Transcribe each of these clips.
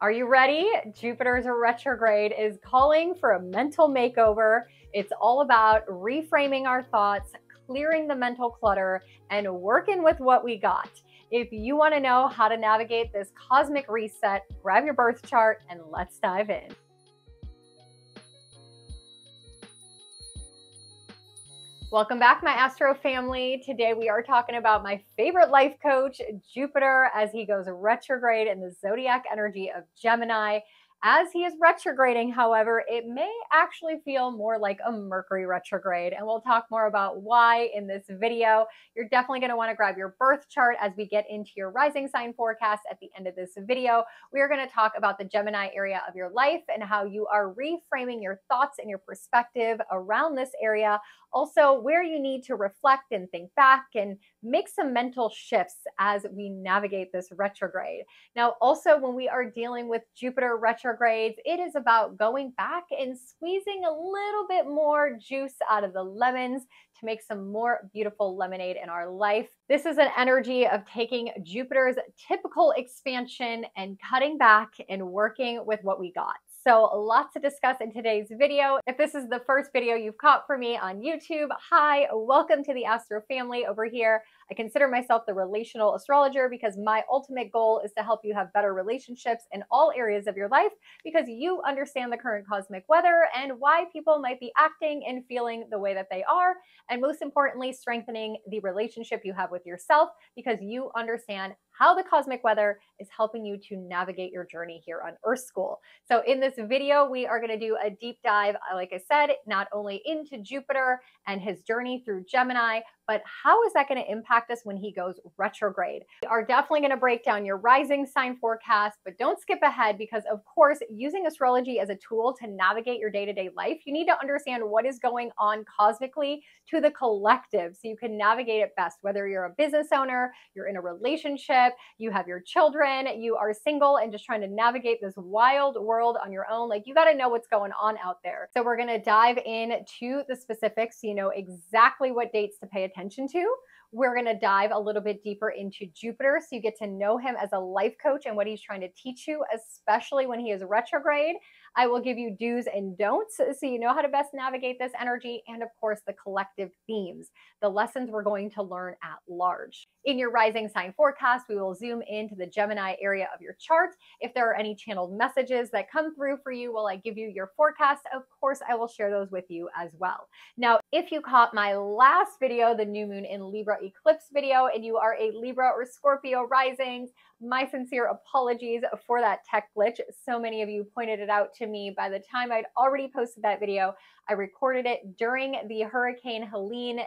Are you ready? Jupiter's retrograde is calling for a mental makeover. It's all about reframing our thoughts, clearing the mental clutter, and working with what we got. If you want to know how to navigate this cosmic reset, grab your birth chart and let's dive in. Welcome back, my Astro family. Today we are talking about my favorite life coach, Jupiter, as he goes retrograde in the zodiac energy of Gemini. As he is retrograding, however, it may actually feel more like a Mercury retrograde, and we'll talk more about why in this video. You're definitely going to want to grab your birth chart as we get into your rising sign forecast at the end of this video. We are going to talk about the Gemini area of your life and how you are reframing your thoughts and your perspective around this area. Also, where you need to reflect and think back and make some mental shifts as we navigate this retrograde. Now, also, when we are dealing with Jupiter retrogrades, it is about going back and squeezing a little bit more juice out of the lemons to make some more beautiful lemonade in our life. This is an energy of taking Jupiter's typical expansion and cutting back and working with what we got. So lots to discuss in today's video. If this is the first video you've caught from me on YouTube, hi, welcome to the Astro family over here. I consider myself the relational astrologer because my ultimate goal is to help you have better relationships in all areas of your life because you understand the current cosmic weather and why people might be acting and feeling the way that they are. And most importantly, strengthening the relationship you have with yourself because you understand how the cosmic weather is helping you to navigate your journey here on Earth School. So in this video, we are going to do a deep dive, like I said, not only into Jupiter and his journey through Gemini, but how is that going to impact us when he goes retrograde? We are definitely going to break down your rising sign forecast, but don't skip ahead because, of course, using astrology as a tool to navigate your day-to-day life, you need to understand what is going on cosmically to the collective so you can navigate it best, whether you're a business owner, you're in a relationship, you have your children, you are single and just trying to navigate this wild world on your own. Like, you got to know what's going on out there. So we're going to dive into the specifics so you know exactly what dates to pay attention to. We're going to dive a little bit deeper into Jupiter so you get to know him as a life coach and what he's trying to teach you, especially when he is retrograde. I will give you do's and don'ts so you know how to best navigate this energy and, of course, the collective themes, the lessons we're going to learn at large. In your rising sign forecast, we will zoom into the Gemini area of your chart. If there are any channeled messages that come through for you while I give you your forecast, of course, I will share those with you as well. Now, if you caught my last video, the new moon in Libra eclipse video, and you are a Libra or Scorpio risings, my sincere apologies for that tech glitch. So many of you pointed it out to me. By the time I'd already posted that video, I recorded it during the Hurricane Helene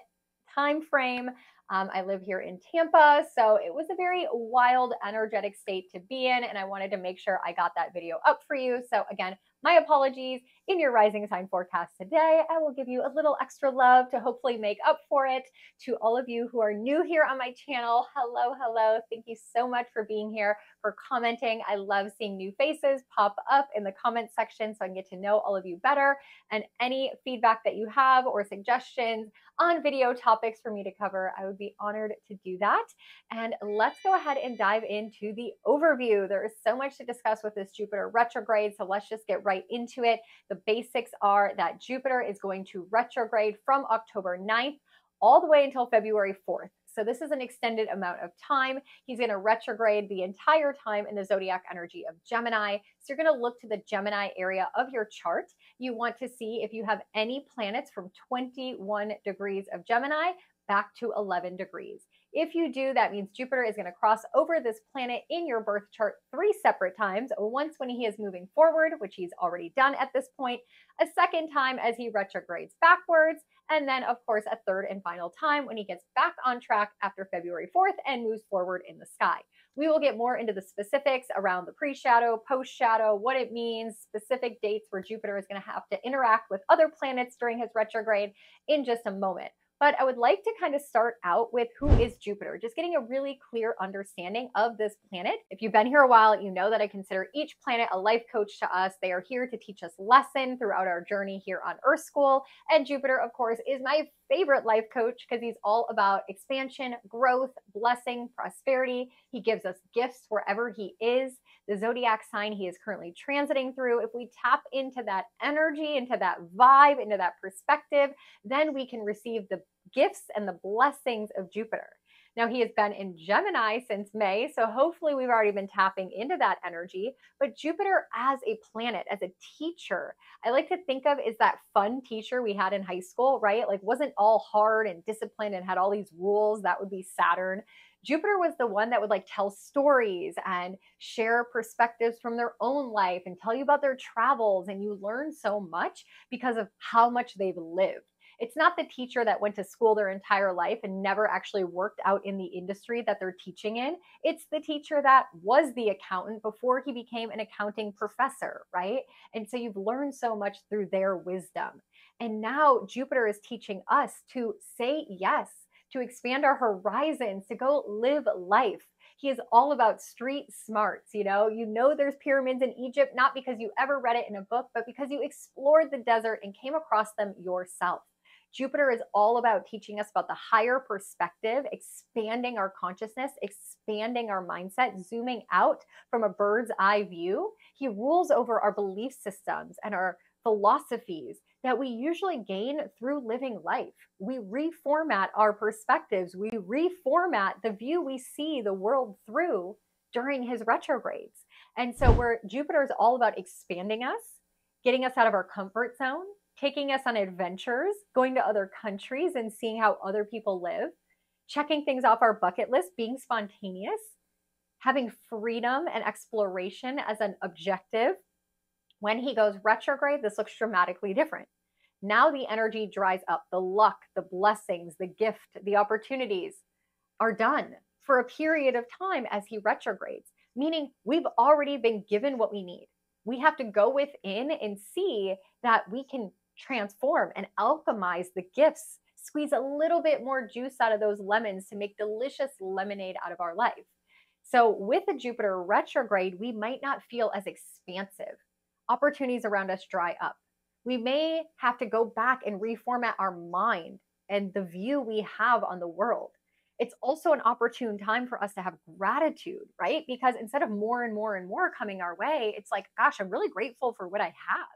time frame. I live here in Tampa, so it was a very wild, energetic state to be in, and I wanted to make sure I got that video up for you. So again, my apologies. In your rising sign forecast today, I will give you a little extra love to hopefully make up for it. To all of you who are new here on my channel, hello, hello. Thank you so much for being here, for commenting. I love seeing new faces pop up in the comment section so I can get to know all of you better. And any feedback that you have or suggestions on video topics for me to cover, I would be honored to do that. And let's go ahead and dive into the overview. There is so much to discuss with this Jupiter retrograde, so let's just get right into it. The basics are that Jupiter is going to retrograde from October 9th all the way until February 4th. So this is an extended amount of time. He's going to retrograde the entire time in the zodiac energy of Gemini. So you're going to look to the Gemini area of your chart. You want to see if you have any planets from 21 degrees of Gemini back to 11 degrees. If you do, that means Jupiter is going to cross over this planet in your birth chart 3 separate times. Once when he is moving forward, which he's already done at this point, a second time as he retrogrades backwards, and then, of course, a third and final time when he gets back on track after February 4th and moves forward in the sky. We will get more into the specifics around the pre-shadow, post-shadow, what it means, specific dates where Jupiter is going to have to interact with other planets during his retrograde in just a moment. But I would like to kind of start out with who is Jupiter, just getting a really clear understanding of this planet. If you've been here a while, you know that I consider each planet a life coach to us. They are here to teach us lesson throughout our journey here on Earth School. And Jupiter, of course, is my favorite life coach because he's all about expansion, growth, blessing, prosperity. He gives us gifts wherever he is. the zodiac sign he is currently transiting through. If we tap into that energy, into that vibe, into that perspective, then we can receive the gifts and the blessings of Jupiter. Now, he has been in Gemini since May, so hopefully we've already been tapping into that energy. But Jupiter as a planet, as a teacher, I like to think of is that fun teacher we had in high school, right? Like wasn't all hard and disciplined and had all these rules. That would be Saturn. Jupiter was the one that would like tell stories and share perspectives from their own life and tell you about their travels. And you learn so much because of how much they've lived. It's not the teacher that went to school their entire life and never actually worked out in the industry that they're teaching in. It's the teacher that was the accountant before he became an accounting professor, right? And so you've learned so much through their wisdom. And now Jupiter is teaching us to say yes, to expand our horizons, to go live life. He is all about street smarts. You know there's pyramids in Egypt, not because you ever read it in a book, but because you explored the desert and came across them yourself. Jupiter is all about teaching us about the higher perspective, expanding our consciousness, expanding our mindset, zooming out from a bird's eye view. He rules over our belief systems and our philosophies that we usually gain through living life. We reformat our perspectives. We reformat the view we see the world through during his retrogrades. And so where Jupiter is all about expanding us, getting us out of our comfort zone, taking us on adventures, going to other countries and seeing how other people live, checking things off our bucket list, being spontaneous, having freedom and exploration as an objective. When he goes retrograde, this looks dramatically different. Now the energy dries up. The luck, the blessings, the gift, the opportunities are done for a period of time as he retrogrades, meaning we've already been given what we need. We have to go within and see that we can transform and alchemize the gifts, squeeze a little bit more juice out of those lemons to make delicious lemonade out of our life. So with a Jupiter retrograde, we might not feel as expansive. Opportunities around us dry up. We may have to go back and reformat our mind and the view we have on the world. It's also an opportune time for us to have gratitude, right? Because instead of more and more and more coming our way, it's like, gosh, I'm really grateful for what I have.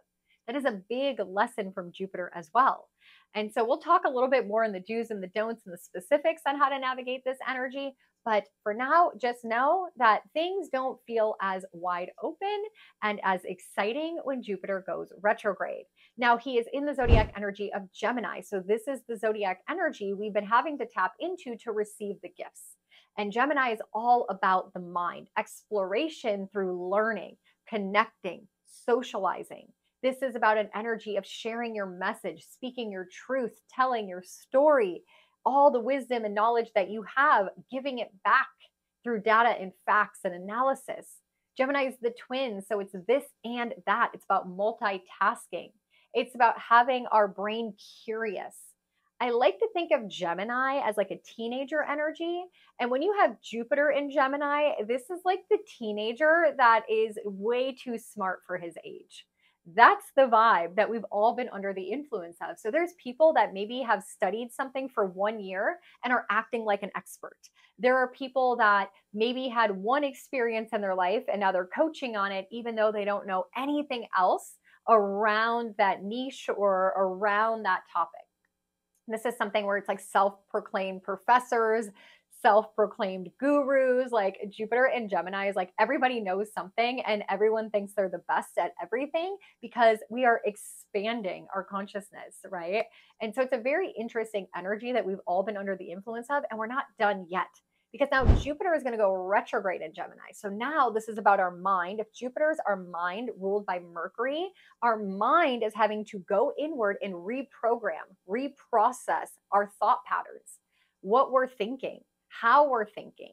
That is a big lesson from Jupiter as well. And so we'll talk a little bit more in the do's and the don'ts and the specifics on how to navigate this energy. But for now, just know that things don't feel as wide open and as exciting when Jupiter goes retrograde. Now, he is in the zodiac energy of Gemini. So this is the zodiac energy we've been having to tap into to receive the gifts. And Gemini is all about the mind, exploration through learning, connecting, socializing. This is about an energy of sharing your message, speaking your truth, telling your story, all the wisdom and knowledge that you have, giving it back through data and facts and analysis. Gemini is the twin, so it's this and that. It's about multitasking. It's about having our brain curious. I like to think of Gemini as like a teenager energy. And when you have Jupiter in Gemini, this is like the teenager that is way too smart for his age. That's the vibe that we've all been under the influence of. So there's people that maybe have studied something for 1 year and are acting like an expert. There are people that maybe had one experience in their life and now they're coaching on it, even though they don't know anything else around that niche or around that topic. This is something where it's like self-proclaimed professors, self-proclaimed gurus. Like Jupiter and Gemini is like everybody knows something and everyone thinks they're the best at everything because we are expanding our consciousness, right? And so it's a very interesting energy that we've all been under the influence of, and we're not done yet because now Jupiter is going to go retrograde in Gemini. So now this is about our mind. If Jupiter is our mind ruled by Mercury, our mind is having to go inward and reprogram, reprocess our thought patterns, what we're thinking, how we're thinking,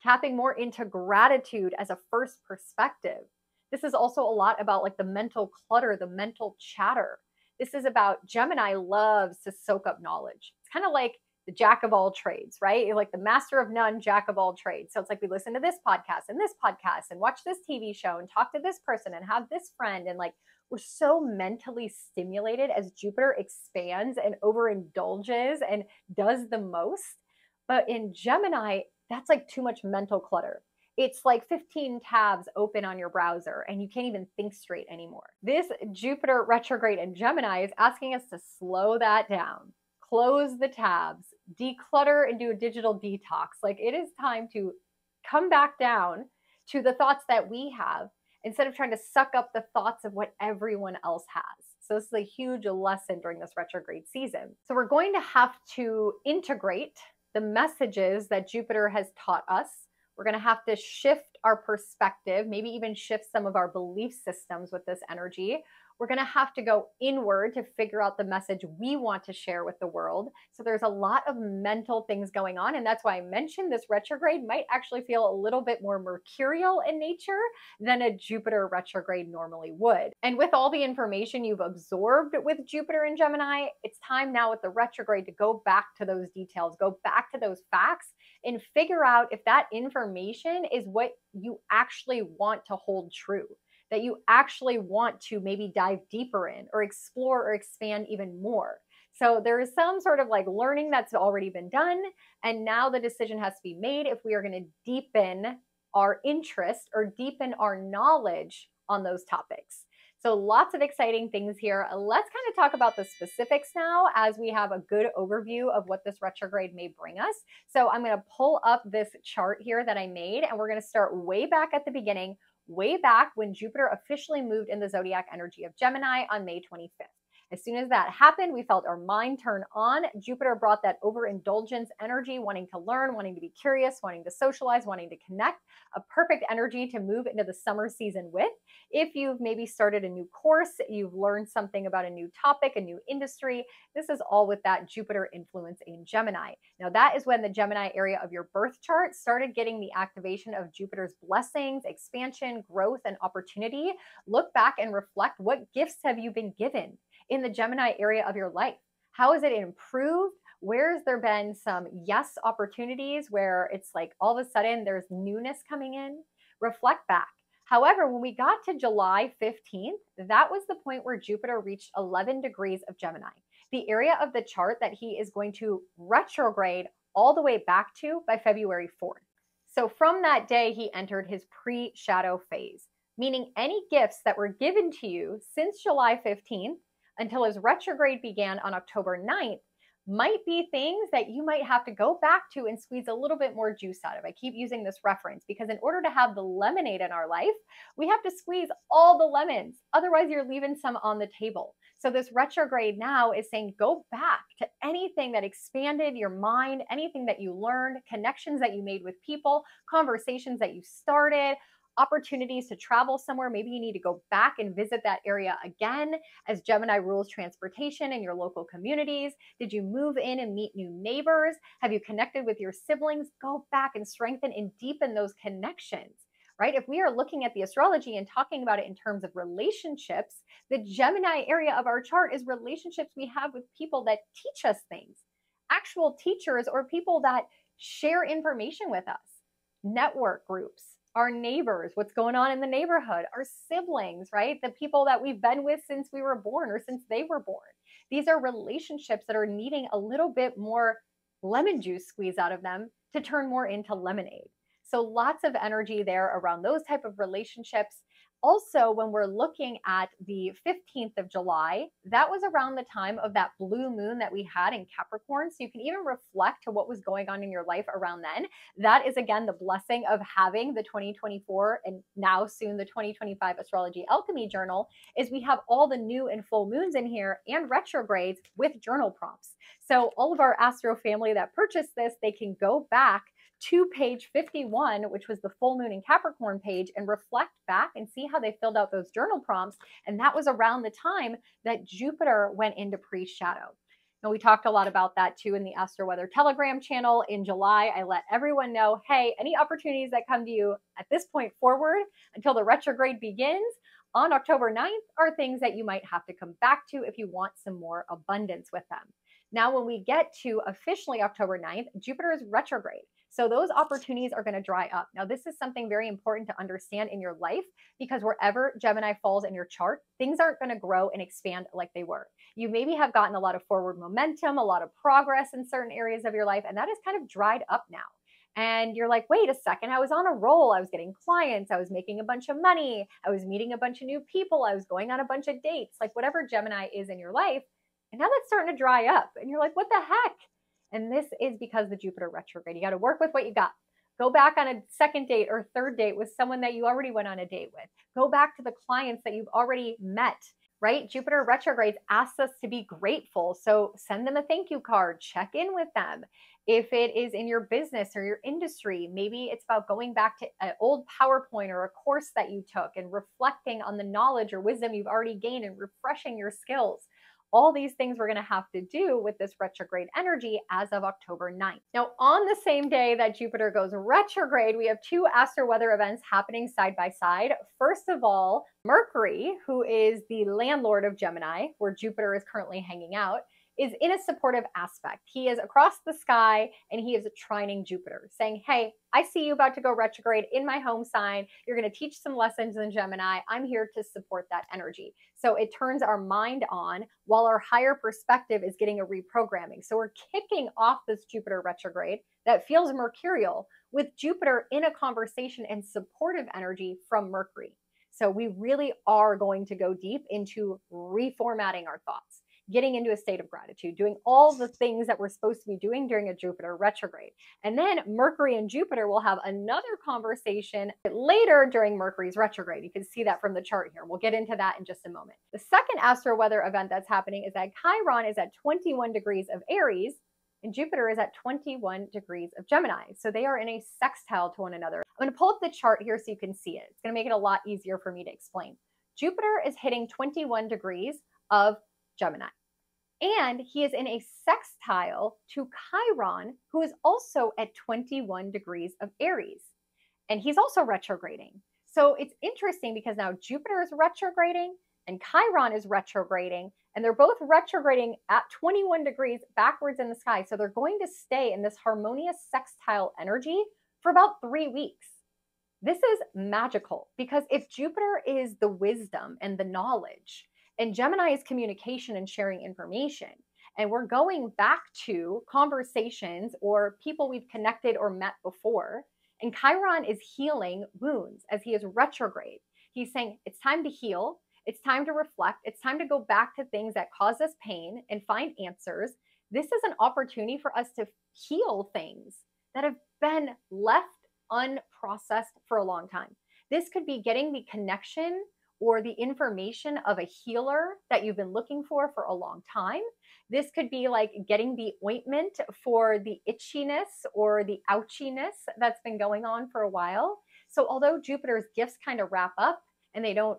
tapping more into gratitude as a first perspective. This is also a lot about like the mental clutter, the mental chatter. This is about Gemini loves to soak up knowledge. It's kind of like the jack of all trades, right? You're like the master of none, jack of all trades. So it's like we listen to this podcast and watch this TV show and talk to this person and have this friend. And like we're so mentally stimulated as Jupiter expands and overindulges and does the most. But in Gemini, that's like too much mental clutter. it's like 15 tabs open on your browser and you can't even think straight anymore. This Jupiter retrograde in Gemini is asking us to slow that down, close the tabs, declutter and do a digital detox. Like, it is time to come back down to the thoughts that we have instead of trying to suck up the thoughts of what everyone else has. So this is a huge lesson during this retrograde season. So we're going to have to integrate the messages that Jupiter has taught us. We're going to have to shift our perspective, maybe even shift some of our belief systems with this energy. We're going to have to go inward to figure out the message we want to share with the world. So there's a lot of mental things going on. And that's why I mentioned this retrograde might actually feel a little bit more mercurial in nature than a Jupiter retrograde normally would. And with all the information you've absorbed with Jupiter in Gemini, it's time now with the retrograde to go back to those details, go back to those facts, and figure out if that information is what you actually want to hold true, that you actually want to maybe dive deeper in or explore or expand even more. So there is some sort of like learning that's already been done. And now the decision has to be made if we are going to deepen our interest or deepen our knowledge on those topics. So lots of exciting things here. Let's kind of talk about the specifics now as we have a good overview of what this retrograde may bring us. So I'm going to pull up this chart here that I made, and we're going to start way back at the beginning, way back when Jupiter officially moved in the zodiac energy of Gemini on May 25th. As soon as that happened, we felt our mind turn on. Jupiter brought that overindulgence energy, wanting to learn, wanting to be curious, wanting to socialize, wanting to connect, a perfect energy to move into the summer season with. If you've maybe started a new course, you've learned something about a new topic, a new industry, this is all with that Jupiter influence in Gemini. Now that is when the Gemini area of your birth chart started getting the activation of Jupiter's blessings, expansion, growth, and opportunity. Look back and reflect, what gifts have you been given in the Gemini area of your life? How has it improved? Where's there been some yes opportunities where it's like all of a sudden there's newness coming in? Reflect back. However, when we got to July 15th, that was the point where Jupiter reached 11 degrees of Gemini, the area of the chart that he is going to retrograde all the way back to by February 4th. So from that day, he entered his pre-shadow phase, meaning any gifts that were given to you since July 15th until his retrograde began on October 9th might be things that you might have to go back to and squeeze a little bit more juice out of. I keep using this reference because in order to have the lemonade in our life, we have to squeeze all the lemons. Otherwise, you're leaving some on the table. So this retrograde now is saying go back to anything that expanded your mind, anything that you learned, connections that you made with people, conversations that you started, opportunities to travel somewhere. Maybe you need to go back and visit that area again, as Gemini rules transportation in your local communities. Did you move in and meet new neighbors? Have you connected with your siblings? Go back and strengthen and deepen those connections, right? If we are looking at the astrology and talking about it in terms of relationships, the Gemini area of our chart is relationships we have with people that teach us things, actual teachers or people that share information with us, network groups, our neighbors, what's going on in the neighborhood, our siblings, right? The people that we've been with since we were born or since they were born. These are relationships that are needing a little bit more lemon juice squeeze out of them to turn more into lemonade. So lots of energy there around those type of relationships. Also, when we're looking at the 15th of July, that was around the time of that blue moon that we had in Capricorn. So you can even reflect to what was going on in your life around then. That is, again, the blessing of having the 2024 and now soon the 2025 Astrology Alchemy Journal is we have all the new and full moons in here and retrogrades with journal prompts. So all of our Astro family that purchased this, they can go back to page 51, which was the full moon in Capricorn page, and reflect back and see how they filled out those journal prompts. And that was around the time that Jupiter went into pre-shadow. Now, we talked a lot about that too in the Astro Weather Telegram channel. In July, I let everyone know, hey, any opportunities that come to you at this point forward until the retrograde begins on October 9th are things that you might have to come back to if you want some more abundance with them. Now, when we get to officially October 9th, Jupiter is retrograde. So those opportunities are going to dry up. Now, this is something very important to understand in your life because wherever Gemini falls in your chart, things aren't going to grow and expand like they were. You maybe have gotten a lot of forward momentum, a lot of progress in certain areas of your life, and that is kind of dried up now. And you're like, wait a second, I was on a roll. I was getting clients. I was making a bunch of money. I was meeting a bunch of new people. I was going on a bunch of dates, like whatever Gemini is in your life. And now that's starting to dry up. And you're like, what the heck? And this is because the Jupiter retrograde. You got to work with what you got. Go back on a second date or third date with someone that you already went on a date with. Go back to the clients that you've already met, right? Jupiter retrogrades asks us to be grateful. So send them a thank you card, check in with them. If it is in your business or your industry, maybe it's about going back to an old PowerPoint or a course that you took and reflecting on the knowledge or wisdom you've already gained and refreshing your skills. All these things we're going to have to do with this retrograde energy as of October 9th. Now, on the same day that Jupiter goes retrograde, we have two astro weather events happening side by side. First of all, Mercury, who is the landlord of Gemini, where Jupiter is currently hanging out, is in a supportive aspect. He is across the sky and he is trining Jupiter, saying, hey, I see you about to go retrograde in my home sign. You're going to teach some lessons in Gemini. I'm here to support that energy. So it turns our mind on while our higher perspective is getting a reprogramming. So we're kicking off this Jupiter retrograde that feels mercurial with Jupiter in a conversation and supportive energy from Mercury. So we really are going to go deep into reformatting our thoughts, getting into a state of gratitude, doing all the things that we're supposed to be doing during a Jupiter retrograde. And then Mercury and Jupiter will have another conversation later during Mercury's retrograde. You can see that from the chart here. We'll get into that in just a moment. The second astro weather event that's happening is that Chiron is at 21 degrees of Aries and Jupiter is at 21 degrees of Gemini. So they are in a sextile to one another. I'm going to pull up the chart here so you can see it. It's going to make it a lot easier for me to explain. Jupiter is hitting 21 degrees of Gemini. And he is in a sextile to Chiron, who is also at 21 degrees of Aries. And he's also retrograding. So it's interesting because now Jupiter is retrograding and Chiron is retrograding, and they're both retrograding at 21 degrees backwards in the sky. So they're going to stay in this harmonious sextile energy for about 3 weeks. This is magical because if Jupiter is the wisdom and the knowledge, and Gemini is communication and sharing information, and we're going back to conversations or people we've connected or met before, and Chiron is healing wounds as he is retrograde. He's saying it's time to heal. It's time to reflect. It's time to go back to things that cause us pain and find answers. This is an opportunity for us to heal things that have been left unprocessed for a long time. This could be getting the connection or the information of a healer that you've been looking for a long time. This could be like getting the ointment for the itchiness or the ouchiness that's been going on for a while. So although Jupiter's gifts kind of wrap up and they don't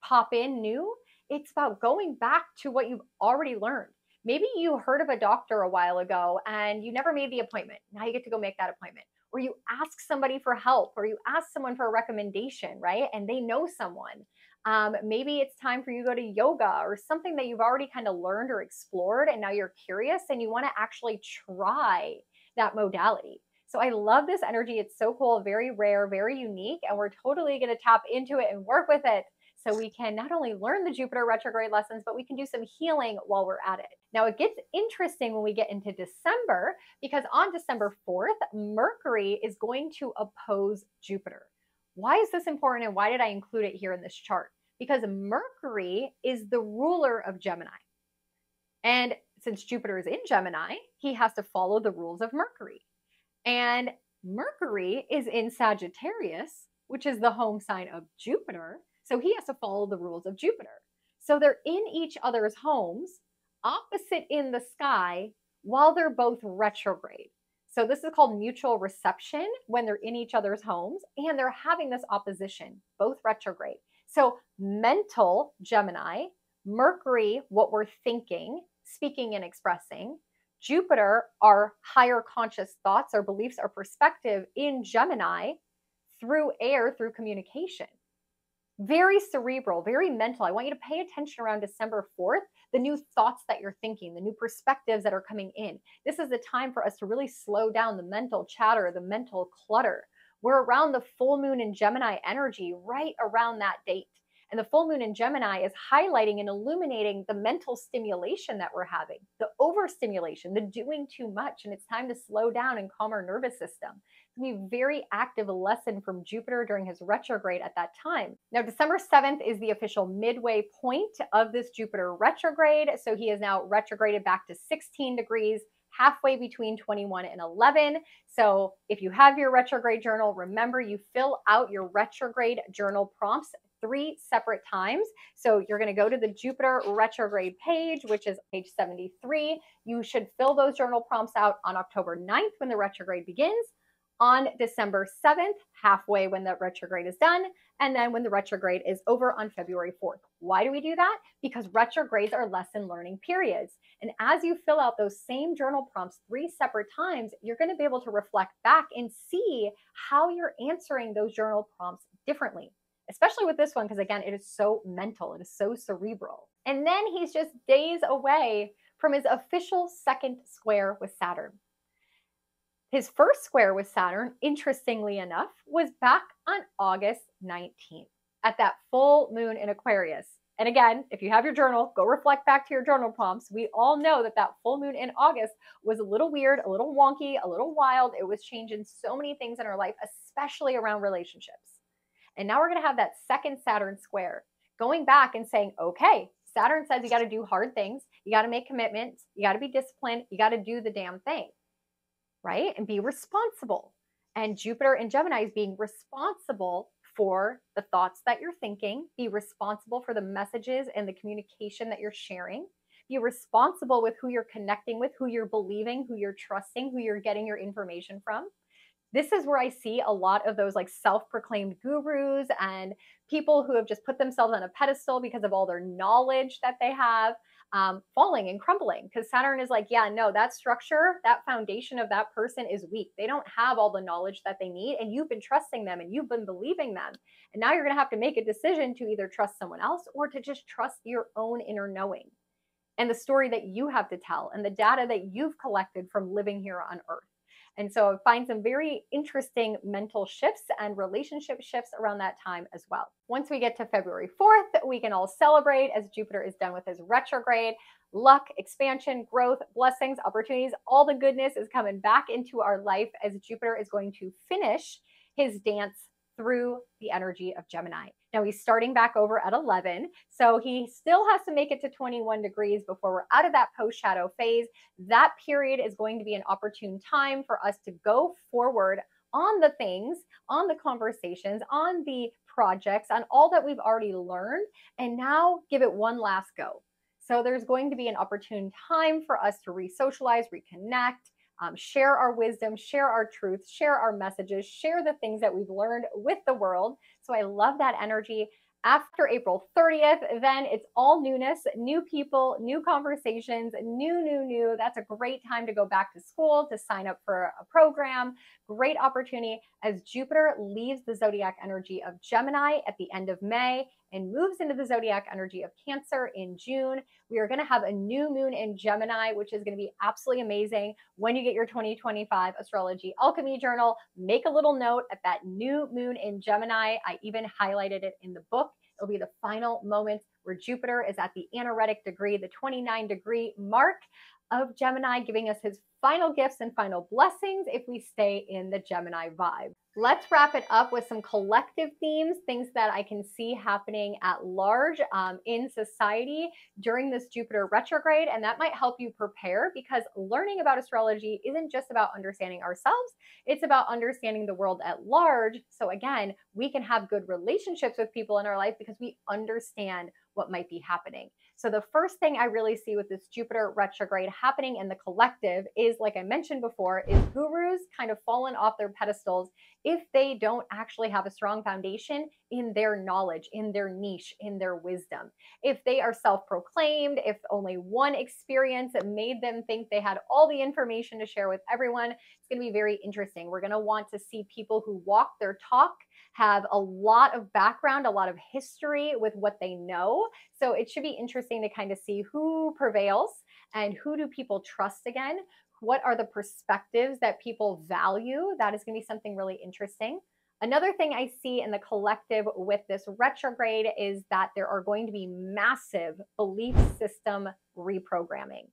pop in new, it's about going back to what you've already learned. Maybe you heard of a doctor a while ago and you never made the appointment. Now you get to go make that appointment. Or you ask somebody for help, or you ask someone for a recommendation, right? And they know someone. Maybe it's time for you to go to yoga or something that you've already kind of learned or explored, and now you're curious and you want to actually try that modality. So I love this energy. It's so cool, very rare, very unique, and we're totally going to tap into it and work with it so we can not only learn the Jupiter retrograde lessons, but we can do some healing while we're at it. Now, it gets interesting when we get into December, because on December 4th, Mercury is going to oppose Jupiter. Why is this important, and why did I include it here in this chart? Because Mercury is the ruler of Gemini. And since Jupiter is in Gemini, he has to follow the rules of Mercury. And Mercury is in Sagittarius, which is the home sign of Jupiter. So he has to follow the rules of Jupiter. So they're in each other's homes, opposite in the sky, while they're both retrograde. So this is called mutual reception when they're in each other's homes and they're having this opposition, both retrograde. So mental Gemini, Mercury, what we're thinking, speaking and expressing, Jupiter, our higher conscious thoughts, our beliefs, our perspective in Gemini through air, through communication. Very cerebral, very mental. I want you to pay attention around December 4th, the new thoughts that you're thinking, the new perspectives that are coming in. This is the time for us to really slow down the mental chatter, the mental clutter. We're around the full moon in Gemini energy right around that date. And the full moon in Gemini is highlighting and illuminating the mental stimulation that we're having, the overstimulation, the doing too much. And it's time to slow down and calm our nervous system. It's going to be a very active lesson from Jupiter during his retrograde at that time. Now, December 7th is the official midway point of this Jupiter retrograde. So he is now retrograded back to 16 degrees, halfway between 21 and 11. So if you have your retrograde journal, remember you fill out your retrograde journal prompts 3 separate times. So you're going to go to the Jupiter retrograde page, which is page 73. You should fill those journal prompts out on October 9th when the retrograde begins, on December 7th, halfway when the retrograde is done, and then when the retrograde is over on February 4th. Why do we do that? Because retrogrades are lesson learning periods. And as you fill out those same journal prompts 3 separate times, you're going to be able to reflect back and see how you're answering those journal prompts differently. Especially with this one, because again, it is so mental, it is so cerebral. And then he's just days away from his official second square with Saturn. His first square with Saturn, interestingly enough, was back on August 19th at that full moon in Aquarius. And again, if you have your journal, go reflect back to your journal prompts. We all know that that full moon in August was a little weird, a little wonky, a little wild. It was changing so many things in our life, especially around relationships. And now we're going to have that second Saturn square going back and saying, okay, Saturn says you got to do hard things. You got to make commitments. You got to be disciplined. You got to do the damn thing, right? And be responsible. And Jupiter in Gemini is being responsible for the thoughts that you're thinking. Be responsible for the messages and the communication that you're sharing. Be responsible with who you're connecting with, who you're believing, who you're trusting, who you're getting your information from. This is where I see a lot of those like self-proclaimed gurus and people who have just put themselves on a pedestal because of all their knowledge that they have, falling and crumbling, because Saturn is like, yeah, no, that structure, that foundation of that person is weak. They don't have all the knowledge that they need, and you've been trusting them and you've been believing them. And now you're going to have to make a decision to either trust someone else or to just trust your own inner knowing and the story that you have to tell and the data that you've collected from living here on Earth. And so I find some very interesting mental shifts and relationship shifts around that time as well. Once we get to February 4th, we can all celebrate as Jupiter is done with his retrograde. Luck, expansion, growth, blessings, opportunities, all the goodness is coming back into our life as Jupiter is going to finish his dance through the energy of Gemini. Now he's starting back over at 11, so he still has to make it to 21 degrees before we're out of that post-shadow phase. That period is going to be an opportune time for us to go forward on the things, on the conversations, on the projects, on all that we've already learned, and now give it one last go. So there's going to be an opportune time for us to re-socialize, reconnect, share our wisdom, share our truth, share our messages, share the things that we've learned with the world. So I love that energy. After April 30th, then it's all newness, new people, new conversations, new. That's a great time to go back to school, to sign up for a program. Great opportunity as Jupiter leaves the zodiac energy of Gemini at the end of May and moves into the zodiac energy of Cancer in June. We are going to have a new moon in Gemini, which is going to be absolutely amazing. When you get your 2025 Astrology Alchemy Journal, make a little note at that new moon in Gemini. I even highlighted it in the book. It'll be the final moment where Jupiter is at the anaretic degree, the 29-degree mark of Gemini, giving us his final gifts and final blessings if we stay in the Gemini vibe. Let's wrap it up with some collective themes, things that I can see happening at large in society during this Jupiter retrograde, and that might help you prepare, because learning about astrology isn't just about understanding ourselves, it's about understanding the world at large. So again, we can have good relationships with people in our life because we understand what might be happening. So the first thing I really see with this Jupiter retrograde happening in the collective is, like I mentioned before, is gurus kind of fallen off their pedestals if they don't actually have a strong foundation in their knowledge, in their niche, in their wisdom. If they are self-proclaimed, if only one experience made them think they had all the information to share with everyone, it's going to be very interesting. We're going to want to see people who walk their talk, have a lot of background, a lot of history with what they know. So it should be interesting to kind of see who prevails and who do people trust again. What are the perspectives that people value? That is going to be something really interesting. Another thing I see in the collective with this retrograde is that there are going to be massive belief system reprogramming.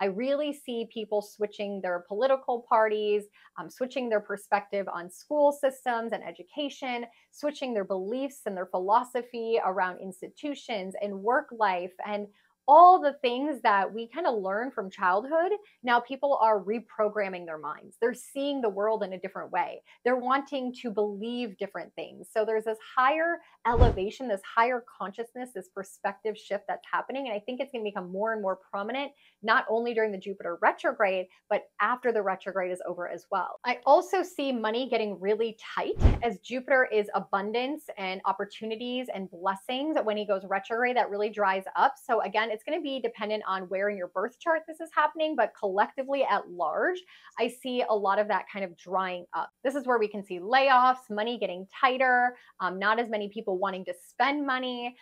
I really see people switching their political parties, switching their perspective on school systems and education, switching their beliefs and their philosophy around institutions and work life and all the things that we kind of learn from childhood. Now people are reprogramming their minds. They're seeing the world in a different way. They're wanting to believe different things. So there's this higher elevation, this higher consciousness, this perspective shift that's happening. And I think it's going to become more and more prominent, not only during the Jupiter retrograde, but after the retrograde is over as well. I also see money getting really tight as Jupiter is abundance and opportunities and blessings. When he goes retrograde, that really dries up. So again, it's going to be dependent on where in your birth chart this is happening, but collectively at large, I see a lot of that kind of drying up. This is where we can see layoffs, money getting tighter, not as many people wanting to spend money,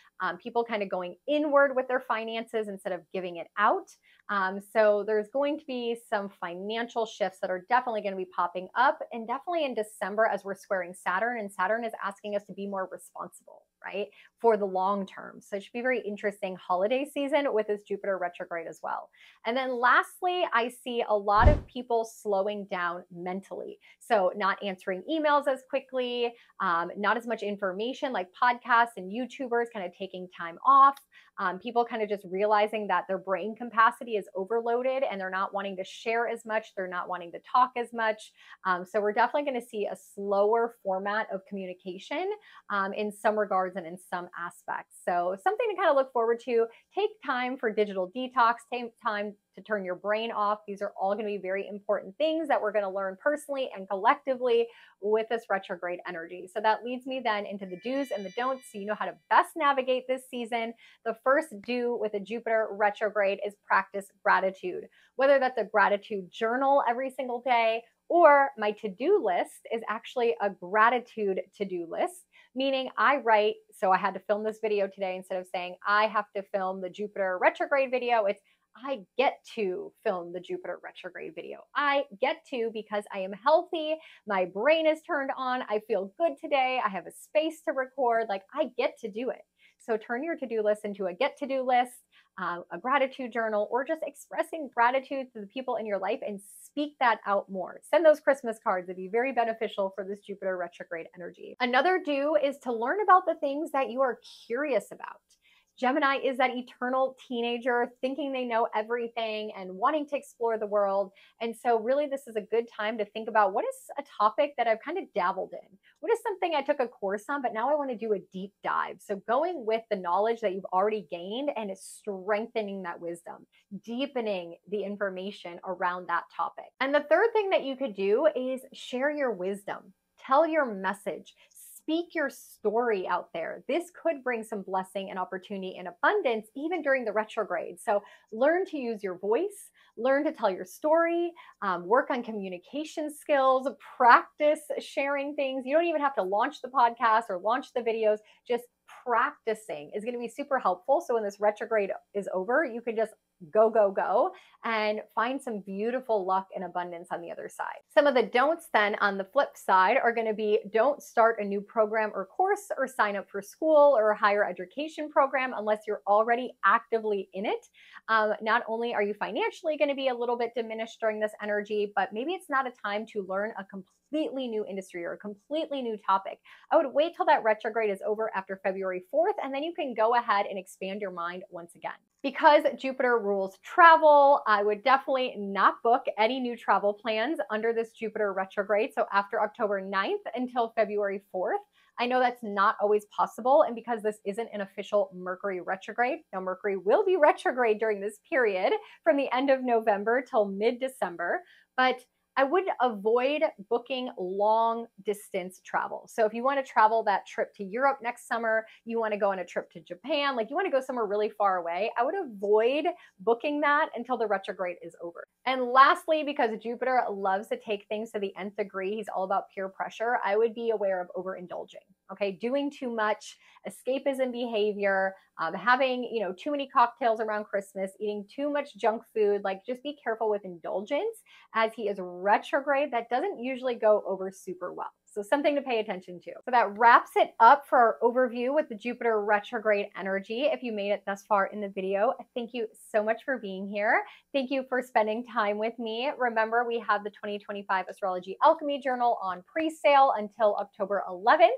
people kind of going inward with their finances instead of giving it out. So there's going to be some financial shifts that are definitely going to be popping up, and definitely in December as we're squaring Saturn, and Saturn is asking us to be more responsible, right, for the long term. So it should be a very interesting holiday season with this Jupiter retrograde as well. And then lastly, I see a lot of people slowing down mentally. So not answering emails as quickly, not as much information like podcasts and YouTubers, kind of taking time off. People kind of just realizing that their brain capacity is overloaded and they're not wanting to share as much. They're not wanting to talk as much. So we're definitely going to see a slower format of communication in some regards and in some aspects. So something to kind of look forward to. Take time for digital detox, take time to turn your brain off. These are all going to be very important things that we're going to learn personally and collectively with this retrograde energy. So that leads me then into the do's and the don'ts, so you know how to best navigate this season. The first do with a Jupiter retrograde is practice gratitude, whether that's a gratitude journal every single day, or my to-do list is actually a gratitude to-do list, meaning I write, so I had to film this video today instead of saying I have to film the Jupiter retrograde video, it's I get to film the Jupiter retrograde video. I get to because I am healthy. My brain is turned on. I feel good today. I have a space to record. Like I get to do it. So turn your to-do list into a get to-do list, a gratitude journal, or just expressing gratitude to the people in your life and speak that out more. Send those Christmas cards. It'd be very beneficial for this Jupiter retrograde energy. Another do is to learn about the things that you are curious about. Gemini is that eternal teenager thinking they know everything and wanting to explore the world. And so really this is a good time to think about what is a topic that I've kind of dabbled in? What is something I took a course on, but now I want to do a deep dive? So going with the knowledge that you've already gained and it's strengthening that wisdom, deepening the information around that topic. And the third thing that you could do is share your wisdom, tell your message. Speak your story out there. This could bring some blessing and opportunity and abundance even during the retrograde. So learn to use your voice, learn to tell your story, work on communication skills, practice sharing things. You don't even have to launch the podcast or launch the videos. Just practicing is going to be super helpful. So when this retrograde is over, you can just go, and find some beautiful luck and abundance on the other side. Some of the don'ts then on the flip side are going to be don't start a new program or course or sign up for school or a higher education program unless you're already actively in it. Not only are you financially going to be a little bit diminished during this energy, but maybe it's not a time to learn a completely new industry or a completely new topic. I would wait till that retrograde is over after February 4th, and then you can go ahead and expand your mind once again. Because Jupiter rules travel, I would definitely not book any new travel plans under this Jupiter retrograde. So after October 9th until February 4th, I know that's not always possible. And because this isn't an official Mercury retrograde, now Mercury will be retrograde during this period from the end of November till mid-December, but I would avoid booking long distance travel. So if you want to travel that trip to Europe next summer, you want to go on a trip to Japan, like you want to go somewhere really far away, I would avoid booking that until the retrograde is over. And lastly, because Jupiter loves to take things to the nth degree, he's all about peer pressure, I would be aware of overindulging, okay? Doing too much, escapism behavior, having, too many cocktails around Christmas, eating too much junk food, like just be careful with indulgence as he is retrograde. That doesn't usually go over super well. So something to pay attention to. So that wraps it up for our overview with the Jupiter retrograde energy. If you made it thus far in the video, thank you so much for being here. Thank you for spending time with me. Remember, we have the 2025 Astrology Alchemy Journal on pre-sale until October 11th,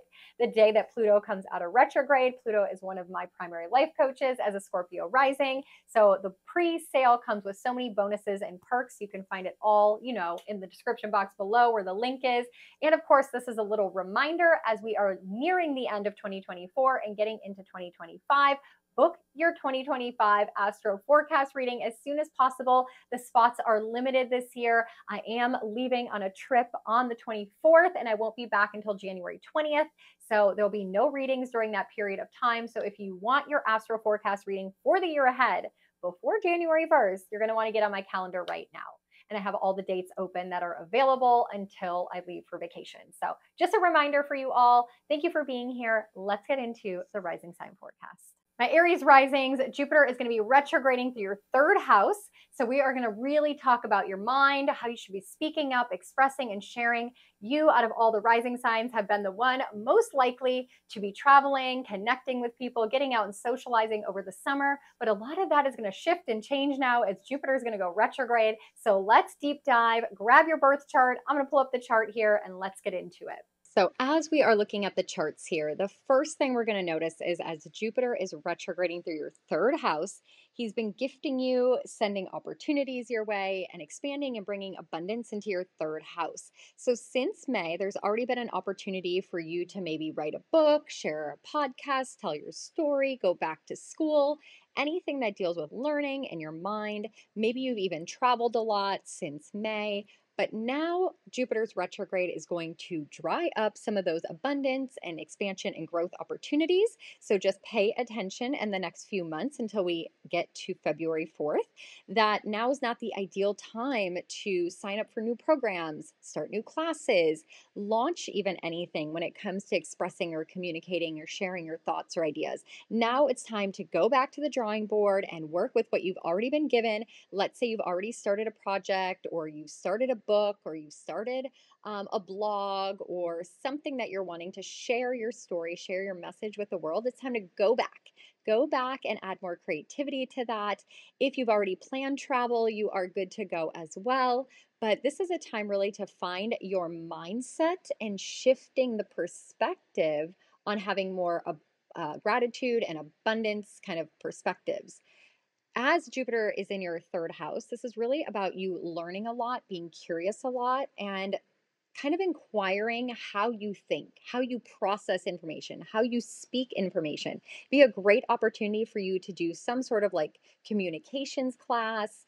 the day that Pluto comes out of retrograde. Pluto is one of my primary life coaches as a Scorpio rising. So the pre-sale comes with so many bonuses and perks. You can find it all, in the description box below where the link is. And of course, this is a little reminder as we are nearing the end of 2024 and getting into 2025. Book your 2025 astro forecast reading as soon as possible. The spots are limited this year. I am leaving on a trip on the 24th and I won't be back until January 20th. So there'll be no readings during that period of time. So if you want your astro forecast reading for the year ahead before January 1st, you're going to want to get on my calendar right now. And I have all the dates open that are available until I leave for vacation. So just a reminder for you all. Thank you for being here. Let's get into the rising sign forecast. My Aries risings, Jupiter is going to be retrograding through your third house. So we are going to really talk about your mind, how you should be speaking up, expressing, and sharing. You, out of all the rising signs, have been the one most likely to be traveling, connecting with people, getting out and socializing over the summer. But a lot of that is going to shift and change now as Jupiter is going to go retrograde. So let's deep dive, grab your birth chart. I'm going to pull up the chart here and let's get into it. So as we are looking at the charts here, the first thing we're going to notice is as Jupiter is retrograding through your third house, he's been gifting you, sending opportunities your way, and expanding and bringing abundance into your third house. So since May, there's already been an opportunity for you to maybe write a book, share a podcast, tell your story, go back to school, anything that deals with learning and your mind. Maybe you've even traveled a lot since May. But now Jupiter's retrograde is going to dry up some of those abundance and expansion and growth opportunities. So just pay attention in the next few months until we get to February 4th, that now is not the ideal time to sign up for new programs, start new classes, launch even anything when it comes to expressing or communicating or sharing your thoughts or ideas. Now it's time to go back to the drawing board and work with what you've already been given. Let's say you've already started a project or you started a book or you started a blog or something that you're wanting to share your story, share your message with the world. It's time to go back and add more creativity to that. If you've already planned travel, you are good to go as well. But this is a time really to find your mindset and shifting the perspective on having more gratitude and abundance kind of perspectives. As Jupiter is in your third house, this is really about you learning a lot, being curious a lot, and kind of inquiring how you think, how you process information, how you speak information. Be a great opportunity for you to do some sort of like communications class,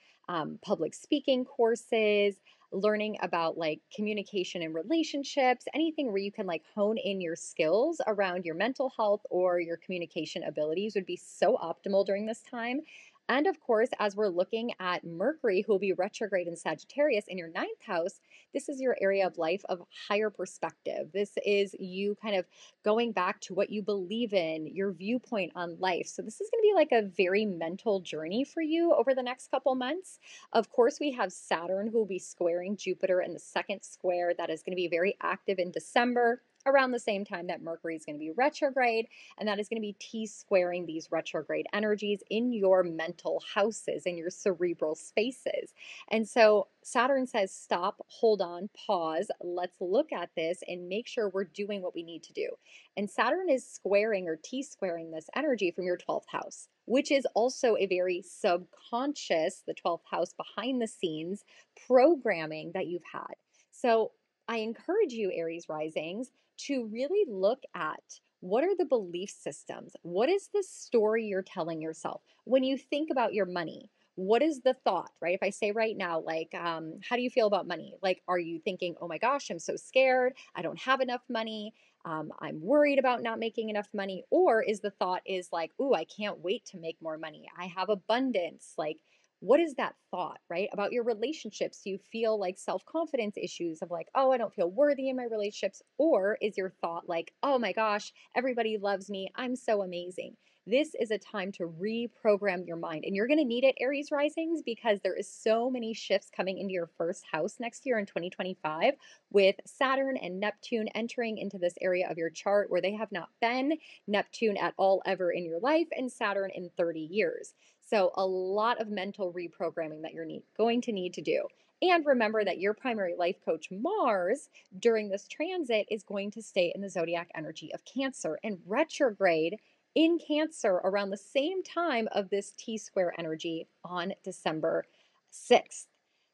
public speaking courses, learning about like communication and relationships, anything where you can like hone in your skills around your mental health or your communication abilities would be so optimal during this time. And of course, as we're looking at Mercury, who will be retrograde in Sagittarius in your ninth house, this is your area of life of higher perspective. This is you kind of going back to what you believe in, your viewpoint on life. So this is going to be like a very mental journey for you over the next couple months. Of course, we have Saturn who will be squaring Jupiter in the second square. That is going to be very active in December, around the same time that Mercury is going to be retrograde, and that is going to be T-squaring these retrograde energies in your mental houses, in your cerebral spaces. And so Saturn says, stop, hold on, pause, let's look at this and make sure we're doing what we need to do. And Saturn is squaring or T-squaring this energy from your 12th house, which is also a very subconscious, the 12th house behind the scenes programming that you've had. So I encourage you, Aries risings, to really look at what are the belief systems? What is the story you're telling yourself? When you think about your money, what is the thought, right? If I say right now, like, how do you feel about money? Like, are you thinking, oh my gosh, I'm so scared. I don't have enough money. I'm worried about not making enough money. Or is the thought is like, ooh, I can't wait to make more money. I have abundance. Like, what is that thought, right? About your relationships? Do you feel like self-confidence issues of like, oh, I don't feel worthy in my relationships? Or is your thought like, oh my gosh, everybody loves me. I'm so amazing. this is a time to reprogram your mind. And you're going to need it, Aries Risings, because there is so many shifts coming into your first house next year in 2025 with Saturn and Neptune entering into this area of your chart where they have not been, Neptune at all ever in your life, and Saturn in 30 years. So a lot of mental reprogramming that you're going to need to do. And remember that your primary life coach, Mars, during this transit is going to stay in the zodiac energy of Cancer and retrograde in Cancer around the same time of this T-square energy on December 6th.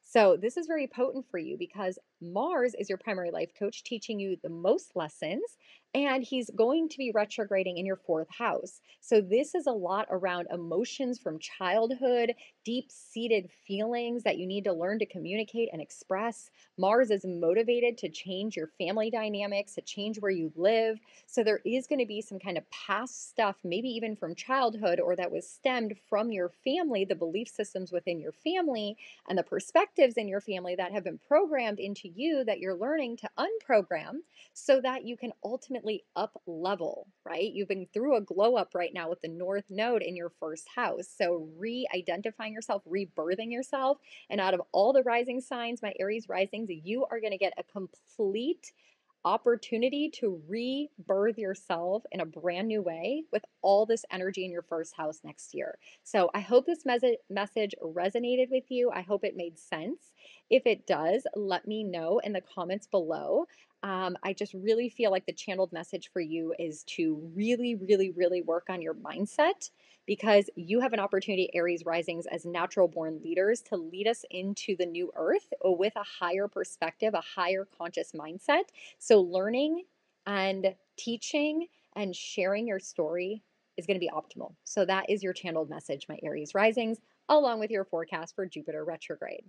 So this is very potent for you because Mars is your primary life coach, teaching you the most lessons, and he's going to be retrograding in your fourth house. So this is a lot around emotions from childhood, deep-seated feelings that you need to learn to communicate and express. Mars is motivated to change your family dynamics, to change where you live. So there is going to be some kind of past stuff, maybe even from childhood, or that was stemmed from your family, the belief systems within your family and the perspectives in your family that have been programmed into you that you're learning to unprogram so that you can ultimately up level, right? You've been through a glow up right now with the North Node in your first house. So re-identifying yourself, rebirthing yourself. And out of all the rising signs, my Aries risings, you are going to get a complete opportunity to rebirth yourself in a brand new way with all this energy in your first house next year. So I hope this message resonated with you. I hope it made sense. If it does, let me know in the comments below. I just really feel like the channeled message for you is to really, really, really work on your mindset because you have an opportunity, Aries risings, as natural born leaders to lead us into the new earth with a higher perspective, a higher conscious mindset. So learning and teaching and sharing your story is going to be optimal. So that is your channeled message, my Aries risings, along with your forecast for Jupiter retrograde.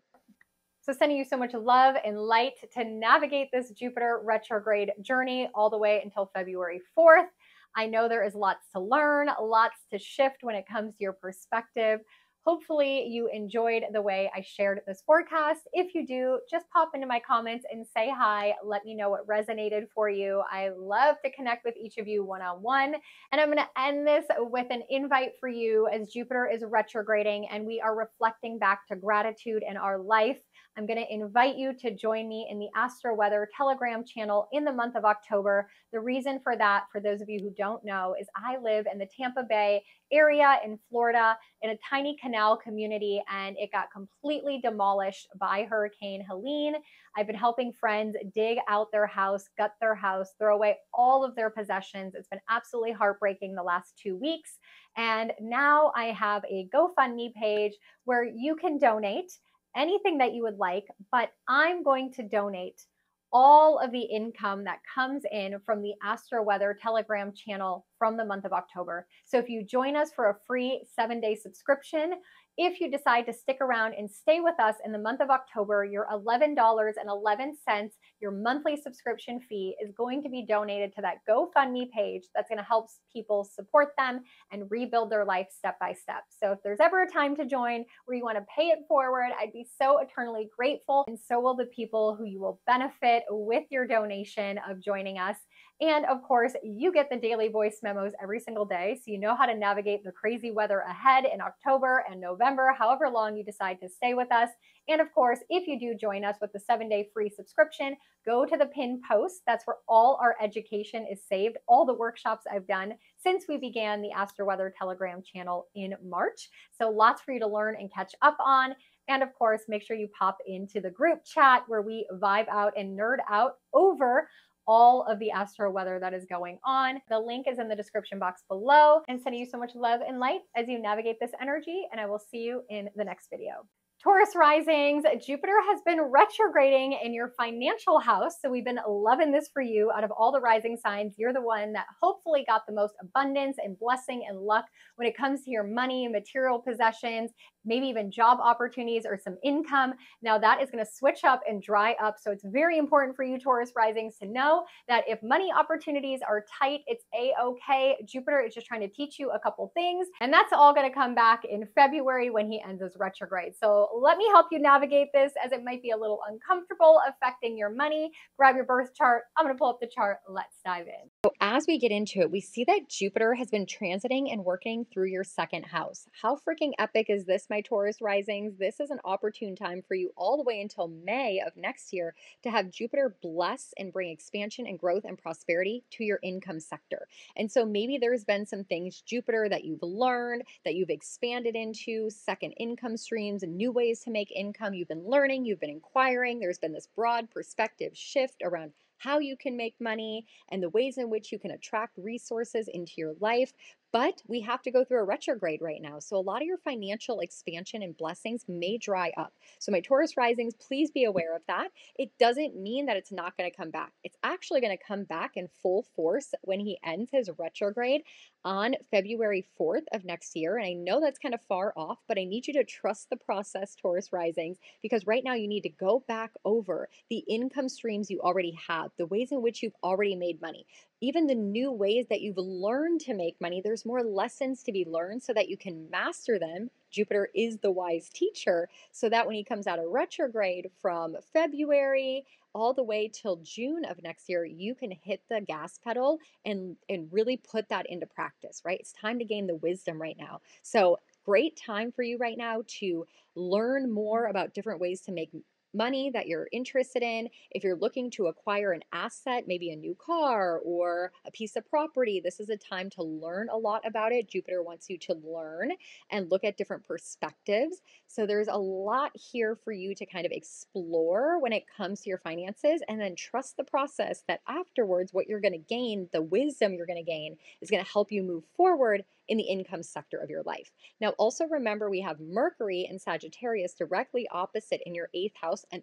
So sending you so much love and light to navigate this Jupiter retrograde journey all the way until February 4th. I know there is lots to learn, lots to shift when it comes to your perspective. Hopefully you enjoyed the way I shared this forecast. If you do, just pop into my comments and say hi. Let me know what resonated for you. I love to connect with each of you one-on-one. And I'm going to end this with an invite for you as Jupiter is retrograding and we are reflecting back to gratitude in our life. I'm going to invite you to join me in the Astro Weather Telegram channel in the month of October. The reason for that, for those of you who don't know, is I live in the Tampa Bay area in Florida in a tiny canal community, and it got completely demolished by Hurricane Helene. I've been helping friends dig out their house, gut their house, throw away all of their possessions. It's been absolutely heartbreaking the last 2 weeks. And now I have a GoFundMe page where you can donate anything that you would like, but I'm going to donate all of the income that comes in from the Astro Weather Telegram channel from the month of October. So if you join us for a free 7-day subscription, if you decide to stick around and stay with us in the month of October, your $11.11, your monthly subscription fee is going to be donated to that GoFundMe page that's going to help people support them and rebuild their life step by step. So if there's ever a time to join where you want to pay it forward, I'd be so eternally grateful. And so will the people who you will benefit with your donation of joining us. And of course, you get the daily voice memos every single day, so you know how to navigate the crazy weather ahead in October and November, however long you decide to stay with us. And of course, if you do join us with the 7-day free subscription, go to the pinned post. That's where all our education is saved, all the workshops I've done since we began the Astro Weather Telegram channel in March. So lots for you to learn and catch up on. And of course, make sure you pop into the group chat where we vibe out and nerd out over all of the astro weather that is going on. The link is in the description box below, and sending you so much love and light as you navigate this energy, and I will see you in the next video. Taurus risings, Jupiter has been retrograding in your financial house. So we've been loving this for you. Out of all the rising signs, you're the one that hopefully got the most abundance and blessing and luck when it comes to your money and material possessions, maybe even job opportunities or some income. Now that is going to switch up and dry up. So it's very important for you, Taurus risings, to know that if money opportunities are tight, it's a-okay. Jupiter is just trying to teach you a couple things. And that's all going to come back in February when he ends his retrograde. So let me help you navigate this, as it might be a little uncomfortable affecting your money. Grab your birth chart. I'm going to pull up the chart. Let's dive in. So as we get into it, we see that Jupiter has been transiting and working through your second house. How freaking epic is this, my Taurus risings? This is an opportune time for you all the way until May of next year to have Jupiter bless and bring expansion and growth and prosperity to your income sector. And so maybe there's been some things, Jupiter, that you've learned, that you've expanded into, second income streams and new ways to make income. You've been learning, you've been inquiring. There's been this broad perspective shift around how you can make money and the ways in which you can attract resources into your life. But we have to go through a retrograde right now. So a lot of your financial expansion and blessings may dry up. So my Taurus risings, please be aware of that. It doesn't mean that it's not going to come back. It's actually going to come back in full force when he ends his retrograde on February 4th of next year. And I know that's kind of far off, but I need you to trust the process, Taurus risings, because right now you need to go back over the income streams you already have, the ways in which you've already made money, even the new ways that you've learned to make money. There's more lessons to be learned so that you can master them. Jupiter is the wise teacher, so that when he comes out of retrograde from February all the way till June of next year, you can hit the gas pedal and really put that into practice, right? It's time to gain the wisdom right now. So great time for you right now to learn more about different ways to make money that you're interested in. If you're looking to acquire an asset, maybe a new car or a piece of property, this is a time to learn a lot about it. Jupiter wants you to learn and look at different perspectives. So there's a lot here for you to kind of explore when it comes to your finances, and then trust the process that afterwards what you're going to gain, the wisdom you're going to gain, is going to help you move forward in the income sector of your life. Now, also remember, we have Mercury and Sagittarius directly opposite in your 8th house and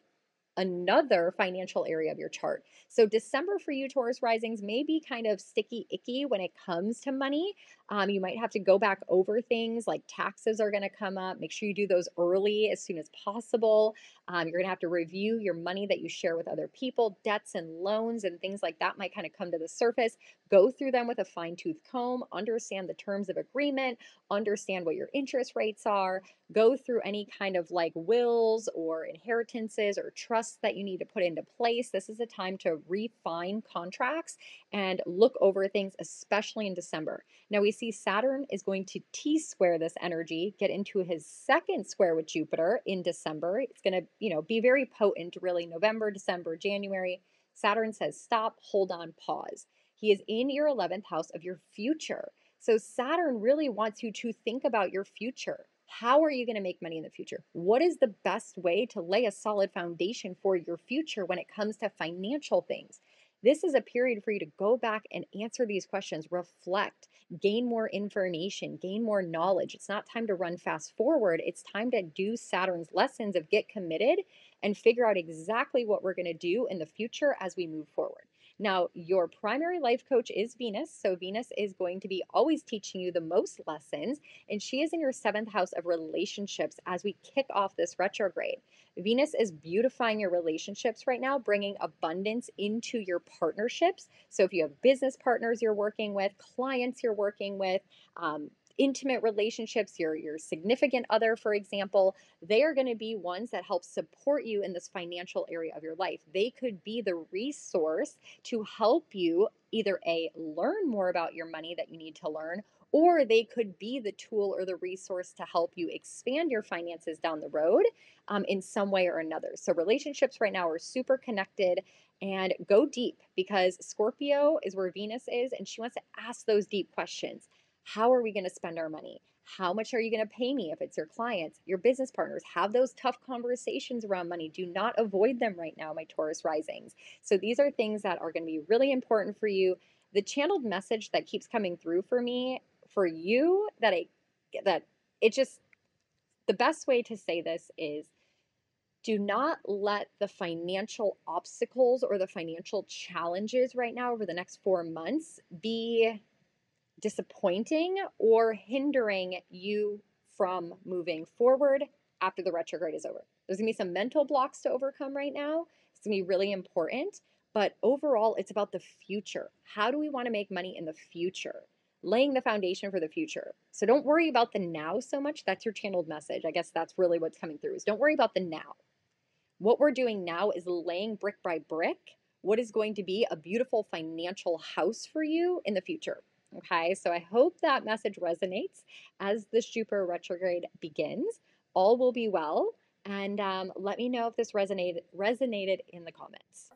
another financial area of your chart. So December for you, Taurus risings, may be kind of sticky, icky when it comes to money. You might have to go back over things like taxes are going to come up. Make sure you do those early as soon as possible. You're going to have to review your money that you share with other people. Debts and loans and things like that might kind of come to the surface. Go through them with a fine-tooth comb, understand the terms of agreement, understand what your interest rates are, go through any kind of like wills or inheritances or trusts that you need to put into place. This is a time to refine contracts and look over things, especially in December. Now we see Saturn is going to T-square this energy, get into his second square with Jupiter in December. It's going to, be very potent, really, November, December, January. Saturn says stop, hold on, pause. He is in your 11th house of your future. So Saturn really wants you to think about your future. How are you going to make money in the future? What is the best way to lay a solid foundation for your future when it comes to financial things? This is a period for you to go back and answer these questions, reflect, gain more information, gain more knowledge. It's not time to run fast forward. It's time to do Saturn's lessons of get committed and figure out exactly what we're going to do in the future as we move forward. Now, your primary life coach is Venus. So Venus is going to be always teaching you the most lessons, and she is in your 7th house of relationships as we kick off this retrograde. Venus is beautifying your relationships right now, bringing abundance into your partnerships. So if you have business partners you're working with, clients you're working with, intimate relationships, your significant other, for example, they are going to be ones that help support you in this financial area of your life. They could be the resource to help you either learn more about your money that you need to learn, or they could be the tool or the resource to help you expand your finances down the road in some way or another. So relationships right now are super connected, and go deep, because Scorpio is where Venus is, and she wants to ask those deep questions. How are we going to spend our money? How much are you going to pay me if it's your clients, your business partners? Have those tough conversations around money. Do not avoid them right now, my Taurus risings. So these are things that are going to be really important for you. The channeled message that keeps coming through for me, for you, the best way to say this is, do not let the financial obstacles or the financial challenges right now over the next 4 months be disappointing or hindering you from moving forward after the retrograde is over. There's gonna be some mental blocks to overcome right now. It's gonna be really important, but overall, it's about the future. How do we want to make money in the future? Laying the foundation for the future. So don't worry about the now so much. That's your channeled message. I guess that's really what's coming through, is don't worry about the now. What we're doing now is laying brick by brick what is going to be a beautiful financial house for you in the future. Okay, so I hope that message resonates as this Jupiter retrograde begins. All will be well, and let me know if this resonated in the comments.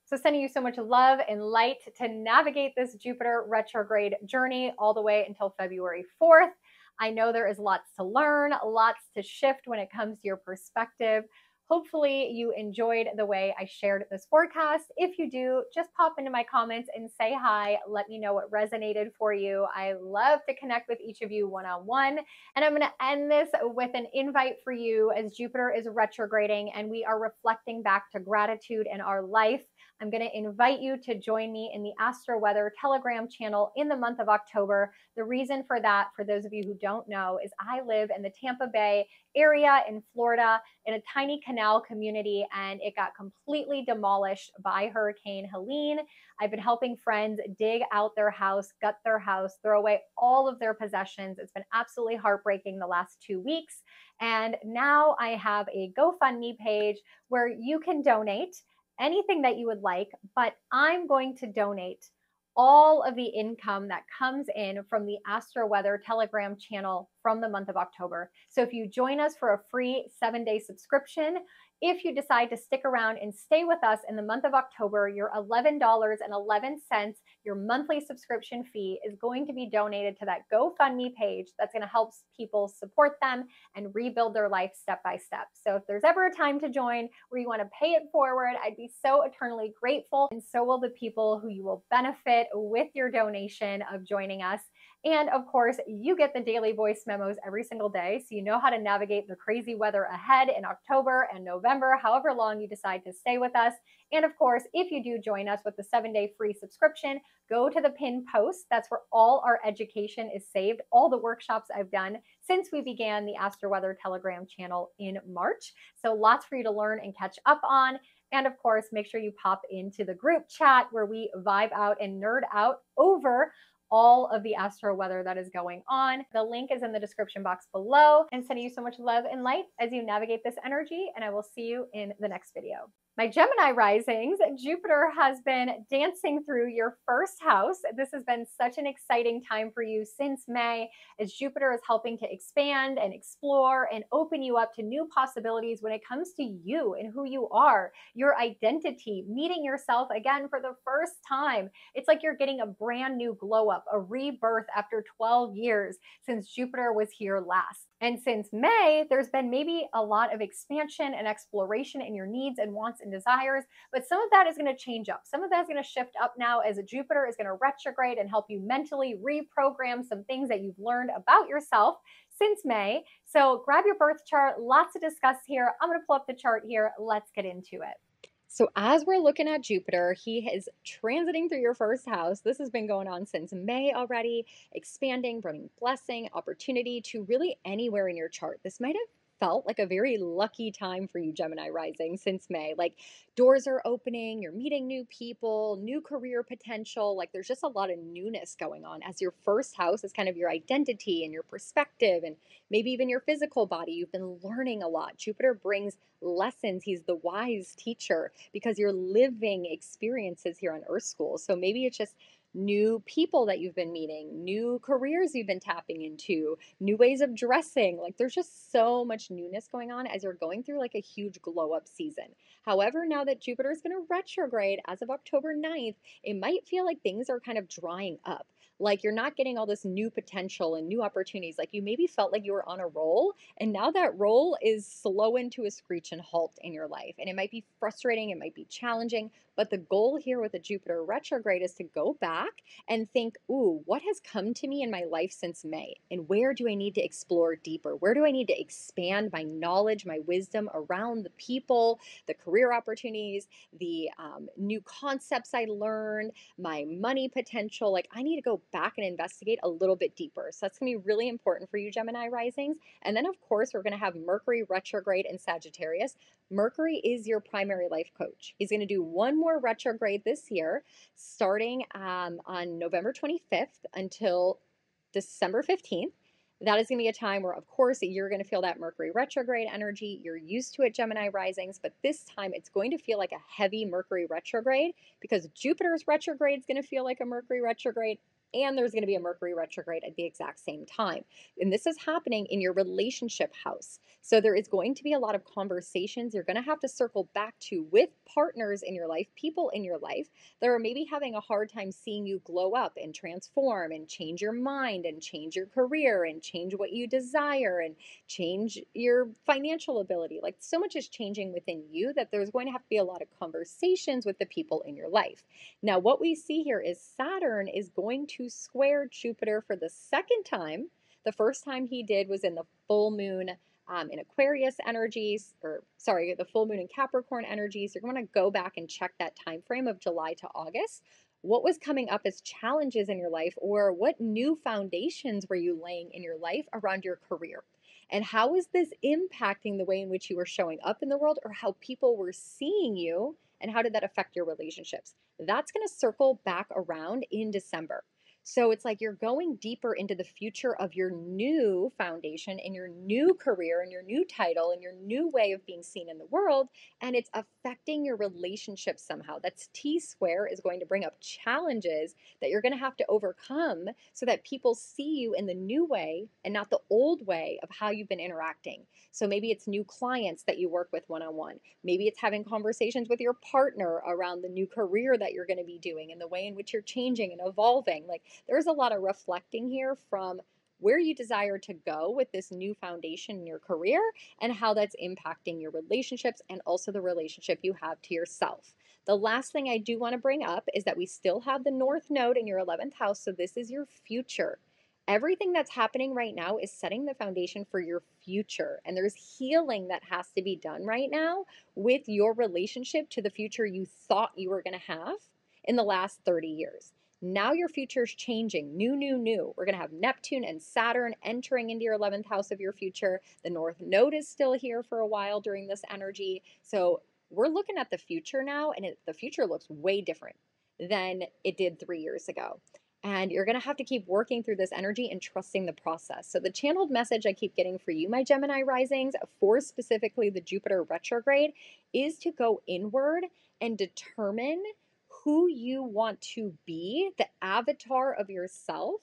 So sending you so much love and light to navigate this Jupiter retrograde journey all the way until February 4th. I know there is lots to learn, lots to shift when it comes to your perspective. Hopefully you enjoyed the way I shared this forecast. If you do, just pop into my comments and say hi. Let me know what resonated for you. I love to connect with each of you one-on-one. And I'm going to end this with an invite for you as Jupiter is retrograding and we are reflecting back to gratitude in our life. I'm going to invite you to join me in the Astro Weather Telegram channel in the month of October. The reason for that, for those of you who don't know, is I live in the Tampa Bay area in Florida in a tiny canal community, and it got completely demolished by Hurricane Helene. I've been helping friends dig out their house, gut their house, throw away all of their possessions. It's been absolutely heartbreaking the last 2 weeks. And now I have a GoFundMe page where you can donate anything that you would like, but I'm going to donate all of the income that comes in from the Astro Weather Telegram channel from the month of October. So if you join us for a free 7-day subscription, if you decide to stick around and stay with us in the month of October, your $11.11, your monthly subscription fee is going to be donated to that GoFundMe page that's going to help people support them and rebuild their life step by step. So if there's ever a time to join where you want to pay it forward, I'd be so eternally grateful. And so will the people who you will benefit with your donation of joining us. And of course, you get the daily voice memos every single day, so you know how to navigate the crazy weather ahead in October and November, however long you decide to stay with us. And of course, if you do join us with the 7-day free subscription, go to the pinned post. That's where all our education is saved, all the workshops I've done since we began the Astro Weather Telegram channel in March. So lots for you to learn and catch up on. And of course, make sure you pop into the group chat where we vibe out and nerd out over all of the astro weather that is going on. The link is in the description box below, and sending you so much love and light as you navigate this energy, and I will see you in the next video. My Gemini risings, Jupiter has been dancing through your first house. This has been such an exciting time for you since May, as Jupiter is helping to expand and explore and open you up to new possibilities when it comes to you and who you are, your identity, meeting yourself again for the first time. It's like you're getting a brand new glow up, a rebirth after 12 years since Jupiter was here last. And since May, there's been maybe a lot of expansion and exploration in your needs and wants and desires, but some of that is going to change up. Some of that is going to shift up now as a Jupiter is going to retrograde and help you mentally reprogram some things that you've learned about yourself since May. So grab your birth chart, lots to discuss here. I'm going to pull up the chart here. Let's get into it. So as we're looking at Jupiter, he is transiting through your first house. This has been going on since May already, expanding, bringing blessing, opportunity to really anywhere in your chart. This might have felt like a very lucky time for you, Gemini rising, since May. Like doors are opening, you're meeting new people, new career potential. Like there's just a lot of newness going on as your first house is kind of your identity and your perspective and maybe even your physical body. You've been learning a lot. Jupiter brings lessons. He's the wise teacher because you're living experiences here on Earth School. So maybe it's just new people that you've been meeting, new careers you've been tapping into, new ways of dressing. Like there's just so much newness going on as you're going through like a huge glow up season. However, now that Jupiter is going to retrograde as of October 9th, it might feel like things are kind of drying up. Like you're not getting all this new potential and new opportunities. Like you maybe felt like you were on a roll, and now that roll is slowing to a screech and halt in your life. And it might be frustrating, it might be challenging, but the goal here with the Jupiter retrograde is to go back and think, ooh, what has come to me in my life since May? And where do I need to explore deeper? Where do I need to expand my knowledge, my wisdom around the people, the career opportunities, the new concepts I learned, my money potential? Like I need to go back and investigate a little bit deeper. So that's going to be really important for you, Gemini risings. And then, of course, we're going to have Mercury retrograde in Sagittarius. Mercury is your primary life coach. He's going to do one more retrograde this year, starting on November 25th until December 15th. That is going to be a time where, of course, you're going to feel that Mercury retrograde energy. You're used to it, Gemini risings, but this time it's going to feel like a heavy Mercury retrograde because Jupiter's retrograde is going to feel like a Mercury retrograde. And there's going to be a Mercury retrograde at the exact same time. And this is happening in your relationship house. So there is going to be a lot of conversations you're going to have to circle back to with partners in your life, people in your life that are maybe having a hard time seeing you glow up and transform and change your mind and change your career and change what you desire and change your financial ability. Like so much is changing within you that there's going to have to be a lot of conversations with the people in your life. Now, what we see here is Saturn is going to square Jupiter for the second time. The first time he did was in the full moon in Aquarius energies, or sorry, the full moon in Capricorn energies. You're going to go back and check that time frame of July to August. What was coming up as challenges in your life, or what new foundations were you laying in your life around your career? And how is this impacting the way in which you were showing up in the world, or how people were seeing you, and how did that affect your relationships? That's going to circle back around in December. So it's like you're going deeper into the future of your new foundation and your new career and your new title and your new way of being seen in the world. And it's affecting your relationships somehow. That's T square is going to bring up challenges that you're going to have to overcome so that people see you in the new way and not the old way of how you've been interacting. So maybe it's new clients that you work with one-on-one. Maybe it's having conversations with your partner around the new career that you're going to be doing and the way in which you're changing and evolving. Like there's a lot of reflecting here from where you desire to go with this new foundation in your career and how that's impacting your relationships and also the relationship you have to yourself. The last thing I do want to bring up is that we still have the North Node in your 11th house. So this is your future. Everything that's happening right now is setting the foundation for your future. And there's healing that has to be done right now with your relationship to the future you thought you were going to have in the last 30 years. Now your future is changing. New. We're going to have Neptune and Saturn entering into your 11th house of your future. The North Node is still here for a while during this energy. So we're looking at the future now, and the future looks way different than it did 3 years ago. And you're going to have to keep working through this energy and trusting the process. So the channeled message I keep getting for you, my Gemini risings, for specifically the Jupiter retrograde, is to go inward and determine who you want to be, the avatar of yourself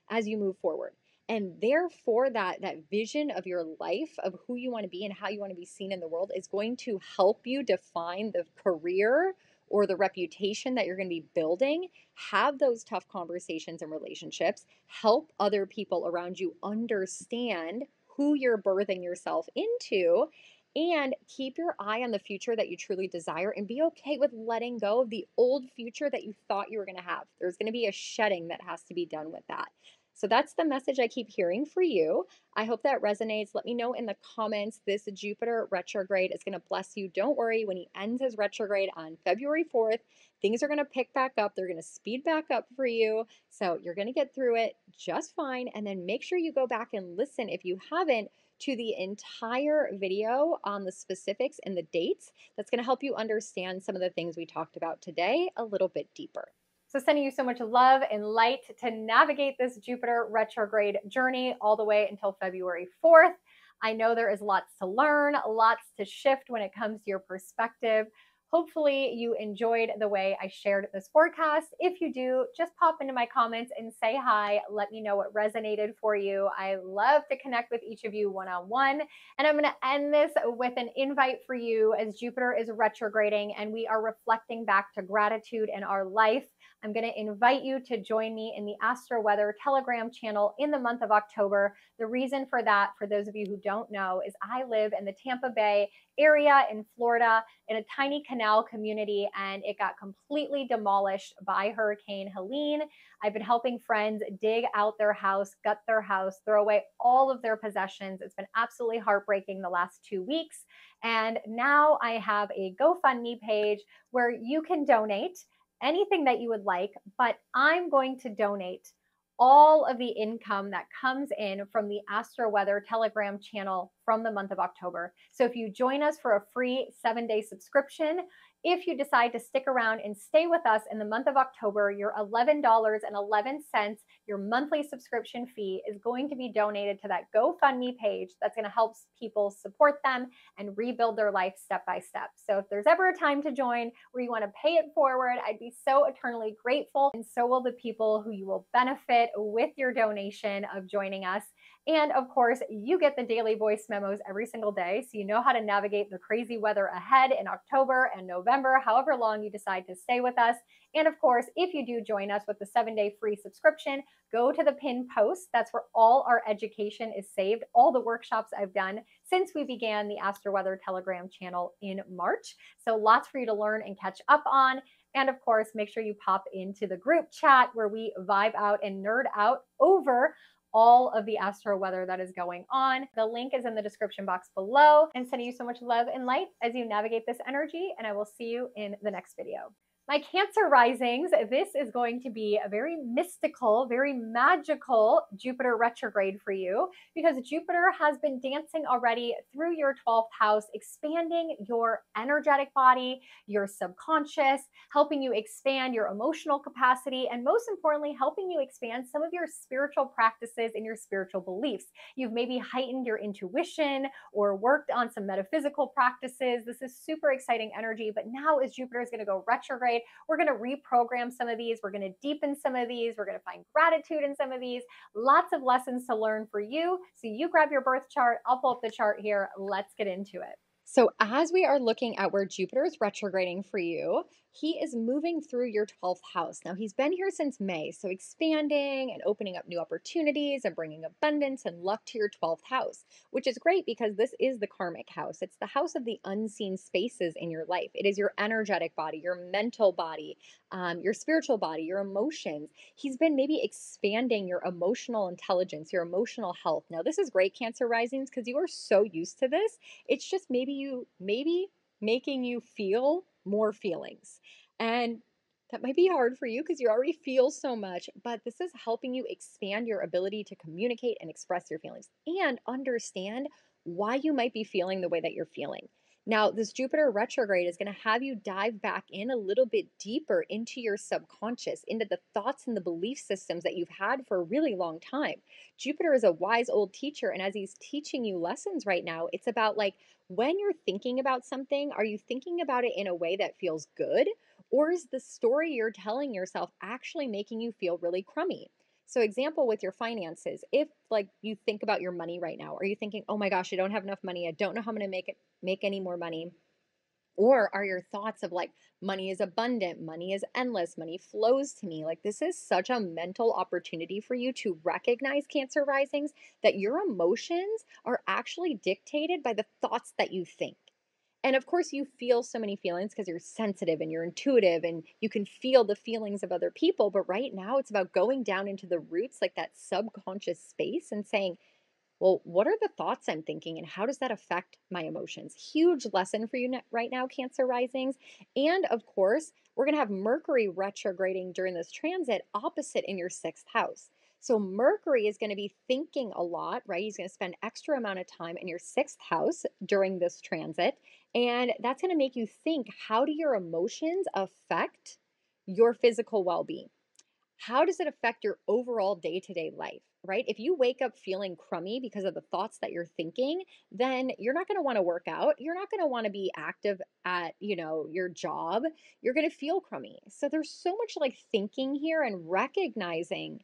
as you move forward. And therefore, that vision of your life, of who you want to be and how you want to be seen in the world, is going to help you define the career or the reputation that you're going to be building. Have those tough conversations and relationships. Help other people around you understand who you're birthing yourself into. And keep your eye on the future that you truly desire and be okay with letting go of the old future that you thought you were going to have. There's going to be a shedding that has to be done with that. So that's the message I keep hearing for you. I hope that resonates. Let me know in the comments. This Jupiter retrograde is going to bless you. Don't worry, when he ends his retrograde on February 4th, things are going to pick back up. They're going to speed back up for you. So you're going to get through it just fine. And then make sure you go back and listen, if you haven't, to the entire video on the specifics and the dates. That's going to help you understand some of the things we talked about today a little bit deeper. So sending you so much love and light to navigate this Jupiter retrograde journey all the way until February 4th. I know there is lots to learn, lots to shift when it comes to your perspective. Hopefully you enjoyed the way I shared this forecast. If you do, just pop into my comments and say hi. Let me know what resonated for you. I love to connect with each of you one-on-one. And I'm going to end this with an invite for you as Jupiter is retrograding and we are reflecting back to gratitude in our life. I'm going to invite you to join me in the Astro Weather Telegram channel in the month of October. The reason for that, for those of you who don't know, is I live in the Tampa Bay area in Florida in a tiny canal community, and it got completely demolished by Hurricane Helene. I've been helping friends dig out their house, gut their house, throw away all of their possessions. It's been absolutely heartbreaking the last 2 weeks. And now I have a GoFundMe page where you can donate anything that you would like, but I'm going to donate all of the income that comes in from the Astro Weather Telegram channel from the month of October. So if you join us for a free 7-day subscription, if you decide to stick around and stay with us in the month of October, your $11.11, your monthly subscription fee, is going to be donated to that GoFundMe page that's going to help people support them and rebuild their life step by step. So if there's ever a time to join where you want to pay it forward, I'd be so eternally grateful. And so will the people who you will benefit with your donation of joining us. And of course, you get the daily voice memos every single day, so you know how to navigate the crazy weather ahead in October and November, however long you decide to stay with us. And of course, if you do join us with the 7-day free subscription, go to the pinned post. That's where all our education is saved, all the workshops I've done since we began the Astro Weather Telegram channel in March. So lots for you to learn and catch up on. And of course, make sure you pop into the group chat where we vibe out and nerd out over all of the astro weather that is going on. The link is in the description box below, and sending you so much love and light as you navigate this energy, and I will see you in the next video. My Cancer risings, this is going to be a very mystical, very magical Jupiter retrograde for you, because Jupiter has been dancing already through your 12th house, expanding your energetic body, your subconscious, helping you expand your emotional capacity, and most importantly, helping you expand some of your spiritual practices and your spiritual beliefs. You've maybe heightened your intuition or worked on some metaphysical practices. This is super exciting energy, but now as Jupiter is going to go retrograde, we're going to reprogram some of these. We're going to deepen some of these. We're going to find gratitude in some of these. Lots of lessons to learn for you. So you grab your birth chart. I'll pull up the chart here. Let's get into it. So as we are looking at where Jupiter is retrograding for you, he is moving through your 12th house. Now he's been here since May, so expanding and opening up new opportunities and bringing abundance and luck to your 12th house, which is great because this is the karmic house. It's the house of the unseen spaces in your life. It is your energetic body, your mental body, your spiritual body, your emotions. He's been maybe expanding your emotional intelligence, your emotional health. Now this is great, Cancer risings, because you are so used to this. It's just maybe making you feel more feelings. And that might be hard for you because you already feel so much, but this is helping you expand your ability to communicate and express your feelings and understand why you might be feeling the way that you're feeling. Now, this Jupiter retrograde is going to have you dive back in a little bit deeper into your subconscious, into the thoughts and the belief systems that you've had for a really long time. Jupiter is a wise old teacher, and as he's teaching you lessons right now, it's about like, when you're thinking about something, are you thinking about it in a way that feels good? Or is the story you're telling yourself actually making you feel really crummy? So example with your finances, if like you think about your money right now, are you thinking, oh my gosh, I don't have enough money. I don't know how I'm going to make any more money. Or are your thoughts of like, money is abundant, money is endless, money flows to me? Like, this is such a mental opportunity for you to recognize, Cancer risings, that your emotions are actually dictated by the thoughts that you think. And of course, you feel so many feelings because you're sensitive and you're intuitive and you can feel the feelings of other people. But right now, it's about going down into the roots, like that subconscious space, and saying, well, what are the thoughts I'm thinking and how does that affect my emotions? Huge lesson for you right now, Cancer risings. And of course, we're going to have Mercury retrograding during this transit opposite in your 6th house. So Mercury is going to be thinking a lot, right? He's going to spend extra amount of time in your 6th house during this transit. And that's going to make you think, how do your emotions affect your physical well-being? How does it affect your overall day-to-day life, right? If you wake up feeling crummy because of the thoughts that you're thinking, then you're not going to want to work out. You're not going to want to be active at, your job. You're going to feel crummy. So there's so much like thinking here and recognizing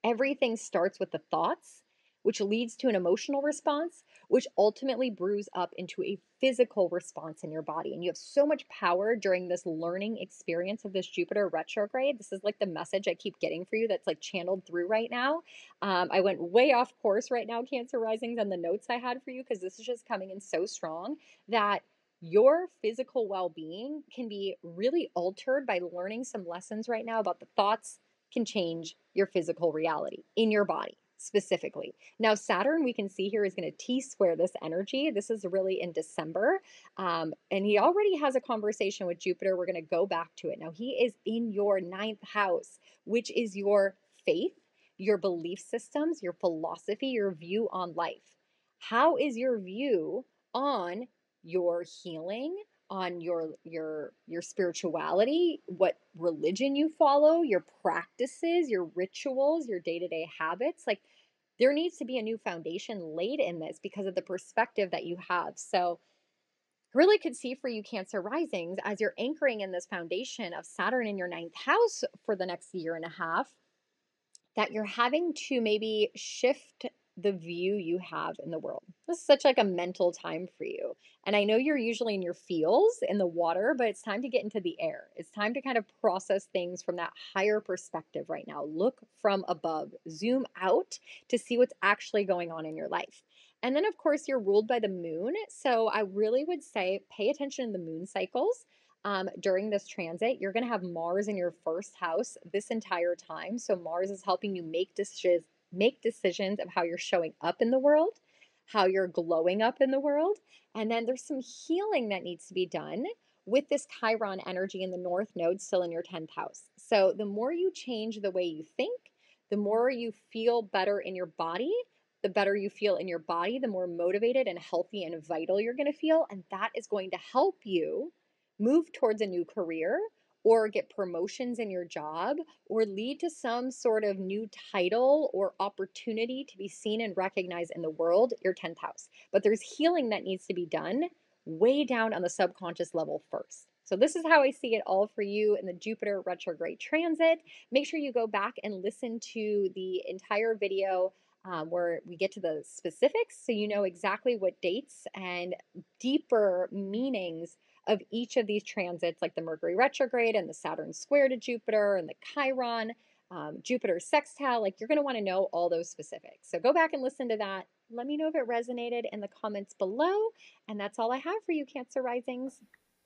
everything starts with the thoughts, which leads to an emotional response, which ultimately brews up into a physical response in your body. And you have so much power during this learning experience of this Jupiter retrograde. This is like the message I keep getting for you that's like channeled through right now. I went way off course right now, Cancer risings, on the notes I had for you, because this is just coming in so strong that your physical well-being can be really altered by learning some lessons right now about the thoughts can change your physical reality in your body specifically. Now, Saturn, we can see here, is going to T-square this energy. This is really in December. And he already has a conversation with Jupiter. We're going to go back to it. Now, he is in your 9th house, which is your faith, your belief systems, your philosophy, your view on life. How is your view on your healing, on your spirituality, what religion you follow, your practices, your rituals, your day-to-day habits. Like there needs to be a new foundation laid in this because of the perspective that you have. So really could see for you Cancer risings as you're anchoring in this foundation of Saturn in your ninth house for the next year and a half, that you're having to maybe shift the view you have in the world. This is such like a mental time for you. And I know you're usually in your feels in the water, but it's time to get into the air. It's time to kind of process things from that higher perspective right now. Look from above, zoom out to see what's actually going on in your life. And then, of course, you're ruled by the moon. So I really would say pay attention to the moon cycles. During this transit, you're going to have Mars in your first house this entire time. So Mars is helping you make decisions of how you're showing up in the world, how you're glowing up in the world. And then there's some healing that needs to be done with this Chiron energy in the North Node still in your 10th house. So the more you change the way you think, the more you feel better in your body. The better you feel in your body, the more motivated and healthy and vital you're going to feel. And that is going to help you move towards a new career or get promotions in your job or lead to some sort of new title or opportunity to be seen and recognized in the world, your 10th house. But there's healing that needs to be done way down on the subconscious level first. So this is how I see it all for you in the Jupiter retrograde transit. Make sure you go back and listen to the entire video where we get to the specifics so you know exactly what dates and deeper meanings of each of these transits, like the Mercury retrograde and the Saturn square to Jupiter and the Chiron, Jupiter sextile. Like you're going to want to know all those specifics. So go back and listen to that. Let me know if it resonated in the comments below. And that's all I have for you, Cancer risings.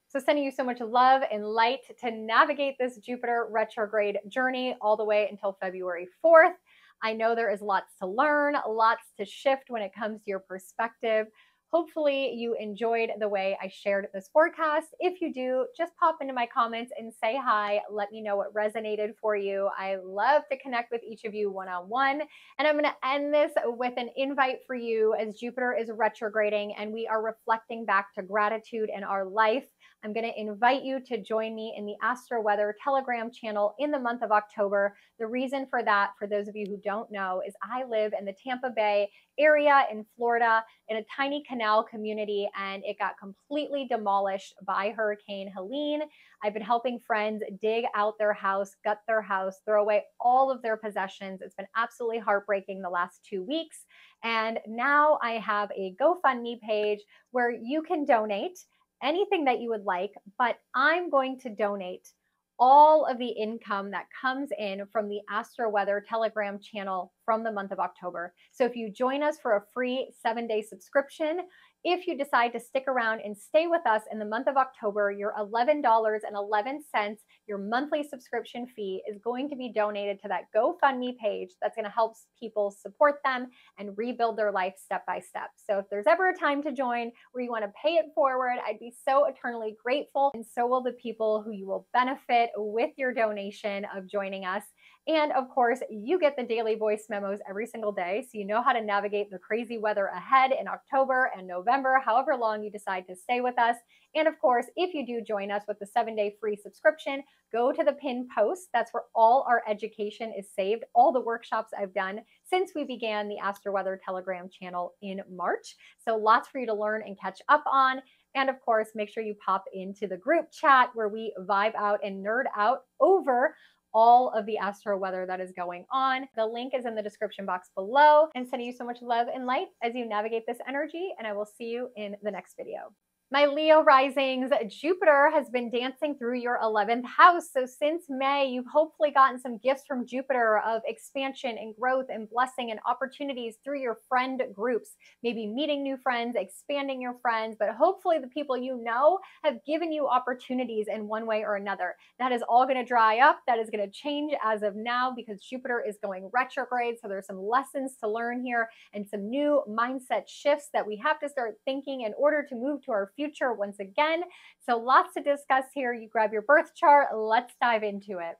So sending you so much love and light to navigate this Jupiter retrograde journey all the way until February 4th. I know there is lots to learn, lots to shift when it comes to your perspective. Hopefully you enjoyed the way I shared this forecast. If you do, just pop into my comments and say hi. Let me know what resonated for you. I love to connect with each of you one-on-one. And I'm going to end this with an invite for you as Jupiter is retrograding and we are reflecting back to gratitude in our life. I'm going to invite you to join me in the Astro Weather Telegram channel in the month of October. The reason for that, for those of you who don't know, is I live in the Tampa Bay area in Florida in a tiny canal community, and it got completely demolished by Hurricane Helene. I've been helping friends dig out their house, gut their house, throw away all of their possessions. It's been absolutely heartbreaking the last 2 weeks. And now I have a GoFundMe page where you can donate anything that you would like, but I'm going to donate all of the income that comes in from the Astro Weather Telegram channel from the month of October. So if you join us for a free 7-day subscription, if you decide to stick around and stay with us in the month of October, your $11.11, your monthly subscription fee is going to be donated to that GoFundMe page that's going to help people support them and rebuild their life step by step. So if there's ever a time to join where you want to pay it forward, I'd be so eternally grateful. And so will the people who you will benefit with your donation of joining us. And of course, you get the daily voice memos every single day, so you know how to navigate the crazy weather ahead in October and November, however long you decide to stay with us. And of course, if you do join us with the 7-day free subscription, go to the pinned post. That's where all our education is saved, all the workshops I've done since we began the Astro Weather Telegram channel in March. So lots for you to learn and catch up on. And of course, make sure you pop into the group chat where we vibe out and nerd out over all of the astro weather that is going on. The link is in the description box below, and sending you so much love and light as you navigate this energy, and I will see you in the next video. My Leo risings, Jupiter has been dancing through your 11th house. So since May, you've hopefully gotten some gifts from Jupiter of expansion and growth and blessing and opportunities through your friend groups, maybe meeting new friends, expanding your friends, but hopefully the people you know have given you opportunities in one way or another. That is all going to dry up. That is going to change as of now because Jupiter is going retrograde. So there's some lessons to learn here and some new mindset shifts that we have to start thinking in order to move to our future once again. So lots to discuss here. You grab your birth chart. Let's dive into it.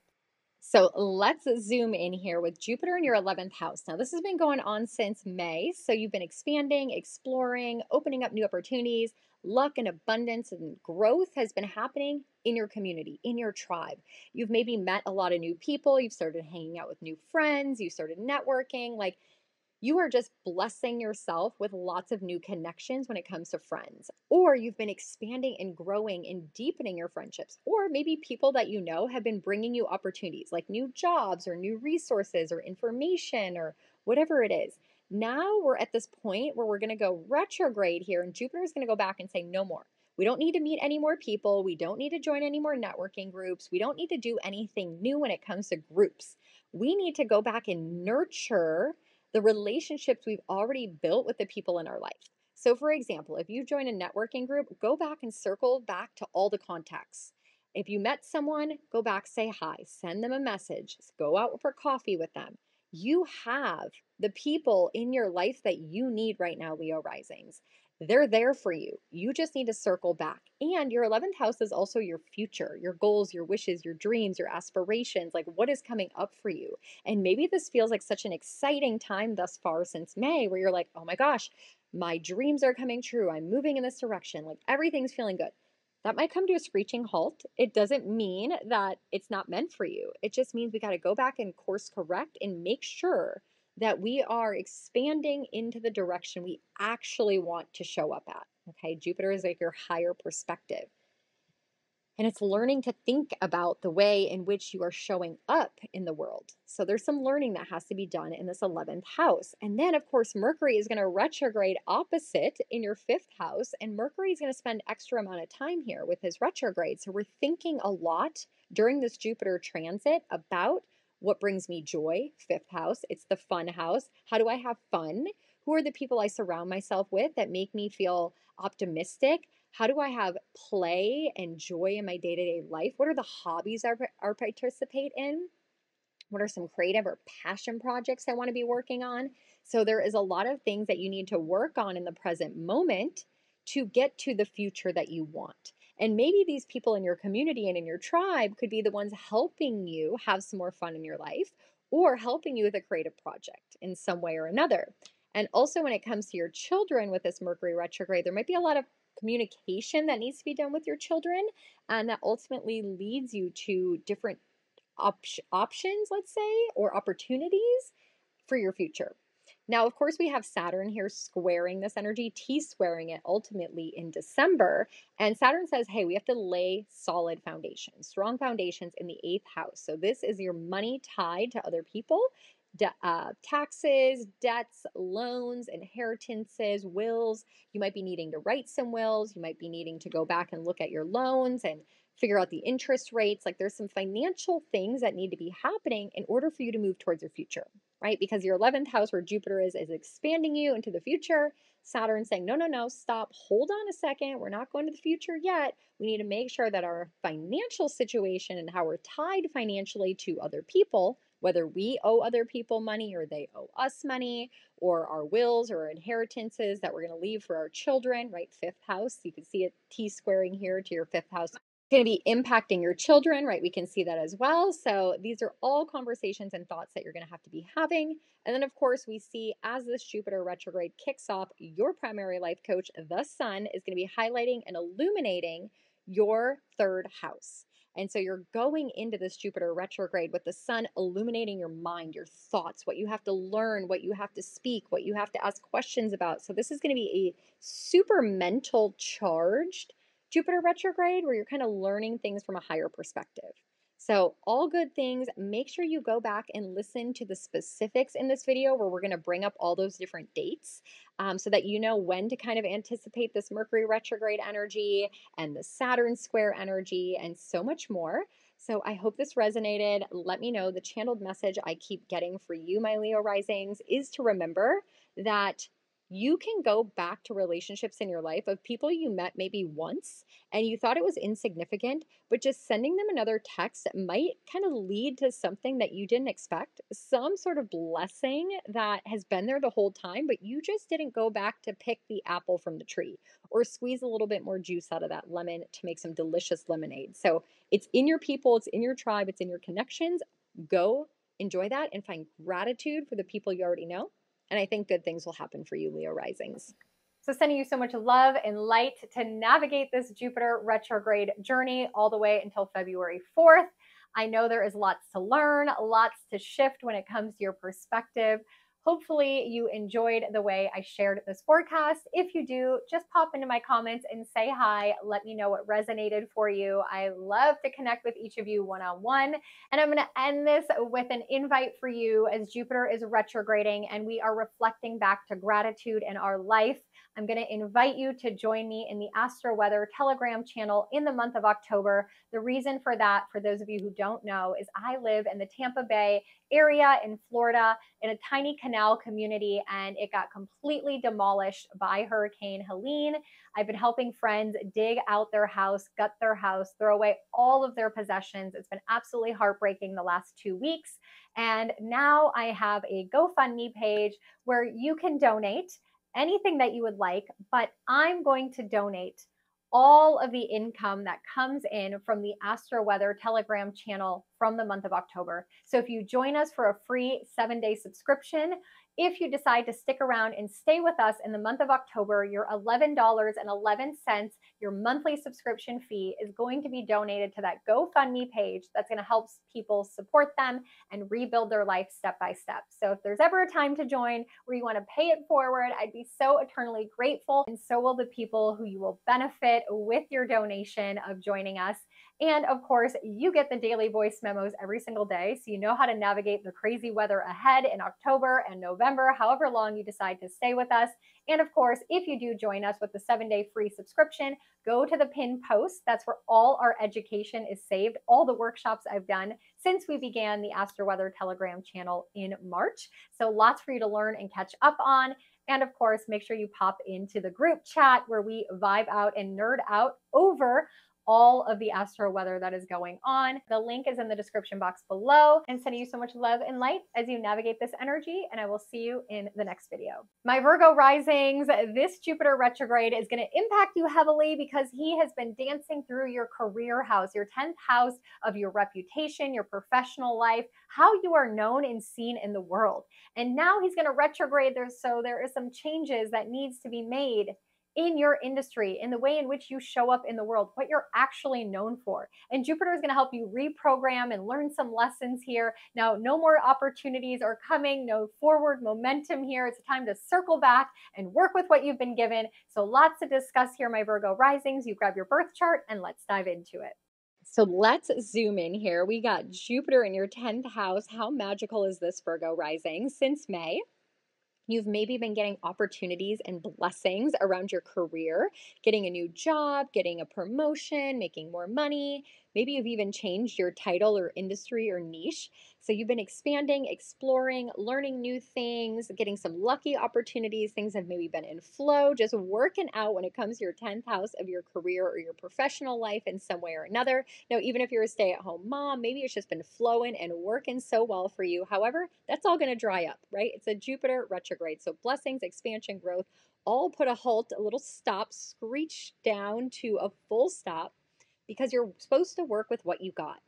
So let's zoom in here with Jupiter in your 11th house. Now, this has been going on since May. So you've been expanding, exploring, opening up new opportunities. Luck and abundance and growth has been happening in your community, in your tribe. You've maybe met a lot of new people. You've started hanging out with new friends. You started networking. Like, you are just blessing yourself with lots of new connections when it comes to friends. Or you've been expanding and growing and deepening your friendships. Or maybe people that you know have been bringing you opportunities like new jobs or new resources or information or whatever it is. Now we're at this point where we're going to go retrograde here, and Jupiter is going to go back and say, no more. We don't need to meet any more people. We don't need to join any more networking groups. We don't need to do anything new when it comes to groups. We need to go back and nurture the relationships we've already built with the people in our life. So, for example, if you join a networking group, go back and circle back to all the contacts. If you met someone, go back, say hi, send them a message, go out for coffee with them. You have the people in your life that you need right now, Leo Risings. They're there for you. You just need to circle back. And your 11th house is also your future, your goals, your wishes, your dreams, your aspirations, like what is coming up for you. And maybe this feels like such an exciting time thus far since May, where you're like, oh my gosh, my dreams are coming true. I'm moving in this direction. Like everything's feeling good. That might come to a screeching halt. It doesn't mean that it's not meant for you. It just means we got to go back and course correct and make sure that we are expanding into the direction we actually want to show up at. Okay. Jupiter is like your higher perspective. And it's learning to think about the way in which you are showing up in the world. So there's some learning that has to be done in this 11th house. And then, of course, Mercury is going to retrograde opposite in your 5th house. And Mercury is going to spend extra amount of time here with his retrograde. So we're thinking a lot during this Jupiter transit about what brings me joy, 5th house. It's the fun house. How do I have fun? Who are the people I surround myself with that make me feel optimistic? How do I have play and joy in my day-to-day life? What are the hobbies I participate in? What are some creative or passion projects I want to be working on? So there is a lot of things that you need to work on in the present moment to get to the future that you want. And maybe these people in your community and in your tribe could be the ones helping you have some more fun in your life or helping you with a creative project in some way or another. And also when it comes to your children with this Mercury retrograde, there might be a lot of communication that needs to be done with your children, and that ultimately leads you to different options, let's say, or opportunities for your future. Now, of course, we have Saturn here squaring this energy, T-squaring it ultimately in December. And Saturn says, hey, we have to lay solid foundations, strong foundations in the 8th house. So this is your money tied to other people, taxes, debts, loans, inheritances, wills. You might be needing to write some wills. You might be needing to go back and look at your loans and figure out the interest rates. Like there's some financial things that need to be happening in order for you to move towards your future, right? Because your 11th house where Jupiter is expanding you into the future. Saturn saying, no, no, no, stop, hold on a second. We're not going to the future yet. We need to make sure that our financial situation and how we're tied financially to other people, whether we owe other people money or they owe us money, or our wills or inheritances that we're going to leave for our children, right? 5th house. You can see it T-squaring here to your 5th house. Going to be impacting your children, right? We can see that as well. So these are all conversations and thoughts that you're going to have to be having. And then, of course, we see as this Jupiter retrograde kicks off, your primary life coach, the sun, is going to be highlighting and illuminating your 3rd house. And so you're going into this Jupiter retrograde with the sun illuminating your mind, your thoughts, what you have to learn, what you have to speak, what you have to ask questions about. So this is going to be a super mental charged Jupiter retrograde where you're kind of learning things from a higher perspective. So all good things. Make sure you go back and listen to the specifics in this video where we're going to bring up all those different dates so that you know when to kind of anticipate this Mercury retrograde energy and the Saturn square energy and so much more. So I hope this resonated. Let me know. The channeled message I keep getting for you, my Leo risings, is to remember that you can go back to relationships in your life of people you met maybe once and you thought it was insignificant, but just sending them another text might kind of lead to something that you didn't expect, some sort of blessing that has been there the whole time, but you just didn't go back to pick the apple from the tree or squeeze a little bit more juice out of that lemon to make some delicious lemonade. So it's in your people, it's in your tribe, it's in your connections. Go enjoy that and find gratitude for the people you already know. And I think good things will happen for you, Leo risings. So sending you so much love and light to navigate this Jupiter retrograde journey all the way until February 4th. I know there is lots to learn, lots to shift when it comes to your perspective. Hopefully you enjoyed the way I shared this forecast. If you do, just pop into my comments and say hi. Let me know what resonated for you. I love to connect with each of you one-on-one. And I'm going to end this with an invite for you as Jupiter is retrograding and we are reflecting back to gratitude in our life. I'm going to invite you to join me in the Astro Weather Telegram channel in the month of October. The reason for that, for those of you who don't know, is I live in the Tampa Bay area in Florida in a tiny canal community, and it got completely demolished by Hurricane Helene. I've been helping friends dig out their house, gut their house, throw away all of their possessions. It's been absolutely heartbreaking the last 2 weeks. And now I have a GoFundMe page where you can donate anything that you would like, but I'm going to donate all of the income that comes in from the Astro Weather Telegram channel from the month of October. So if you join us for a free 7-day subscription, if you decide to stick around and stay with us in the month of October, your $11.11, your monthly subscription fee is going to be donated to that GoFundMe page that's going to help people support them and rebuild their life step by step. So if there's ever a time to join where you want to pay it forward, I'd be so eternally grateful. And so will the people who you will benefit with your donation of joining us. And of course, you get the daily voice memos every single day, so you know how to navigate the crazy weather ahead in October and November, however long you decide to stay with us. And of course, if you do join us with the 7-day free subscription, go to the pinned post. That's where all our education is saved, all the workshops I've done since we began the Astro Weather Telegram channel in March. So lots for you to learn and catch up on. And of course, make sure you pop into the group chat where we vibe out and nerd out over all of the astro weather that is going on. The link is in the description box below, and sending you so much love and light as you navigate this energy, and I will see you in the next video. My Virgo risings, this Jupiter retrograde is going to impact you heavily because he has been dancing through your career house, your 10th house of your reputation, your professional life, how you are known and seen in the world. And now he's going to retrograde there, so there is some changes that needs to be made in your industry, in the way in which you show up in the world, what you're actually known for. And Jupiter is going to help you reprogram and learn some lessons here. Now, no more opportunities are coming, no forward momentum here. It's a time to circle back and work with what you've been given. So lots to discuss here, my Virgo risings. You grab your birth chart and let's dive into it. So let's zoom in here. We got Jupiter in your 10th house. How magical is this, Virgo rising? Since May, you've maybe been getting opportunities and blessings around your career, getting a new job, getting a promotion, making more money. Maybe you've even changed your title or industry or niche. So you've been expanding, exploring, learning new things, getting some lucky opportunities. Things have maybe been in flow, just working out when it comes to your 10th house of your career or your professional life in some way or another. Now, even if you're a stay-at-home mom, maybe it's just been flowing and working so well for you. However, that's all going to dry up, right? It's a Jupiter retrograde. So blessings, expansion, growth, all put a halt, a little stop, screech down to a full stop, because you're supposed to work with what you got.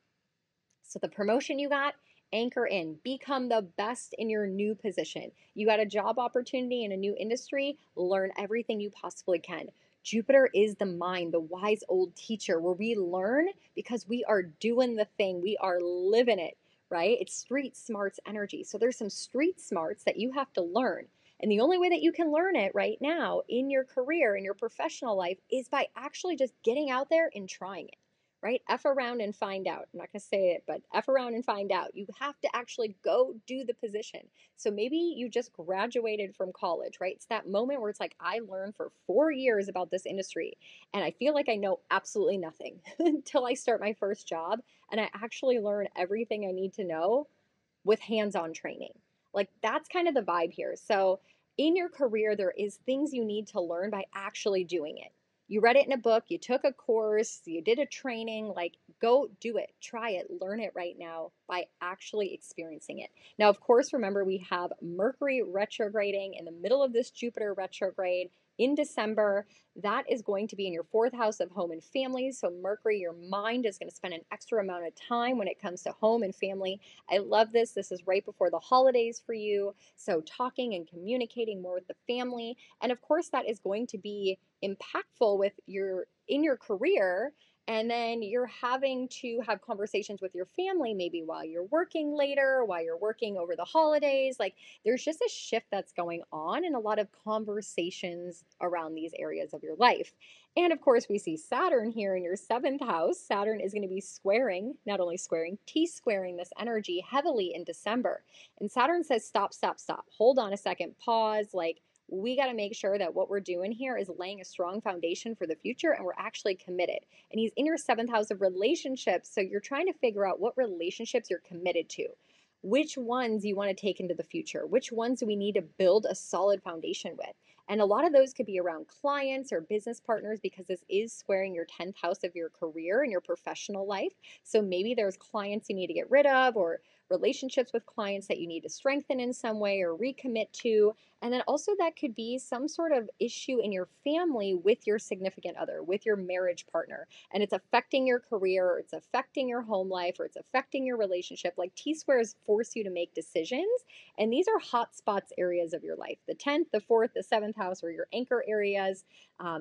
So the promotion you got, anchor in, become the best in your new position. You got a job opportunity in a new industry, learn everything you possibly can. Jupiter is the mind, the wise old teacher, where we learn because we are doing the thing, we are living it, right? It's street smarts energy. So there's some street smarts that you have to learn. And the only way that you can learn it right now in your career, in your professional life, is by actually just getting out there and trying it, right? F around and find out. I'm not going to say it, but F around and find out. You have to actually go do the position. So maybe you just graduated from college, right? It's that moment where it's like, I learned for 4 years about this industry, and I feel like I know absolutely nothing until I start my first job and I actually learn everything I need to know with hands-on training. Like, that's kind of the vibe here. So in your career, there is things you need to learn by actually doing it. You read it in a book, you took a course, you did a training, like, go do it, try it, learn it right now by actually experiencing it. Now, of course, remember we have Mercury retrograding in the middle of this Jupiter retrograde. in December. That is going to be in your fourth house of home and family. So Mercury, your mind is going to spend an extra amount of time when it comes to home and family. I love this. This is right before the holidays for you. So talking and communicating more with the family. And of course, that is going to be impactful with in your career. And then you're having to have conversations with your family, maybe while you're working later, while you're working over the holidays. Like there's just a shift that's going on and a lot of conversations around these areas of your life. And of course, we see Saturn here in your seventh house. Saturn is going to be squaring, not only squaring, T-squaring this energy heavily in December. And Saturn says, stop, stop, stop. Hold on a second, pause. Like, we got to make sure that what we're doing here is laying a strong foundation for the future and we're actually committed. And he's in your seventh house of relationships. So you're trying to figure out what relationships you're committed to, which ones you want to take into the future, which ones do we need to build a solid foundation with. And a lot of those could be around clients or business partners because this is squaring your 10th house of your career and your professional life. So maybe there's clients you need to get rid of or relationships with clients that you need to strengthen in some way or recommit to. And then also that could be some sort of issue in your family with your significant other, with your marriage partner. And it's affecting your career, or it's affecting your home life, or it's affecting your relationship. Like T-squares force you to make decisions. And these are hot spots areas of your life. The 10th, the 4th, the 7th house are your anchor areas.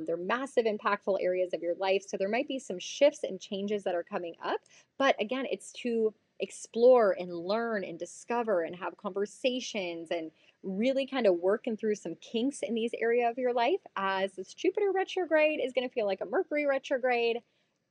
They're massive, impactful areas of your life. So there might be some shifts and changes that are coming up. But again, it's to explore and learn and discover and have conversations and really kind of working through some kinks in these areas of your life, as this Jupiter retrograde is going to feel like a Mercury retrograde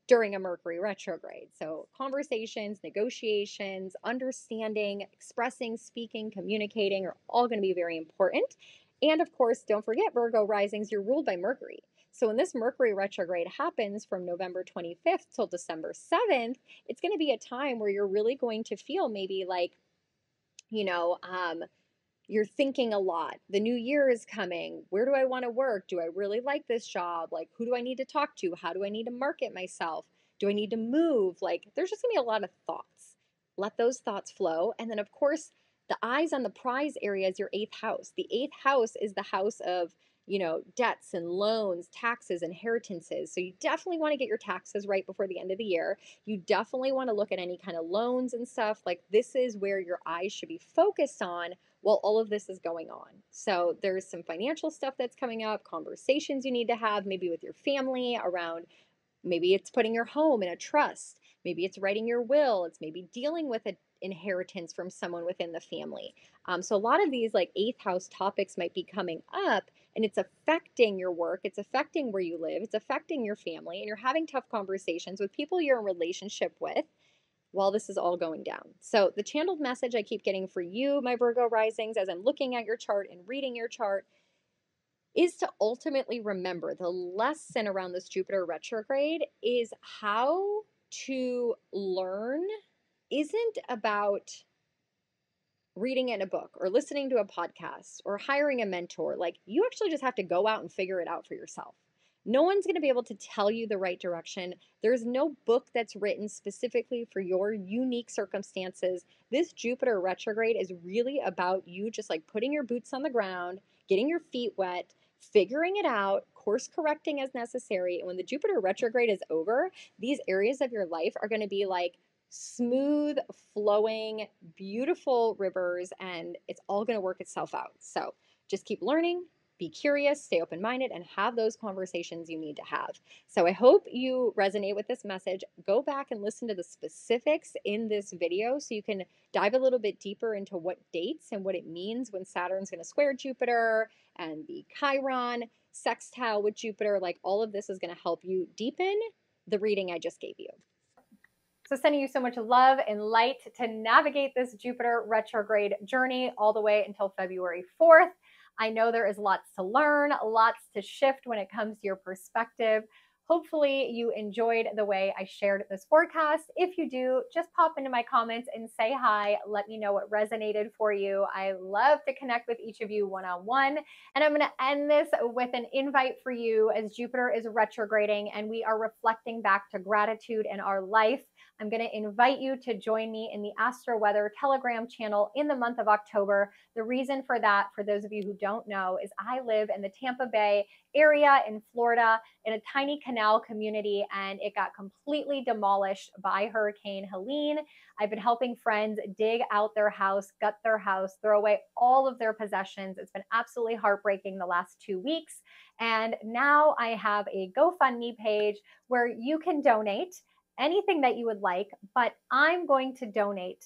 during a Mercury retrograde. So conversations, negotiations, understanding, expressing, speaking, communicating are all going to be very important. And of course, don't forget, Virgo risings, you're ruled by Mercury. So when this Mercury retrograde happens from November 25th till December 7th, it's going to be a time where you're really going to feel maybe like, you know, you're thinking a lot. The new year is coming. Where do I want to work? Do I really like this job? Like, who do I need to talk to? How do I need to market myself? Do I need to move? Like, there's just going to be a lot of thoughts. Let those thoughts flow. And then, of course, the eyes on the prize area is your eighth house. The eighth house is the house of, debts and loans, taxes, inheritances. So you definitely want to get your taxes right before the end of the year. You definitely want to look at any kind of loans and stuff. Like, this is where your eyes should be focused on while all of this is going on. So there's some financial stuff that's coming up, conversations you need to have maybe with your family around, maybe it's putting your home in a trust, maybe it's writing your will, it's maybe dealing with an inheritance from someone within the family. So a lot of these like eighth house topics might be coming up, and it's affecting your work, it's affecting where you live, it's affecting your family, and you're having tough conversations with people you're in relationship with while this is all going down. So the channeled message I keep getting for you, my Virgo risings, as I'm looking at your chart and reading your chart, is to ultimately remember the lesson around this Jupiter retrograde is how to learn isn't about reading in a book or listening to a podcast or hiring a mentor. Like, you actually just have to go out and figure it out for yourself. No one's going to be able to tell you the right direction. There's no book that's written specifically for your unique circumstances. This Jupiter retrograde is really about you just like putting your boots on the ground, getting your feet wet, figuring it out, course correcting as necessary. And when the Jupiter retrograde is over, these areas of your life are going to be like smooth, flowing, beautiful rivers, and it's all going to work itself out. So just keep learning, be curious, stay open-minded, and have those conversations you need to have. So I hope you resonate with this message. Go back and listen to the specifics in this video so you can dive a little bit deeper into what dates and what it means when Saturn's going to square Jupiter and the Chiron sextile with Jupiter. Like, all of this is going to help you deepen the reading I just gave you. So sending you so much love and light to navigate this Jupiter retrograde journey all the way until February 4th. I know there is lots to learn, lots to shift when it comes to your perspective. Hopefully you enjoyed the way I shared this forecast. If you do, just pop into my comments and say hi. Let me know what resonated for you. I love to connect with each of you one-on-one. And I'm going to end this with an invite for you as Jupiter is retrograding and we are reflecting back to gratitude in our life. I'm going to invite you to join me in the Astro Weather Telegram channel in the month of October. The reason for that, for those of you who don't know, is I live in the Tampa Bay area in Florida in a tiny canal community, and it got completely demolished by Hurricane Helene. I've been helping friends dig out their house, gut their house, throw away all of their possessions. It's been absolutely heartbreaking the last 2 weeks. And now I have a GoFundMe page where you can donate anything that you would like, but I'm going to donate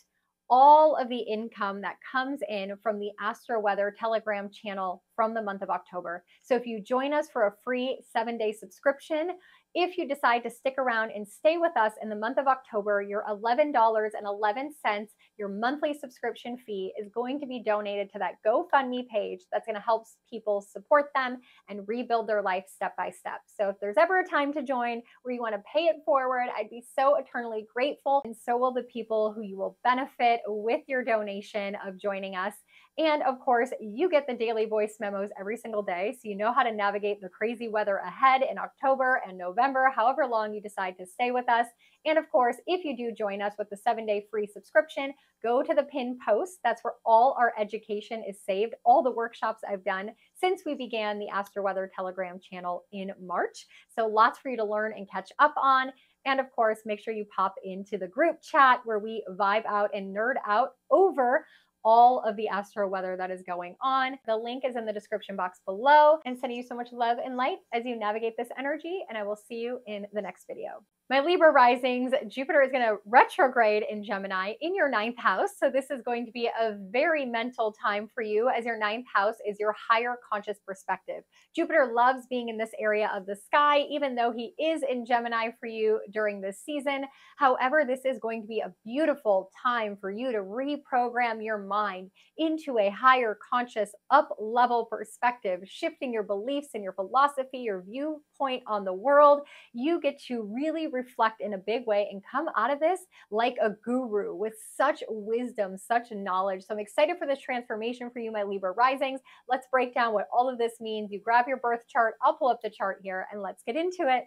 all of the income that comes in from the Astro Weather Telegram channel from the month of October. So if you join us for a free 7-day subscription, if you decide to stick around and stay with us in the month of October, your $11.11, your monthly subscription fee is going to be donated to that GoFundMe page that's going to help people support them and rebuild their life step by step. So if there's ever a time to join where you want to pay it forward, I'd be so eternally grateful. And so will the people who you will benefit with your donation of joining us. And of course, you get the daily voice memos every single day, so you know how to navigate the crazy weather ahead in October and November, however long you decide to stay with us. And of course, if you do join us with the 7-day free subscription, go to the pinned post. That's where all our education is saved, all the workshops I've done since we began the Astro Weather Telegram channel in March. So lots for you to learn and catch up on. And of course, make sure you pop into the group chat where we vibe out and nerd out over all of the astro weather that is going on. The link is in the description box below, and sending you so much love and light as you navigate this energy, and I will see you in the next video. My Libra risings, Jupiter is going to retrograde in Gemini in your 9th house. So this is going to be a very mental time for you, as your 9th house is your higher conscious perspective. Jupiter loves being in this area of the sky, even though he is in Gemini for you during this season. However, this is going to be a beautiful time for you to reprogram your mind into a higher conscious up-level perspective, shifting your beliefs and your philosophy, your viewpoint on the world. You get to really reflect in a big way and come out of this like a guru with such wisdom, such knowledge. So I'm excited for this transformation for you, my Libra risings. Let's break down what all of this means. You grab your birth chart. I'll pull up the chart here and let's get into it.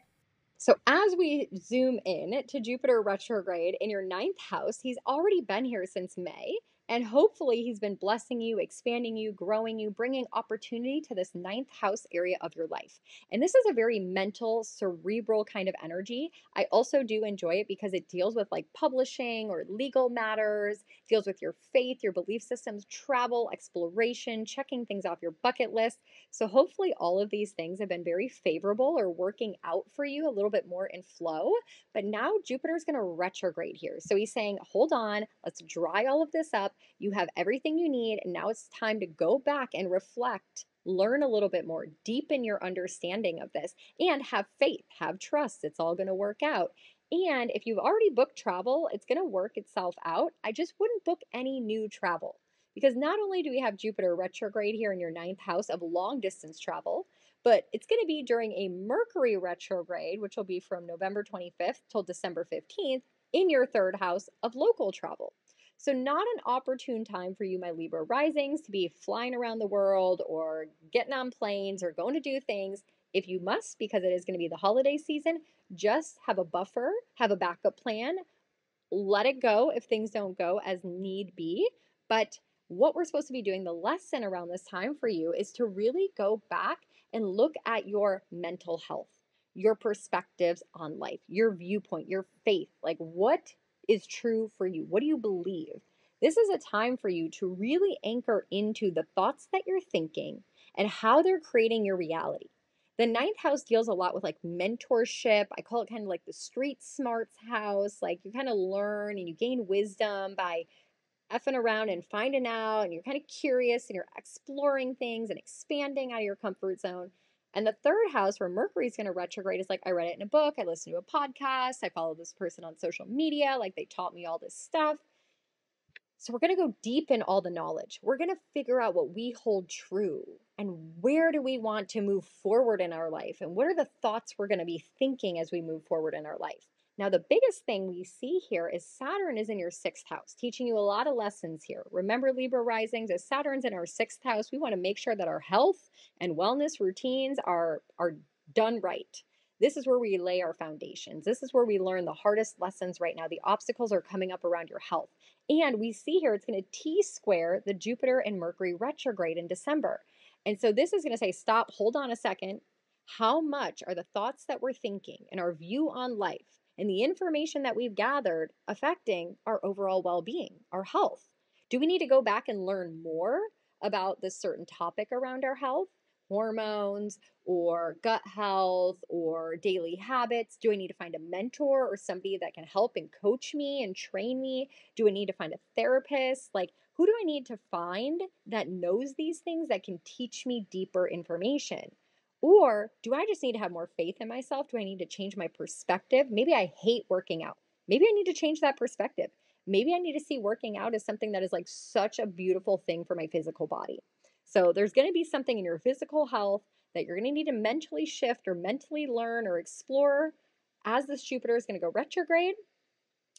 So as we zoom in to Jupiter retrograde in your 9th house, he's already been here since May. And hopefully he's been blessing you, expanding you, growing you, bringing opportunity to this 9th house area of your life. And this is a very mental, cerebral kind of energy. I also do enjoy it because it deals with like publishing or legal matters, deals with your faith, your belief systems, travel, exploration, checking things off your bucket list. So hopefully all of these things have been very favorable or working out for you a little bit more in flow. But now Jupiter's going to retrograde here. So he's saying, hold on, let's dry all of this up. You have everything you need, and now it's time to go back and reflect, learn a little bit more, deepen your understanding of this, and have faith, have trust. It's all going to work out. And if you've already booked travel, it's going to work itself out. I just wouldn't book any new travel, because not only do we have Jupiter retrograde here in your 9th house of long distance travel, but it's going to be during a Mercury retrograde, which will be from November 25th till December 15th in your 3rd house of local travel. So not an opportune time for you, my Libra risings, to be flying around the world or getting on planes or going to do things. If you must, because it is going to be the holiday season, just have a buffer, have a backup plan, let it go if things don't go as need be. But what we're supposed to be doing, the lesson around this time for you, is to really go back and look at your mental health, your perspectives on life, your viewpoint, your faith. Like, what is true for you? What do you believe? This is a time for you to really anchor into the thoughts that you're thinking and how they're creating your reality. The 9th house deals a lot with like mentorship. I call it kind of like the street smarts house. Like, you kind of learn and you gain wisdom by effing around and finding out, and you're kind of curious and you're exploring things and expanding out of your comfort zone. And the 3rd house, where Mercury's going to retrograde, is like, I read it in a book, I listened to a podcast, I follow this person on social media, like they taught me all this stuff. So we're going to go deep in all the knowledge. We're going to figure out what we hold true and where do we want to move forward in our life and what are the thoughts we're going to be thinking as we move forward in our life. Now, the biggest thing we see here is Saturn is in your sixth house, teaching you a lot of lessons here. Remember, Libra risings, as Saturn's in our sixth house, we want to make sure that our health and wellness routines are done right. This is where we lay our foundations. This is where we learn the hardest lessons right now. The obstacles are coming up around your health. And we see here it's going to T-square the Jupiter and Mercury retrograde in December. And so this is going to say, stop, hold on a second. How much are the thoughts that we're thinking and our view on life and the information that we've gathered affecting our overall well-being, our health? Do we need to go back and learn more about this certain topic around our health? Hormones or gut health or daily habits? Do I need to find a mentor or somebody that can help and coach me and train me? Do I need to find a therapist? Like, who do I need to find that knows these things that can teach me deeper information? Or do I just need to have more faith in myself? Do I need to change my perspective? Maybe I hate working out. Maybe I need to change that perspective. Maybe I need to see working out as something that is like such a beautiful thing for my physical body. So there's going to be something in your physical health that you're going to need to mentally shift or mentally learn or explore as this Jupiter is going to go retrograde.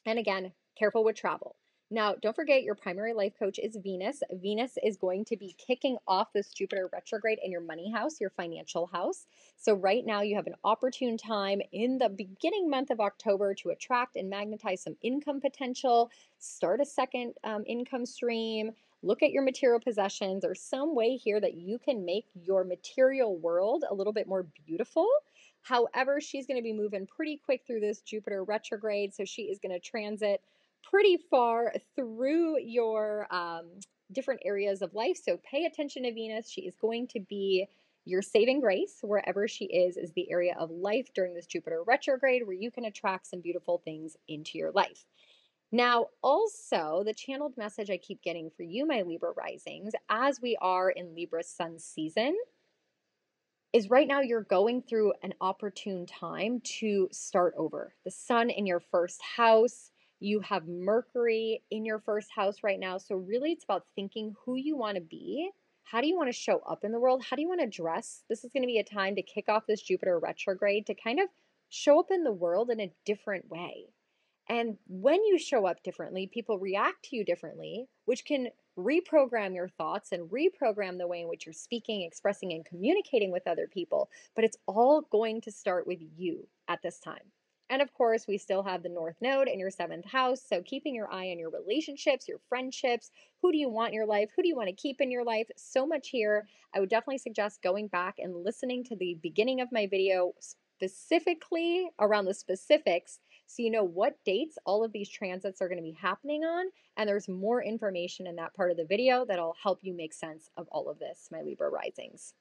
And again, careful with travel. Now, don't forget your primary life coach is Venus. Venus is going to be kicking off this Jupiter retrograde in your money house, your financial house. So right now you have an opportune time in the beginning month of October to attract and magnetize some income potential, start a second income stream, look at your material possessions, or some way here that you can make your material world a little bit more beautiful. However, she's going to be moving pretty quick through this Jupiter retrograde, so she is going to transit pretty far through your different areas of life. So pay attention to Venus. She is going to be your saving grace wherever she is the area of life during this Jupiter retrograde where you can attract some beautiful things into your life. Now, also, the channeled message I keep getting for you, my Libra risings, as we are in Libra sun season, is right now you're going through an opportune time to start over. The sun in your first house, you have Mercury in your first house right now. So really it's about thinking who you want to be. How do you want to show up in the world? How do you want to dress? This is going to be a time to kick off this Jupiter retrograde to kind of show up in the world in a different way. And when you show up differently, people react to you differently, which can reprogram your thoughts and reprogram the way in which you're speaking, expressing, and communicating with other people. But it's all going to start with you at this time. And of course, we still have the North Node in your seventh house. So keeping your eye on your relationships, your friendships, who do you want in your life? Who do you want to keep in your life? So much here. I would definitely suggest going back and listening to the beginning of my video specifically around the specifics so you know what dates all of these transits are going to be happening on. And there's more information in that part of the video that'll help you make sense of all of this, my Libra risings.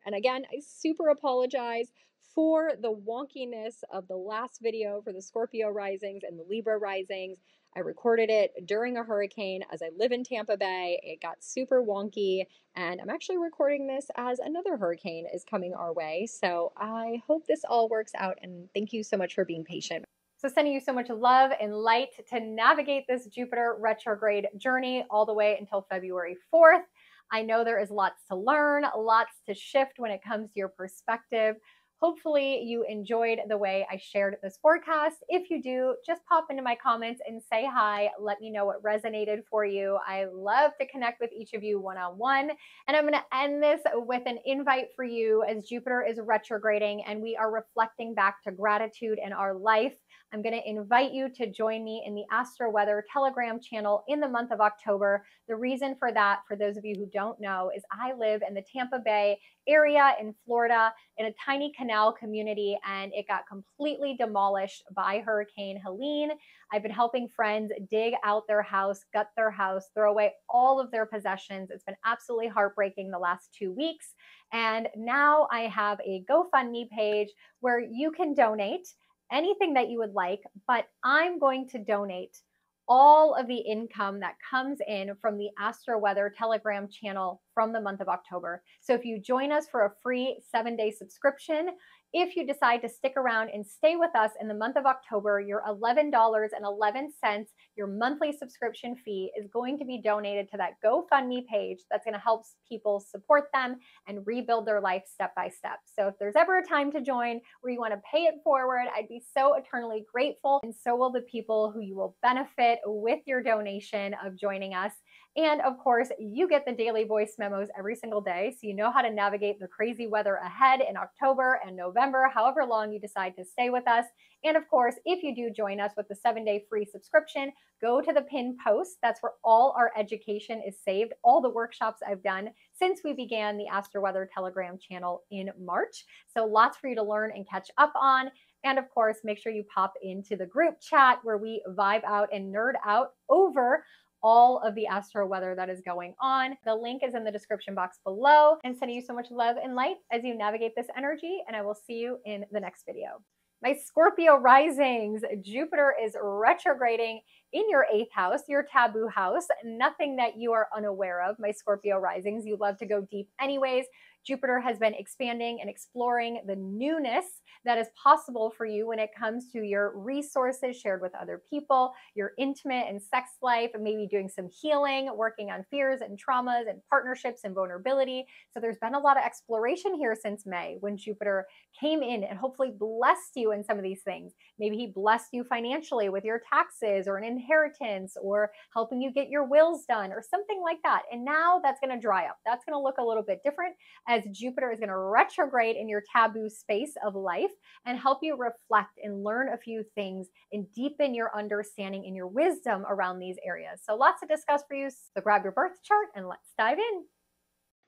And again, I super apologize for the wonkiness of the last video for the Scorpio risings and the Libra risings. I recorded it during a hurricane as I live in Tampa Bay. It got super wonky, and I'm actually recording this as another hurricane is coming our way. So I hope this all works out, and thank you so much for being patient. So sending you so much love and light to navigate this Jupiter retrograde journey all the way until February 4th. I know there is lots to learn, lots to shift when it comes to your perspective. Hopefully you enjoyed the way I shared this forecast. If you do, just pop into my comments and say hi. Let me know what resonated for you. I love to connect with each of you one-on-one. And I'm going to end this with an invite for you as Jupiter is retrograding and we are reflecting back to gratitude in our life. I'm going to invite you to join me in the Astro Weather Telegram channel in the month of October. The reason for that, for those of you who don't know, is I live in the Tampa Bay area in Florida in a tiny canal community, and it got completely demolished by Hurricane Helene. I've been helping friends dig out their house, gut their house, throw away all of their possessions. It's been absolutely heartbreaking the last 2 weeks. And now I have a GoFundMe page where you can donate anything that you would like, but I'm going to donate all of the income that comes in from the Astro Weather Telegram channel from the month of October. So if you join us for a free 7-day subscription, If you decide to stick around and stay with us in the month of October, your $11.11, your monthly subscription fee, is going to be donated to that GoFundMe page that's going to help people support them and rebuild their life step by step. So if there's ever a time to join where you want to pay it forward, I'd be so eternally grateful. And so will the people who you will benefit with your donation of joining us. And of course, you get the daily voice memos every single day, so you know how to navigate the crazy weather ahead in October and November, however long you decide to stay with us. And of course, if you do join us with the 7-day free subscription, go to the pinned post. That's where all our education is saved, all the workshops I've done since we began the Astro Weather Telegram channel in March. So lots for you to learn and catch up on. And of course, make sure you pop into the group chat where we vibe out and nerd out over all of the astro weather that is going on. The link is in the description box below, and sending you so much love and light as you navigate this energy, and I will see you in the next video. My Scorpio risings, Jupiter is retrograding in your 8th house, your taboo house. Nothing that you are unaware of, my Scorpio risings. You love to go deep anyways. Jupiter has been expanding and exploring the newness that is possible for you when it comes to your resources shared with other people, your intimate and sex life, and maybe doing some healing, working on fears and traumas and partnerships and vulnerability. So there's been a lot of exploration here since May when Jupiter came in and hopefully blessed you in some of these things. Maybe he blessed you financially with your taxes or an inheritance or helping you get your wills done or something like that. And now that's going to dry up. That's going to look a little bit different as Jupiter is going to retrograde in your taboo space of life and help you reflect and learn a few things and deepen your understanding and your wisdom around these areas. So lots to discuss for you. So grab your birth chart and let's dive in.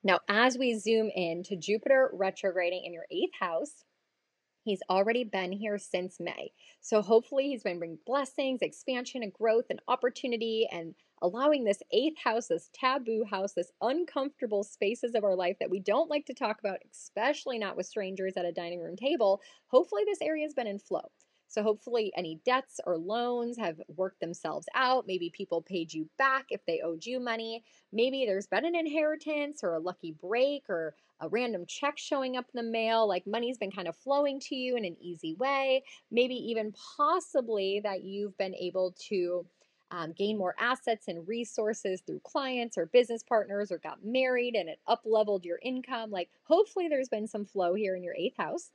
Now, as we zoom in to Jupiter retrograding in your 8th house, he's already been here since May. So hopefully he's been bringing blessings, expansion, and growth and opportunity, and allowing this 8th house, this taboo house, this uncomfortable spaces of our life that we don't like to talk about, especially not with strangers at a dining room table. Hopefully this area has been in flow. So hopefully any debts or loans have worked themselves out. Maybe people paid you back if they owed you money. Maybe there's been an inheritance or a lucky break or a random check showing up in the mail, like money's been kind of flowing to you in an easy way. Maybe even possibly that you've been able to gain more assets and resources through clients or business partners, or got married and it up-leveled your income. Like hopefully there's been some flow here in your 8th house.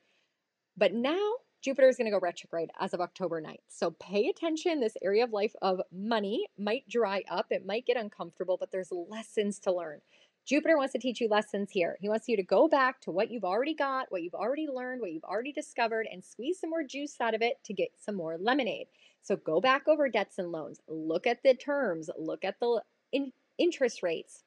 But now Jupiter is going to go retrograde as of October 9th. So pay attention. This area of life of money might dry up. It might get uncomfortable, but there's lessons to learn. Jupiter wants to teach you lessons here. He wants you to go back to what you've already got, what you've already learned, what you've already discovered, and squeeze some more juice out of it to get some more lemonade. So go back over debts and loans. Look at the terms. Look at the interest rates.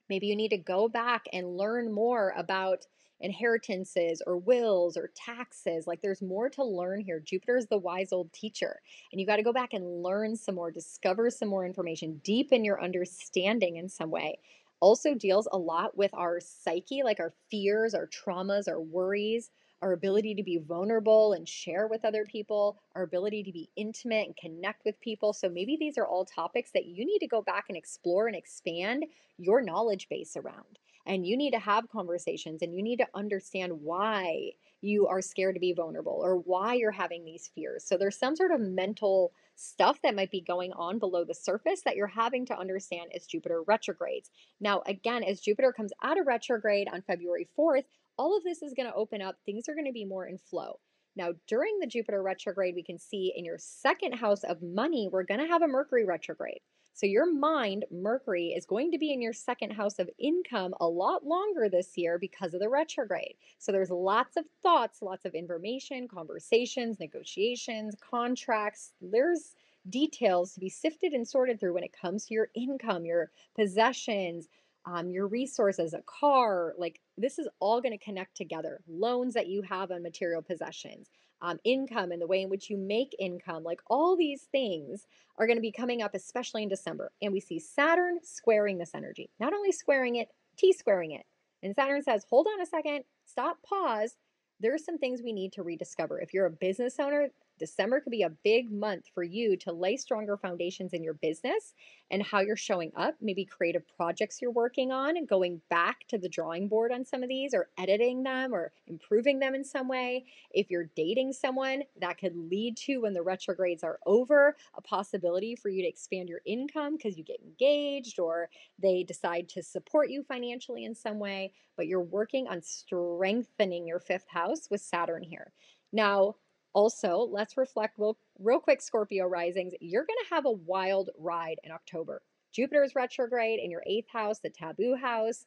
Maybe you need to go back and learn more about inheritances or wills or taxes. Like there's more to learn here. Jupiter is the wise old teacher, and you got to go back and learn some more, discover some more information, deepen your understanding in some way. Also deals a lot with our psyche, like our fears, our traumas, our worries, our ability to be vulnerable and share with other people, our ability to be intimate and connect with people. So maybe these are all topics that you need to go back and explore and expand your knowledge base around. And you need to have conversations, and you need to understand why you are scared to be vulnerable or why you're having these fears. So there's some sort of mental stuff that might be going on below the surface that you're having to understand as Jupiter retrogrades. Now, again, as Jupiter comes out of retrograde on February 4th, all of this is going to open up. Things are going to be more in flow. Now, during the Jupiter retrograde, we can see in your 2nd house of money, we're going to have a Mercury retrograde. So your mind, Mercury, is going to be in your 2nd house of income a lot longer this year because of the retrograde. So there's lots of thoughts, lots of information, conversations, negotiations, contracts. There's details to be sifted and sorted through when it comes to your income, your possessions, your resources, a car. Like this is all going to connect together. Loans that you have on material possessions, income and the way in which you make income, like all these things are going to be coming up, especially in December. And we see Saturn squaring this energy, not only squaring it, T-squaring it. And Saturn says, hold on a second, stop, pause. There's some things we need to rediscover. If you're a business owner, December could be a big month for you to lay stronger foundations in your business and how you're showing up, maybe creative projects you're working on and going back to the drawing board on some of these or editing them or improving them in some way. If you're dating someone, that could lead to, when the retrogrades are over, a possibility for you to expand your income because you get engaged or they decide to support you financially in some way, but you're working on strengthening your fifth house with Saturn here. Now, also, let's reflect real quick, Scorpio risings. You're going to have a wild ride in October. Jupiter is retrograde in your eighth house, the taboo house.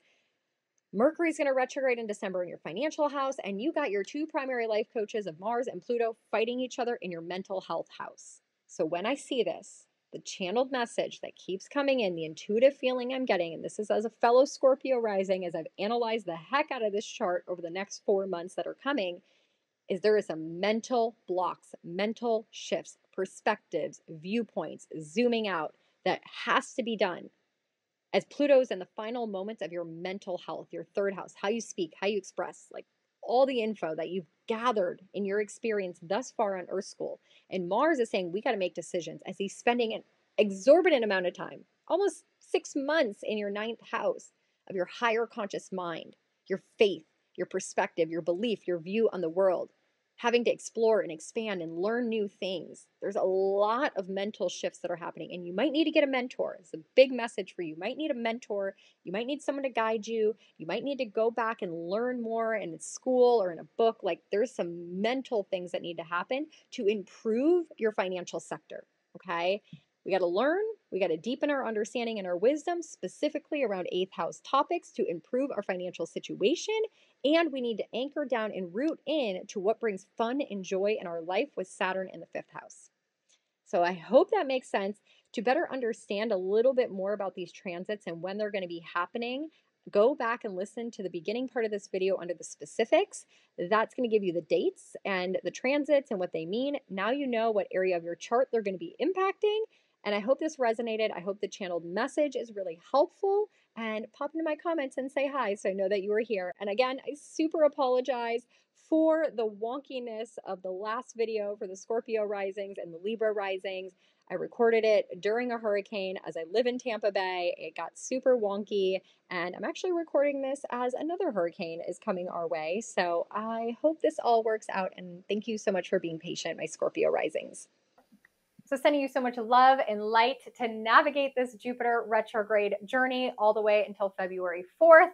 Mercury's going to retrograde in December in your financial house, and you got your two primary life coaches of Mars and Pluto fighting each other in your mental health house. So when I see this, the channeled message that keeps coming in, the intuitive feeling I'm getting, and this is as a fellow Scorpio rising, as I've analyzed the heck out of this chart over the next 4 months that are coming, is there is some mental blocks, mental shifts, perspectives, viewpoints, zooming out that has to be done. As Pluto's in the final moments of your mental health, your third house, how you speak, how you express, like all the info that you've gathered in your experience thus far on Earth School. And Mars is saying we got to make decisions as he's spending an exorbitant amount of time, almost 6 months in your ninth house of your higher conscious mind, your faith, your perspective, your belief, your view on the world, having to explore and expand and learn new things. There's a lot of mental shifts that are happening, and you might need to get a mentor. It's a big message for you. You might need a mentor. You might need someone to guide you. You might need to go back and learn more in school or in a book. Like, there's some mental things that need to happen to improve your financial sector, okay? We got to learn. We got to deepen our understanding and our wisdom, specifically around eighth house topics, to improve our financial situation. And we need to anchor down and root in to what brings fun and joy in our life with Saturn in the fifth house. So I hope that makes sense. To better understand a little bit more about these transits and when they're going to be happening, go back and listen to the beginning part of this video under the specifics. That's going to give you the dates and the transits and what they mean. Now you know what area of your chart they're going to be impacting. And I hope this resonated. I hope the channeled message is really helpful. And pop into my comments and say hi so I know that you are here. And again, I super apologize for the wonkiness of the last video for the Scorpio risings and the Libra risings. I recorded it during a hurricane as I live in Tampa Bay. It got super wonky, and I'm actually recording this as another hurricane is coming our way. So I hope this all works out, and thank you so much for being patient, my Scorpio risings. So sending you so much love and light to navigate this Jupiter retrograde journey all the way until February 4th.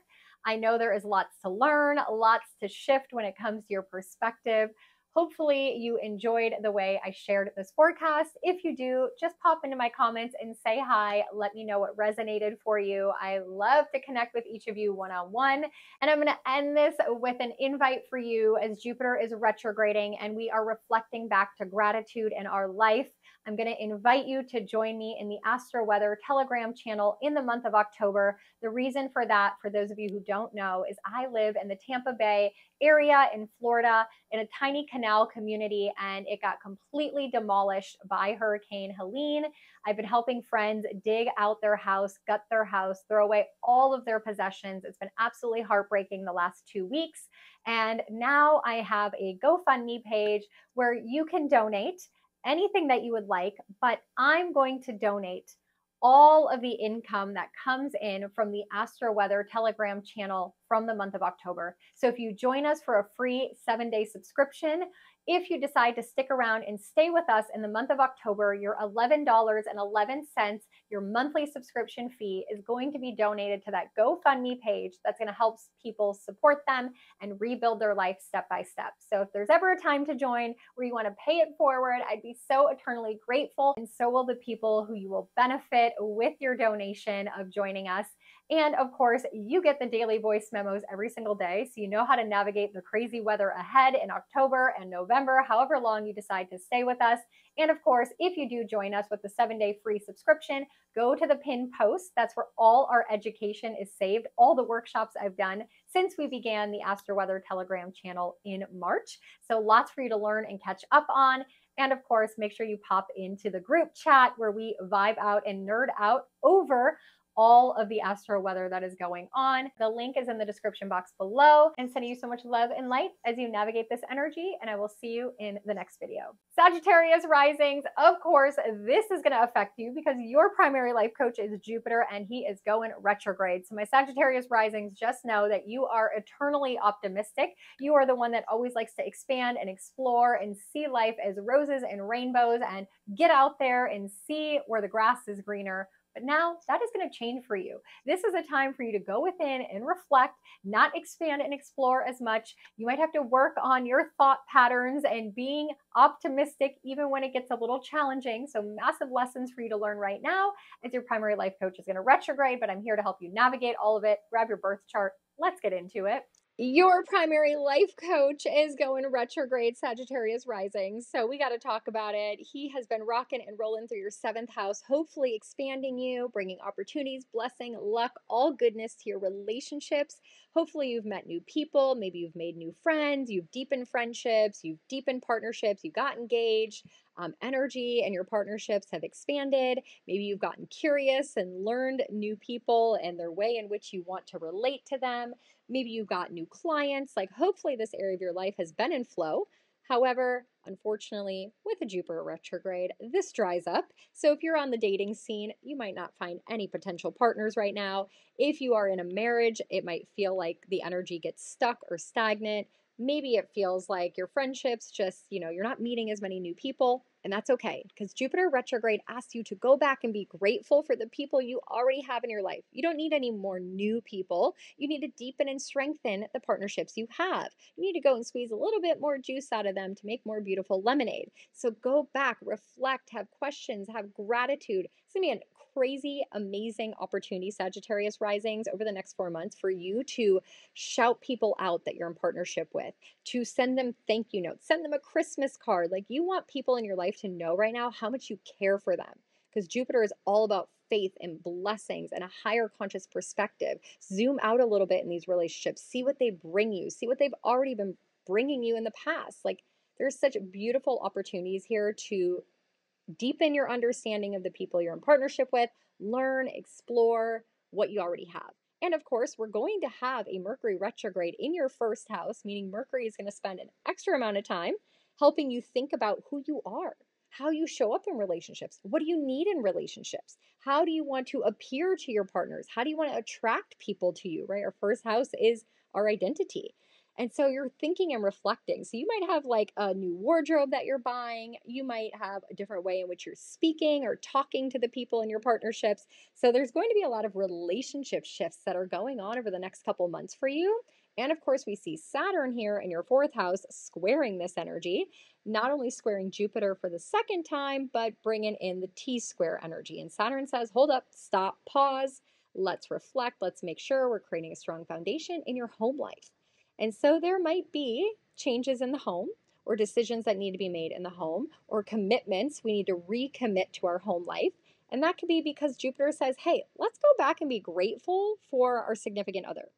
I know there is lots to learn, lots to shift when it comes to your perspective. Hopefully you enjoyed the way I shared this forecast. If you do, just pop into my comments and say hi. Let me know what resonated for you. I love to connect with each of you one-on-one. And I'm going to end this with an invite for you as Jupiter is retrograding and we are reflecting back to gratitude in our life. I'm going to invite you to join me in the Astro Weather Telegram channel in the month of October. The reason for that, for those of you who don't know, is I live in the Tampa Bay area in Florida in a tiny canal community, and it got completely demolished by Hurricane Helene. I've been helping friends dig out their house, gut their house, throw away all of their possessions. It's been absolutely heartbreaking the last 2 weeks. And now I have a GoFundMe page where you can donate anything that you would like, but I'm going to donate all of the income that comes in from the Astro Weather Telegram channel from the month of October. So if you join us for a free 7-day subscription, if you decide to stick around and stay with us in the month of October, your $11.11, your monthly subscription fee is going to be donated to that GoFundMe page that's going to help people support them and rebuild their life step by step. So if there's ever a time to join where you want to pay it forward, I'd be so eternally grateful. And so will the people who you will benefit with your donation of joining us. And of course, you get the daily voice memos every single day, so you know how to navigate the crazy weather ahead in October and November, however long you decide to stay with us. And of course, if you do join us with the 7-day free subscription, go to the pinned post. That's where all our education is saved, all the workshops I've done since we began the Astro Weather Telegram channel in March. So lots for you to learn and catch up on. And of course, make sure you pop into the group chat where we vibe out and nerd out over all of the astro weather that is going on. The link is in the description box below, and sending you so much love and light as you navigate this energy, and I will see you in the next video. Sagittarius risings, of course, this is going to affect you because your primary life coach is Jupiter and he is going retrograde. So my Sagittarius risings, just know that you are eternally optimistic. You are the one that always likes to expand and explore and see life as roses and rainbows and get out there and see where the grass is greener. But now that is going to change for you. This is a time for you to go within and reflect, not expand and explore as much. You might have to work on your thought patterns and being optimistic even when it gets a little challenging. So massive lessons for you to learn right now as your primary life coach is going to retrograde, but I'm here to help you navigate all of it. Grab your birth chart. Let's get into it. Your primary life coach is going retrograde, Sagittarius Rising. So we got to talk about it. He has been rocking and rolling through your 7th house, hopefully expanding you, bringing opportunities, blessing, luck, all goodness to your relationships. Hopefully you've met new people. Maybe you've made new friends. You've deepened friendships. You've deepened partnerships. You got engaged. Energy and your partnerships have expanded. Maybe you've gotten curious and learned new people and their way in which you want to relate to them. Maybe you've got new clients. Like, hopefully this area of your life has been in flow. However, unfortunately, with a Jupiter retrograde, this dries up. So if you're on the dating scene, you might not find any potential partners right now. If you are in a marriage, it might feel like the energy gets stuck or stagnant. Maybe it feels like your friendships just, you're not meeting as many new people, and that's okay because Jupiter retrograde asks you to go back and be grateful for the people you already have in your life. You don't need any more new people. You need to deepen and strengthen the partnerships you have. You need to go and squeeze a little bit more juice out of them to make more beautiful lemonade. So go back, reflect, have questions, have gratitude. It's going to be a crazy, amazing opportunity, Sagittarius risings, over the next 4 months for you to shout people out that you're in partnership with, to send them thank you notes, send them a Christmas card. Like, you want people in your life to know right now how much you care for them, because Jupiter is all about faith and blessings and a higher conscious perspective. Zoom out a little bit in these relationships. See what they bring you. See what they've already been bringing you in the past. Like, there's such beautiful opportunities here to deepen your understanding of the people you're in partnership with, learn, explore what you already have. And of course, we're going to have a Mercury retrograde in your 1st house, meaning Mercury is going to spend an extra amount of time helping you think about who you are, how you show up in relationships. What do you need in relationships? How do you want to appear to your partners? How do you want to attract people to you, right? Our 1st house is our identity. And so you're thinking and reflecting. So you might have like a new wardrobe that you're buying. You might have a different way in which you're speaking or talking to the people in your partnerships. So there's going to be a lot of relationship shifts that are going on over the next couple months for you. And of course, we see Saturn here in your 4th house squaring this energy, not only squaring Jupiter for the 2nd time, but bringing in the T-square energy. And Saturn says, hold up, stop, pause. Let's reflect. Let's make sure we're creating a strong foundation in your home life. And so there might be changes in the home, or decisions that need to be made in the home, or commitments. We need to recommit to our home life. And that could be because Jupiter says, hey, let's go back and be grateful for our significant other.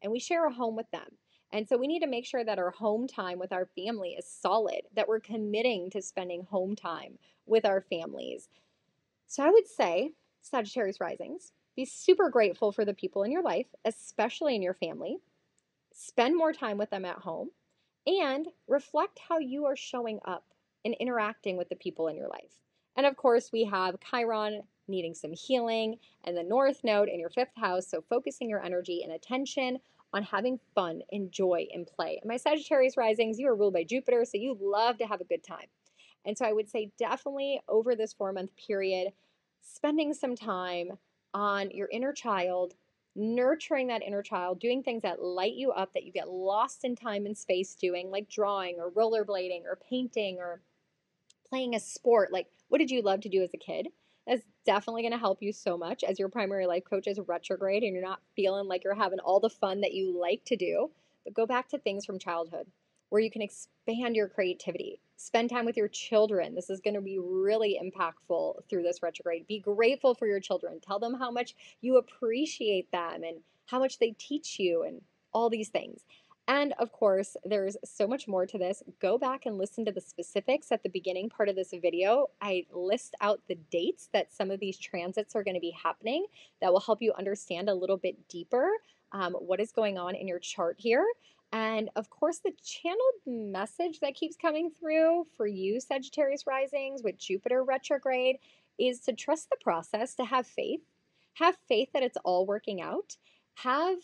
And we share a home with them. And so we need to make sure that our home time with our family is solid, that we're committing to spending home time with our families. So I would say, Sagittarius risings, be super grateful for the people in your life, especially in your family. Spend more time with them at home, and reflect how you are showing up and interacting with the people in your life. And of course, we have Chiron needing some healing and the North Node in your 5th house. So focusing your energy and attention on having fun and joy and play. And my Sagittarius risings, you are ruled by Jupiter, so you love to have a good time. And so I would say definitely over this 4-month period, spending some time on your inner child, nurturing that inner child, doing things that light you up, that you get lost in time and space doing, like drawing or rollerblading or painting or playing a sport. Like, what did you love to do as a kid? That's definitely going to help you so much as your primary life coach is retrograde and you're not feeling like you're having all the fun that you like to do. But go back to things from childhood where you can expand your creativity. Spend time with your children. This is going to be really impactful through this retrograde. Be grateful for your children. Tell them how much you appreciate them and how much they teach you and all these things. And of course, there's so much more to this. Go back and listen to the specifics at the beginning part of this video. I list out the dates that some of these transits are going to be happening that will help you understand a little bit deeper what is going on in your chart here. And of course, the channeled message that keeps coming through for you, Sagittarius Risings, with Jupiter retrograde, is to trust the process, to have faith. Have faith that it's all working out. Have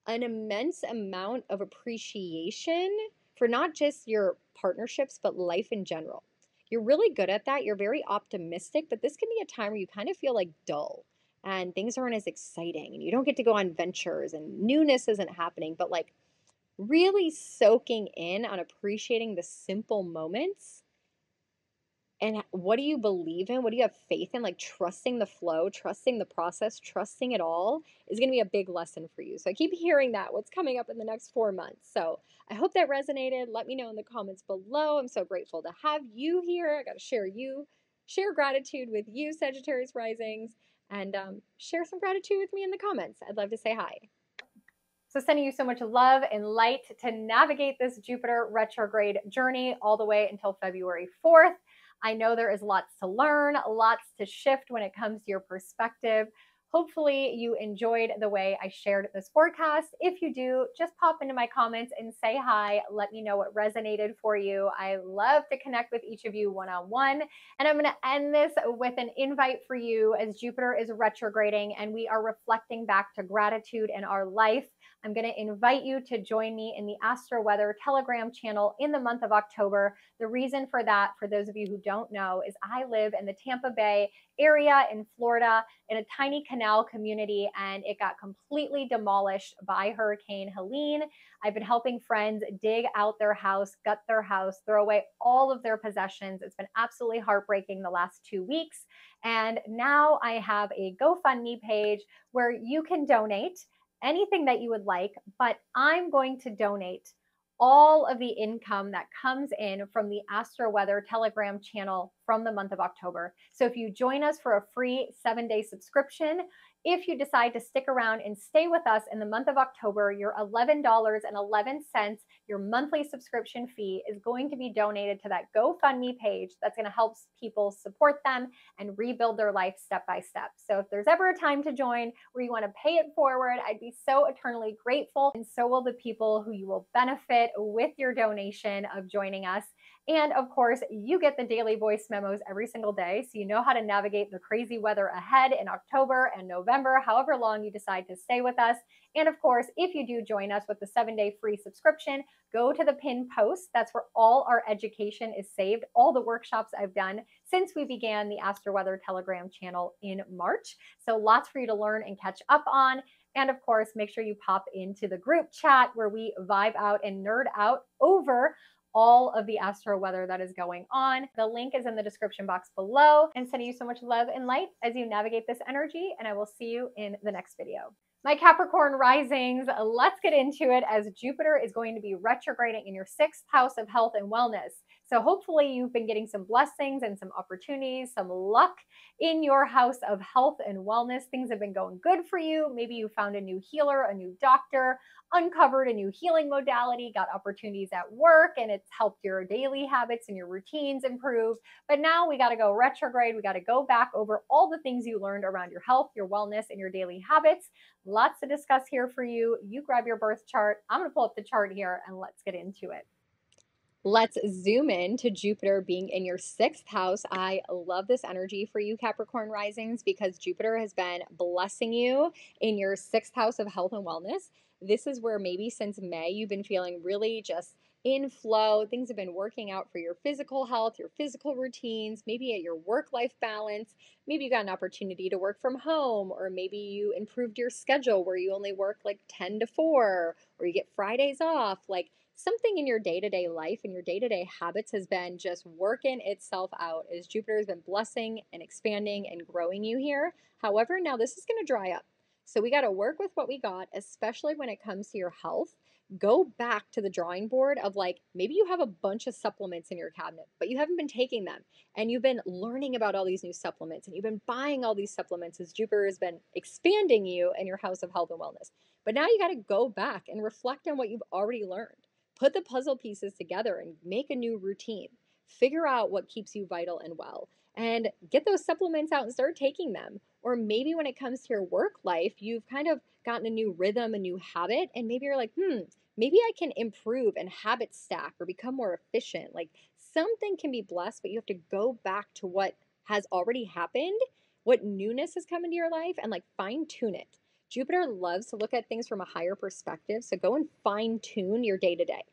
an immense amount of appreciation for not just your partnerships, but life in general. You're really good at that. You're very optimistic, but this can be a time where you kind of feel like dull and things aren't as exciting and you don't get to go on ventures and newness isn't happening, but like really soaking in on appreciating the simple moments and what do you believe in? What do you have faith in? Like trusting the flow, trusting the process, trusting it all is going to be a big lesson for you. So I keep hearing that, what's coming up in the next 4 months. So I hope that resonated. Let me know in the comments below. I'm so grateful to have you here. I got to share gratitude with you, Sagittarius Risings, and share some gratitude with me in the comments. I'd love to say hi. So sending you so much love and light to navigate this Jupiter retrograde journey all the way until February 4th. I know there is lots to learn, lots to shift when it comes to your perspective. Hopefully you enjoyed the way I shared this forecast. If you do, just pop into my comments and say hi. Let me know what resonated for you. I love to connect with each of you one-on-one. And I'm going to end this with an invite for you as Jupiter is retrograding and we are reflecting back to gratitude in our life. I'm going to invite you to join me in the Astro Weather Telegram channel in the month of October. The reason for that, for those of you who don't know, is I live in the Tampa Bay area in Florida in a tiny canal community, and it got completely demolished by Hurricane Helene. I've been helping friends dig out their house, gut their house, throw away all of their possessions. It's been absolutely heartbreaking the last 2 weeks. And now I have a GoFundMe page where you can donate anything that you would like, but I'm going to donate all of the income that comes in from the Astro Weather Telegram channel from the month of October. So if you join us for a free 7-day subscription, if you decide to stick around and stay with us in the month of October, your $11.11, your monthly subscription fee is going to be donated to that GoFundMe page that's going to help people support them and rebuild their life step by step. So if there's ever a time to join where you want to pay it forward, I'd be so eternally grateful. And so will the people who you will benefit with your donation of joining us. And of course, you get the daily voice memos every single day, so you know how to navigate the crazy weather ahead in October and November, however long you decide to stay with us. And of course, if you do join us with the 7-day free subscription, go to the pinned post. That's where all our education is saved, all the workshops I've done since we began the Astro Weather Telegram channel in March. So lots for you to learn and catch up on. And of course, make sure you pop into the group chat where we vibe out and nerd out over all of the astro weather that is going on. The link is in the description box below, and sending you so much love and light as you navigate this energy, and I will see you in the next video. My Capricorn risings, let's get into it as Jupiter is going to be retrograding in your 6th house of health and wellness. So hopefully you've been getting some blessings and some opportunities, some luck in your house of health and wellness. Things have been going good for you. Maybe you found a new healer, a new doctor, uncovered a new healing modality, got opportunities at work, and it's helped your daily habits and your routines improve. But now we got to go retrograde. We got to go back over all the things you learned around your health, your wellness, and your daily habits. Lots to discuss here for you. You grab your birth chart. I'm going to pull up the chart here and let's get into it. Let's zoom in to Jupiter being in your 6th house. I love this energy for you, Capricorn risings, because Jupiter has been blessing you in your 6th house of health and wellness. This is where maybe since May, you've been feeling really just in flow. Things have been working out for your physical health, your physical routines, maybe at your work-life balance. Maybe you got an opportunity to work from home, or maybe you improved your schedule where you only work like 10 to 4, or you get Fridays off. Like something in your day-to-day life and your day-to-day habits has been just working itself out as Jupiter has been blessing and expanding and growing you here. However, now this is going to dry up. So we got to work with what we got, especially when it comes to your health. go back to the drawing board of like, maybe you have a bunch of supplements in your cabinet, but you haven't been taking them. And you've been learning about all these new supplements and you've been buying all these supplements as Jupiter has been expanding you in your house of health and wellness. But now you got to go back and reflect on what you've already learned. Put the puzzle pieces together and make a new routine. Figure out what keeps you vital and well, and get those supplements out and start taking them. Or maybe when it comes to your work life, you've kind of gotten a new rhythm, a new habit, and maybe you're like, maybe I can improve and habit stack or become more efficient. Like something can be blessed, but you have to go back to what has already happened, what newness has come into your life, and like fine tune it. Jupiter loves to look at things from a higher perspective. So go and fine tune your day to day.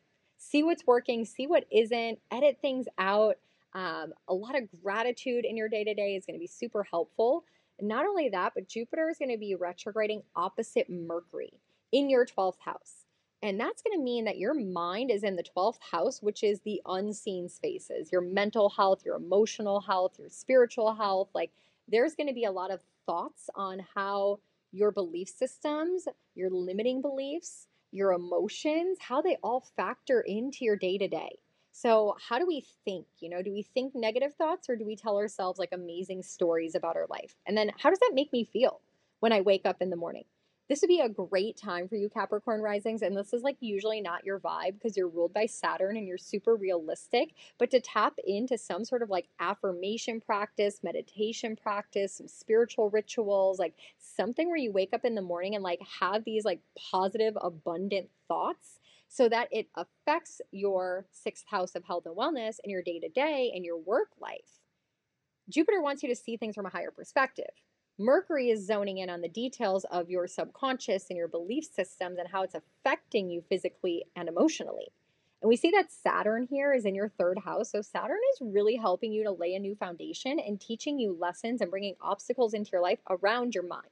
See what's working, see what isn't, edit things out. A lot of gratitude in your day to day is going to be super helpful. And not only that, but Jupiter is going to be retrograding opposite Mercury in your 12th house. And that's going to mean that your mind is in the 12th house, which is the unseen spaces, your mental health, your emotional health, your spiritual health. Like there's going to be a lot of thoughts on how your belief systems, your limiting beliefs, your emotions, how they all factor into your day to day. So, how do we think? Do we think negative thoughts or do we tell ourselves like amazing stories about our life? And then, how does that make me feel when I wake up in the morning? This would be a great time for you Capricorn risings. And this is like usually not your vibe because you're ruled by Saturn and you're super realistic, but to tap into some sort of like affirmation practice, meditation practice, some spiritual rituals, like something where you wake up in the morning and like have these like positive, abundant thoughts so that it affects your 6th house of health and wellness in your day to day and your work life. Jupiter wants you to see things from a higher perspective. Mercury is zoning in on the details of your subconscious and your belief systems and how it's affecting you physically and emotionally. And we see that Saturn here is in your 3rd house. So Saturn is really helping you to lay a new foundation and teaching you lessons and bringing obstacles into your life around your mind.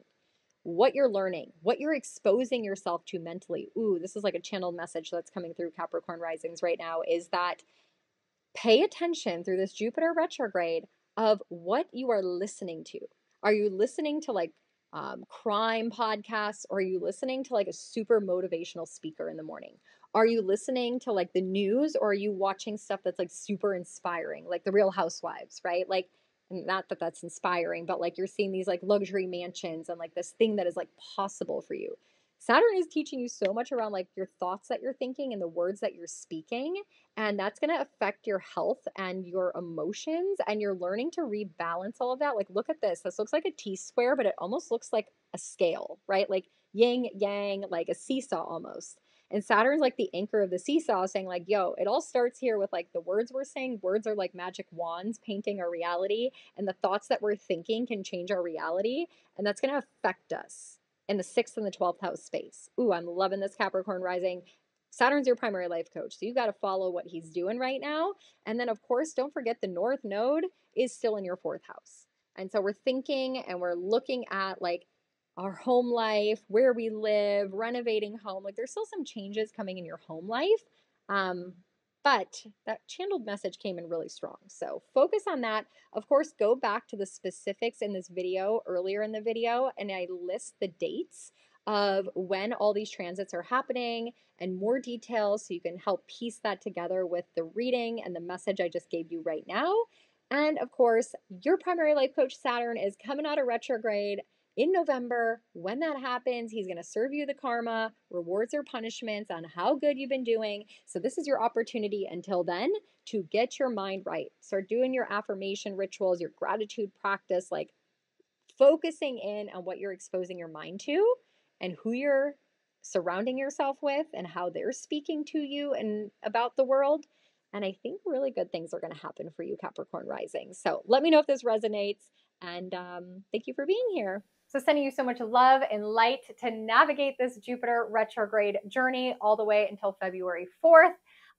What you're learning, what you're exposing yourself to mentally. Ooh, this is like a channeled message that's coming through Capricorn risings right now, is that pay attention through this Jupiter retrograde of what you are listening to. Are you listening to like crime podcasts, or are you listening to like a super motivational speaker in the morning? Are you listening to like the news, or are you watching stuff that's like super inspiring, like the Real Housewives, right? Like, not that that's inspiring, but like you're seeing these like luxury mansions and like this thing that is like possible for you. Saturn is teaching you so much around like your thoughts that you're thinking and the words that you're speaking. And that's going to affect your health and your emotions. And you're learning to rebalance all of that. Like, look at this. This looks like a T-square, but it almost looks like a scale, right? Like yin, yang, like a seesaw almost. And Saturn's like the anchor of the seesaw, saying like, yo, it all starts here with like the words we're saying. Words are like magic wands painting our reality. And the thoughts that we're thinking can change our reality. And that's going to affect us in the 6th and the 12th house space. Ooh, I'm loving this Capricorn rising. Saturn's your primary life coach. So you got to follow what he's doing right now. And then, of course, don't forget the North Node is still in your 4th house. And so we're thinking and we're looking at like our home life, where we live, renovating home. Like there's still some changes coming in your home life. But that channeled message came in really strong. So focus on that. Of course, go back to the specifics in this video earlier in the video, and I list the dates of when all these transits are happening and more details so you can help piece that together with the reading and the message I just gave you right now. And of course, your primary life coach Saturn is coming out of retrograde in November. When that happens, he's going to serve you the karma, rewards or punishments on how good you've been doing. So this is your opportunity until then to get your mind right. Start doing your affirmation rituals, your gratitude practice, like focusing in on what you're exposing your mind to and who you're surrounding yourself with and how they're speaking to you and about the world. And I think really good things are going to happen for you, Capricorn rising. So let me know if this resonates. And thank you for being here. So sending you so much love and light to navigate this Jupiter retrograde journey all the way until February 4th.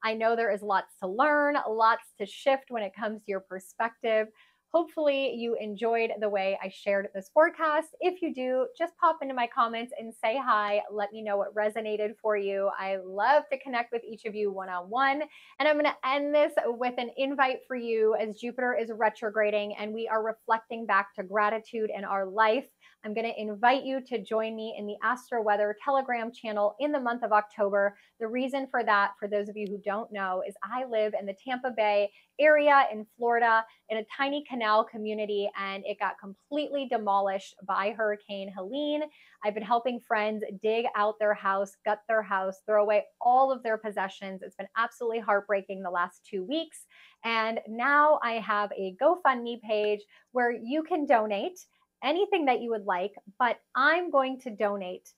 I know there is lots to learn, lots to shift when it comes to your perspective. Hopefully you enjoyed the way I shared this forecast. If you do, just pop into my comments and say hi. Let me know what resonated for you. I love to connect with each of you one-on-one. And I'm going to end this with an invite for you as Jupiter is retrograding and we are reflecting back to gratitude in our life. I'm going to invite you to join me in the Astro Weather Telegram channel in the month of October. The reason for that, for those of you who don't know, is I live in the Tampa Bay area in Florida in a tiny canal community, and it got completely demolished by Hurricane Helene. I've been helping friends dig out their house, gut their house, throw away all of their possessions. It's been absolutely heartbreaking the last 2 weeks. And now I have a GoFundMe page where you can donate anything that you would like, but I'm going to donate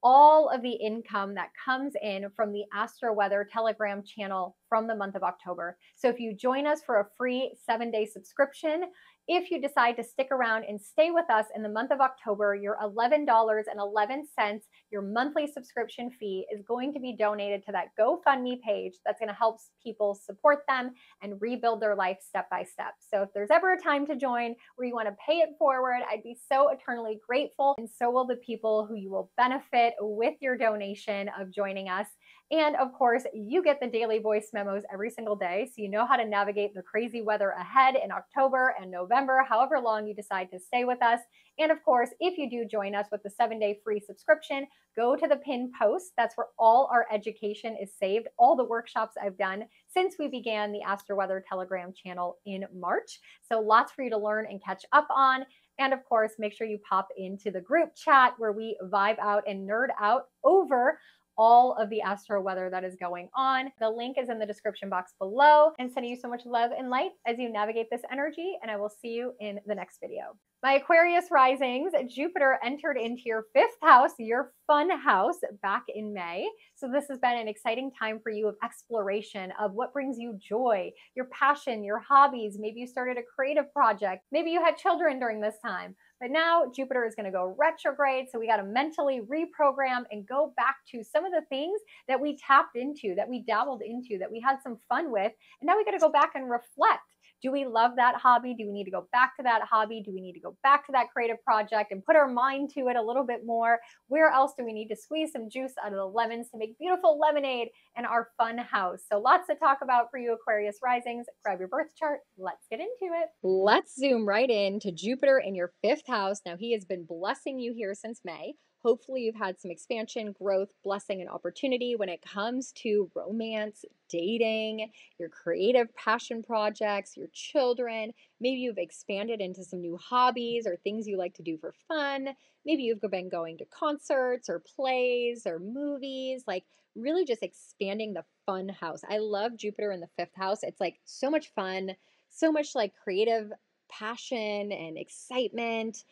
all of the income that comes in from the Astro Weather Telegram channel from the month of October. So if you join us for a free 7-day subscription, if you decide to stick around and stay with us in the month of October, your $11.11, your monthly subscription fee is going to be donated to that GoFundMe page that's going to help people support them and rebuild their life step by step. So if there's ever a time to join where you want to pay it forward, I'd be so eternally grateful. And so will the people who you will benefit with your donation of joining us. And of course, you get the daily voice memos every single day, so you know how to navigate the crazy weather ahead in October and November, however long you decide to stay with us. And of course, if you do join us with the 7-day free subscription, go to the pinned post. That's where all our education is saved, all the workshops I've done since we began the Astro Weather Telegram channel in March. So lots for you to learn and catch up on. And of course, make sure you pop into the group chat where we vibe out and nerd out over all of the astro weather that is going on. The link is in the description box below, and sending you so much love and light as you navigate this energy, and I will see you in the next video. My Aquarius risings, Jupiter entered into your 5th house, your fun house, back in May. So this has been an exciting time for you of exploration of what brings you joy, your passion, your hobbies. Maybe you started a creative project. Maybe you had children during this time. But now Jupiter is going to go retrograde, so we got to mentally reprogram and go back to some of the things that we tapped into, that we dabbled into, that we had some fun with, and now we got to go back and reflect. Do we love that hobby? Do we need to go back to that hobby? Do we need to go back to that creative project and put our mind to it a little bit more? Where else do we need to squeeze some juice out of the lemons to make beautiful lemonade in our fun house? So lots to talk about for you Aquarius risings. Grab your birth chart. Let's get into it. Let's zoom right in to Jupiter in your 5th house. Now, he has been blessing you here since May. Hopefully, you've had some expansion, growth, blessing, and opportunity when it comes to romance, dating, your creative passion projects, your children. Maybe you've expanded into some new hobbies or things you like to do for fun. Maybe you've been going to concerts or plays or movies, like really just expanding the fun house. I love Jupiter in the 5th house. It's like so much fun, so much like creative passion and excitement.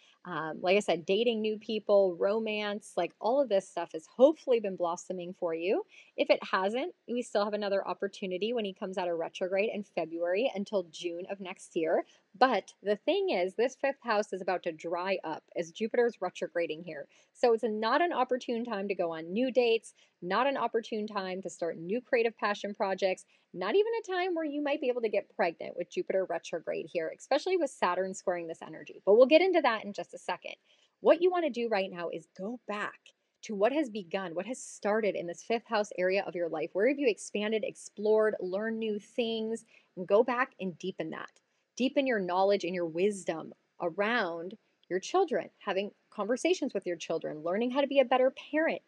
Like I said, dating new people, romance, like all of this stuff has hopefully been blossoming for you. If it hasn't, we still have another opportunity when he comes out of retrograde in February until June of next year. But the thing is, this 5th house is about to dry up as Jupiter is retrograding here. So it's not an opportune time to go on new dates, not an opportune time to start new creative passion projects, not even a time where you might be able to get pregnant with Jupiter retrograde here, especially with Saturn squaring this energy. But we'll get into that in just a second. What you want to do right now is go back to what has begun, what has started in this 5th house area of your life. Where have you expanded, explored, learned new things? And go back and deepen that. Deepen your knowledge and your wisdom around your children, having conversations with your children, learning how to be a better parent.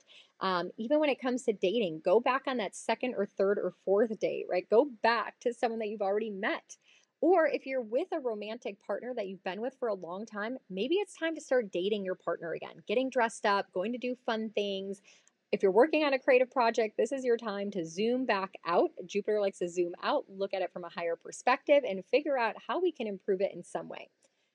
Even when it comes to dating, go back on that 2nd or 3rd or 4th date, right? Go back to someone that you've already met. Or if you're with a romantic partner that you've been with for a long time, maybe it's time to start dating your partner again, getting dressed up, going to do fun things. If you're working on a creative project, this is your time to zoom back out. Jupiter likes to zoom out, look at it from a higher perspective, and figure out how we can improve it in some way.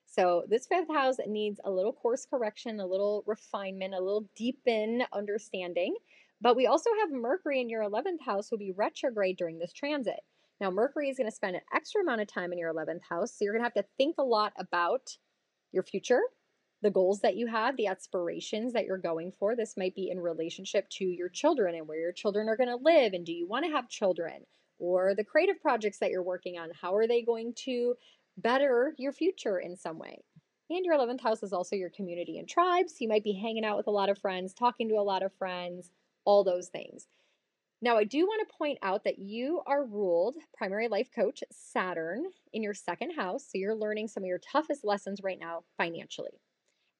So this 5th house needs a little course correction, a little refinement, a little deepen understanding. But we also have Mercury in your 11th house will be retrograde during this transit. Now, Mercury is going to spend an extra amount of time in your 11th house, so you're going to have to think a lot about your future, the goals that you have, the aspirations that you're going for. This might be in relationship to your children and where your children are going to live, and do you want to have children? Or the creative projects that you're working on, how are they going to better your future in some way. And your 11th house is also your community and tribes. So you might be hanging out with a lot of friends, talking to a lot of friends, all those things. Now, I do want to point out that you are ruled, primary life coach, Saturn, in your second house. So you're learning some of your toughest lessons right now financially.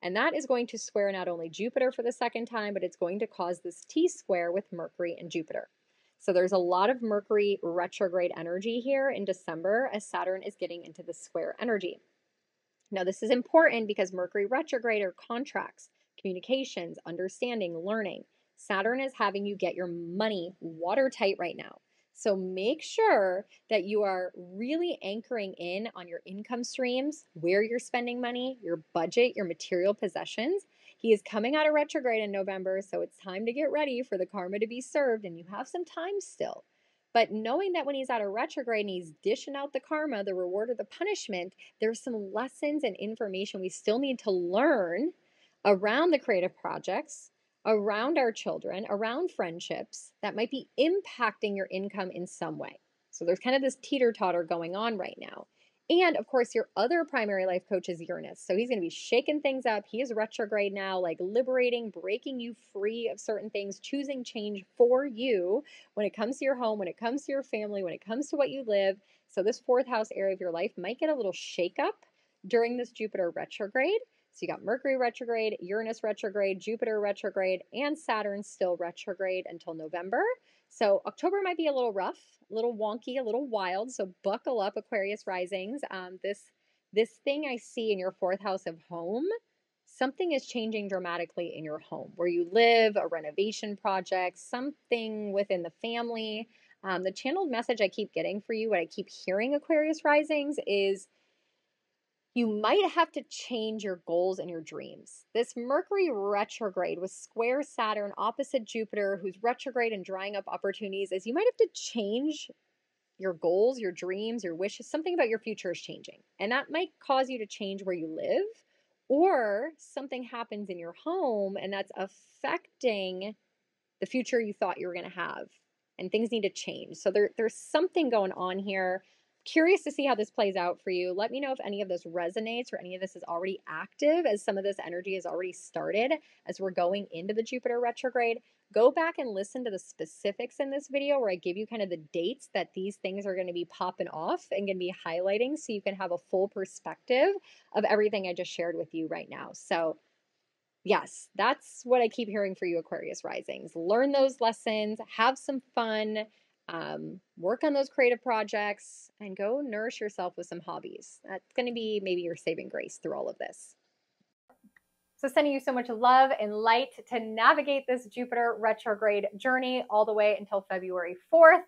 And that is going to square not only Jupiter for the second time, but it's going to cause this T-square with Mercury and Jupiter. So there's a lot of Mercury retrograde energy here in December as Saturn is getting into the square energy. Now, this is important because Mercury retrograde are contracts, communications, understanding, learning. Saturn is having you get your money watertight right now. So make sure that you are really anchoring in on your income streams, where you're spending money, your budget, your material possessions. He is coming out of retrograde in November, so it's time to get ready for the karma to be served, and you have some time still. But knowing that when he's out of retrograde and he's dishing out the karma, the reward or the punishment, there's some lessons and information we still need to learn around the creative projects, around our children, around friendships that might be impacting your income in some way. So there's kind of this teeter-totter going on right now. And of course, your other primary life coach is Uranus. So he's going to be shaking things up. He is retrograde now, like liberating, breaking you free of certain things, choosing change for you when it comes to your home, when it comes to your family, when it comes to what you live. So this fourth house area of your life might get a little shakeup during this Jupiter retrograde. So you got Mercury retrograde, Uranus retrograde, Jupiter retrograde, and Saturn still retrograde until November. So October might be a little rough, a little wonky, a little wild. So buckle up, Aquarius Risings. This thing I see in your fourth house of home, something is changing dramatically in your home, where you live, a renovation project, something within the family. The channeled message I keep getting for you, what I keep hearing, Aquarius Risings, is you might have to change your goals and your dreams. This Mercury retrograde with square Saturn opposite Jupiter, who's retrograde and drying up opportunities, is you might have to change your goals, your dreams, your wishes. Something about your future is changing. And that might cause you to change where you live, or something happens in your home and that's affecting the future you thought you were going to have. And things need to change. So there's something going on here. Curious to see how this plays out for you. Let me know if any of this resonates or any of this is already active, as some of this energy has already started as we're going into the Jupiter retrograde. Go back and listen to the specifics in this video where I give you kind of the dates that these things are going to be popping off and going to be highlighting, so you can have a full perspective of everything I just shared with you right now. So yes, that's what I keep hearing for you, Aquarius Risings. Learn those lessons, have some fun, work on those creative projects, and go nourish yourself with some hobbies. That's going to be maybe your saving grace through all of this. So sending you so much love and light to navigate this Jupiter retrograde journey all the way until February 4th.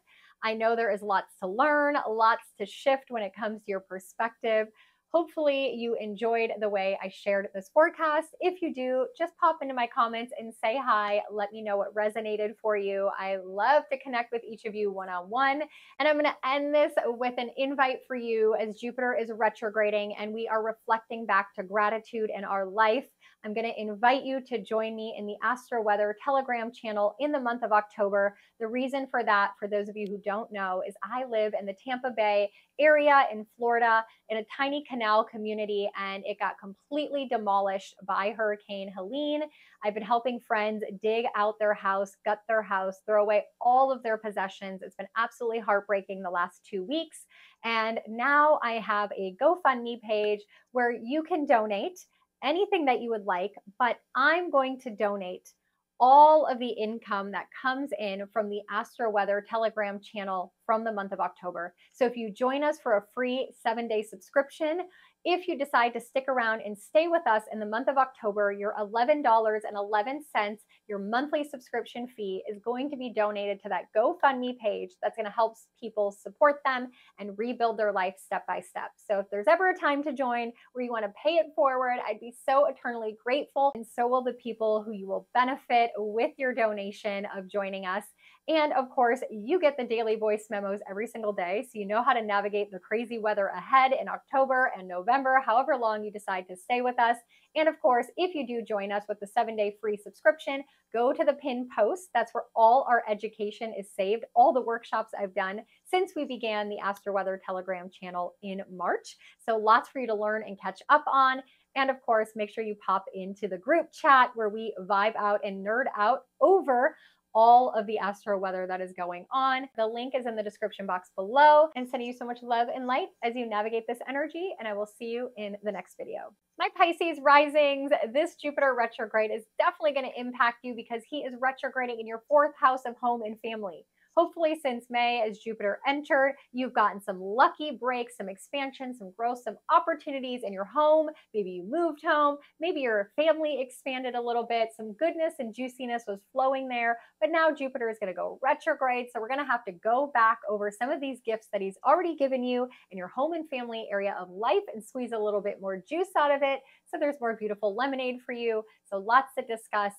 I know there is lots to learn, lots to shift when it comes to your perspective. Hopefully you enjoyed the way I shared this forecast. If you do, just pop into my comments and say hi. Let me know what resonated for you. I love to connect with each of you one-on-one. And I'm going to end this with an invite for you as Jupiter is retrograding and we are reflecting back to gratitude in our life. I'm going to invite you to join me in the Astro Weather Telegram channel in the month of October. The reason for that, for those of you who don't know, is I live in the Tampa Bay area in Florida in a tiny canal community, and it got completely demolished by Hurricane Helene. I've been helping friends dig out their house, gut their house, throw away all of their possessions. It's been absolutely heartbreaking the last 2 weeks. And now I have a GoFundMe page where you can donate anything that you would like, but I'm going to donate all of the income that comes in from the Astro Weather Telegram channel from the month of October. So if you join us for a free 7-day subscription, if you decide to stick around and stay with us in the month of October, your $11.11, your monthly subscription fee, is going to be donated to that GoFundMe page that's going to help people support them and rebuild their life step by step. So if there's ever a time to join where you want to pay it forward, I'd be so eternally grateful. And so will the people who you will benefit with your donation of joining us. And of course, you get the daily voice memos every single day, so you know how to navigate the crazy weather ahead in October and November, however long you decide to stay with us. And of course, if you do join us with the 7-day free subscription, go to the pinned post. That's where all our education is saved, all the workshops I've done since we began the Astro Weather Telegram channel in March. So lots for you to learn and catch up on. And of course, make sure you pop into the group chat where we vibe out and nerd out over all of the astro weather that is going on. The link is in the description box below, and sending you so much love and light as you navigate this energy, and I will see you in the next video. My Pisces risings, this Jupiter retrograde is definitely going to impact you because he is retrograding in your 4th house of home and family. Hopefully since May, as Jupiter entered, you've gotten some lucky breaks, some expansion, some growth, some opportunities in your home. Maybe you moved home. Maybe your family expanded a little bit. Some goodness and juiciness was flowing there. But now Jupiter is going to go retrograde. So we're going to have to go back over some of these gifts that he's already given you in your home and family area of life and squeeze a little bit more juice out of it. So there's more beautiful lemonade for you. So lots to discuss.